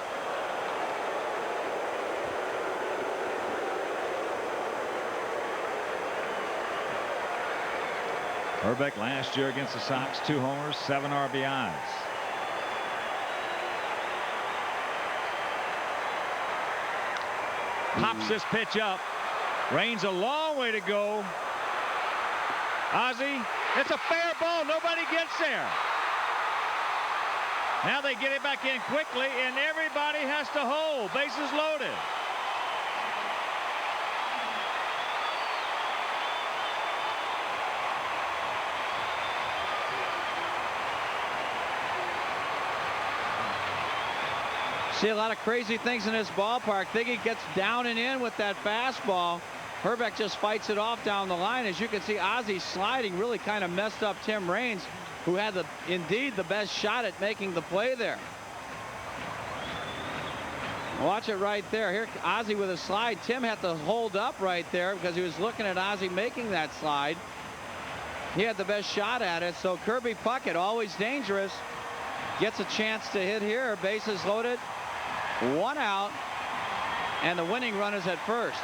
A: Herbeck last year against the Sox, 2 homers, 7 RBIs. Pops this pitch up. Rain's a long way to go. Ozzie, it's a fair ball. Nobody gets there. Now they get it back in quickly, and everybody has to hold. Bases loaded.
B: See a lot of crazy things in this ballpark. Figgy gets down and in with that fastball. Herbeck just fights it off down the line. As you can see, Ozzie sliding really kind of messed up Tim Raines, who had indeed the best shot at making the play there. Watch it right there. Here, Ozzie with a slide. Tim had to hold up right there because he was looking at Ozzie making that slide. He had the best shot at it. So Kirby Puckett, always dangerous, gets a chance to hit here. Bases loaded. 1 out. And the winning run is at first.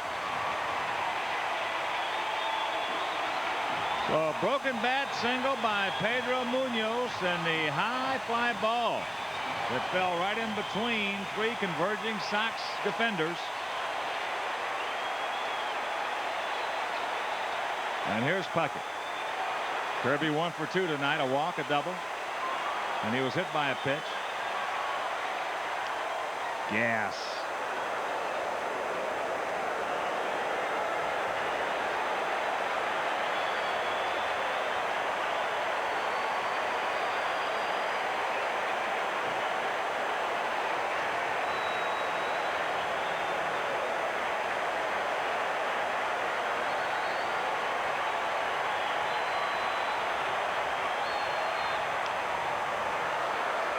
A: So a broken bat single by Pedro Munoz, and the high fly ball that fell right in between 3 converging Sox defenders. And here's Puckett. Kirby 1 for 2 tonight, a walk, a double, and he was hit by a pitch. Yes.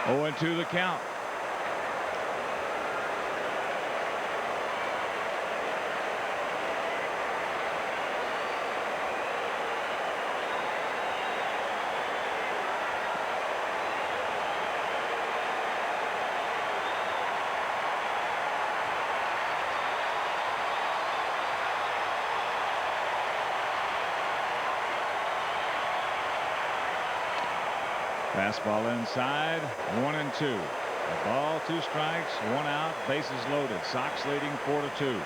A: Oh, and 2 the count. Fastball inside, 1 and 2. A ball, 2 strikes, 1 out, bases loaded. Sox leading 4-2.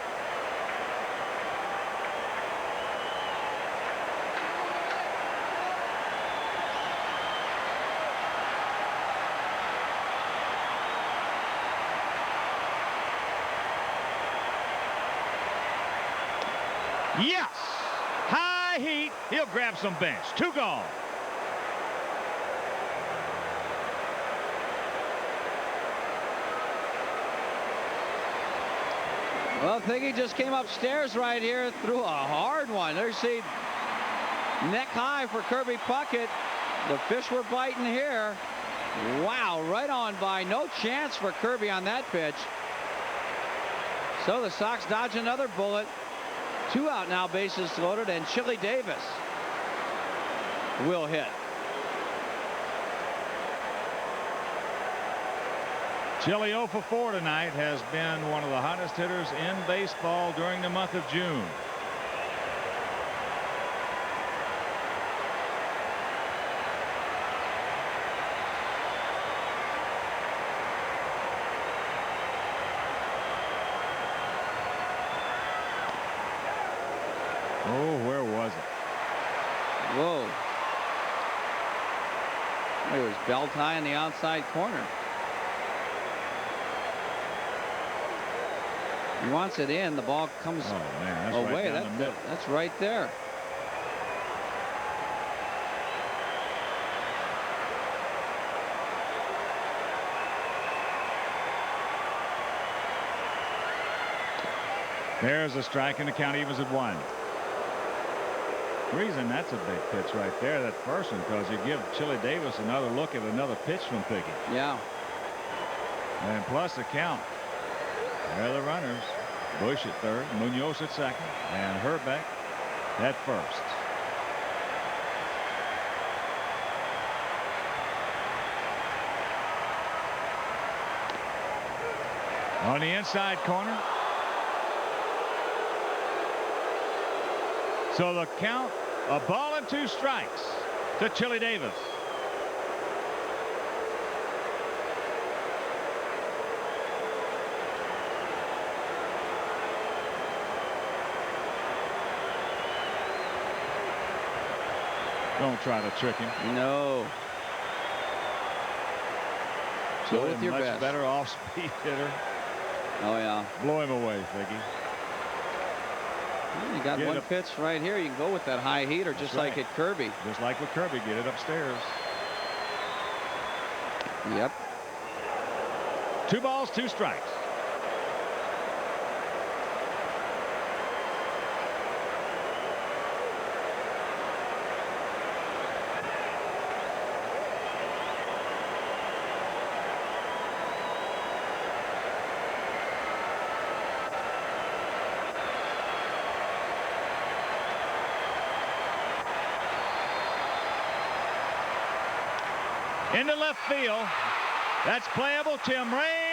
A: Yes! High heat. He'll grab some bench. 2 gone.
B: Well, Piggy just came upstairs right here, threw a hard one. There's the neck high for Kirby Puckett. The fish were biting here. Wow, right on by. No chance for Kirby on that pitch. So the Sox dodge another bullet. 2 out now, bases loaded, and Chili Davis will hit.
A: Chili 0 for 4 tonight, has been one of the hottest hitters in baseball during the month of June. Oh, where was it?
B: Whoa. It was belt high in the outside corner. He wants it in. The ball comes
A: away.
B: That's right there.
A: There's a strike, and the count evens at 1. Reason that's a big pitch right there, that first one, because you give Chili Davis another look at another pitch from Piggy.
B: Yeah.
A: And plus the count. There are the runners. Bush at third, Munoz at second, and Herbeck at first. On the inside corner. So the count, a ball and 2 strikes to Chili Davis. Don't try to trick him.
B: No. Go with your
A: much
B: best.
A: Better off-speed hitter.
B: Oh, yeah.
A: Blow him away, Vicky.
B: You got one pitch right here. You can go with that high heater, just like at Kirby.
A: Just like with Kirby. Get it upstairs.
B: Yep.
A: 2 balls, 2 strikes. Into left field. That's playable. Tim Raines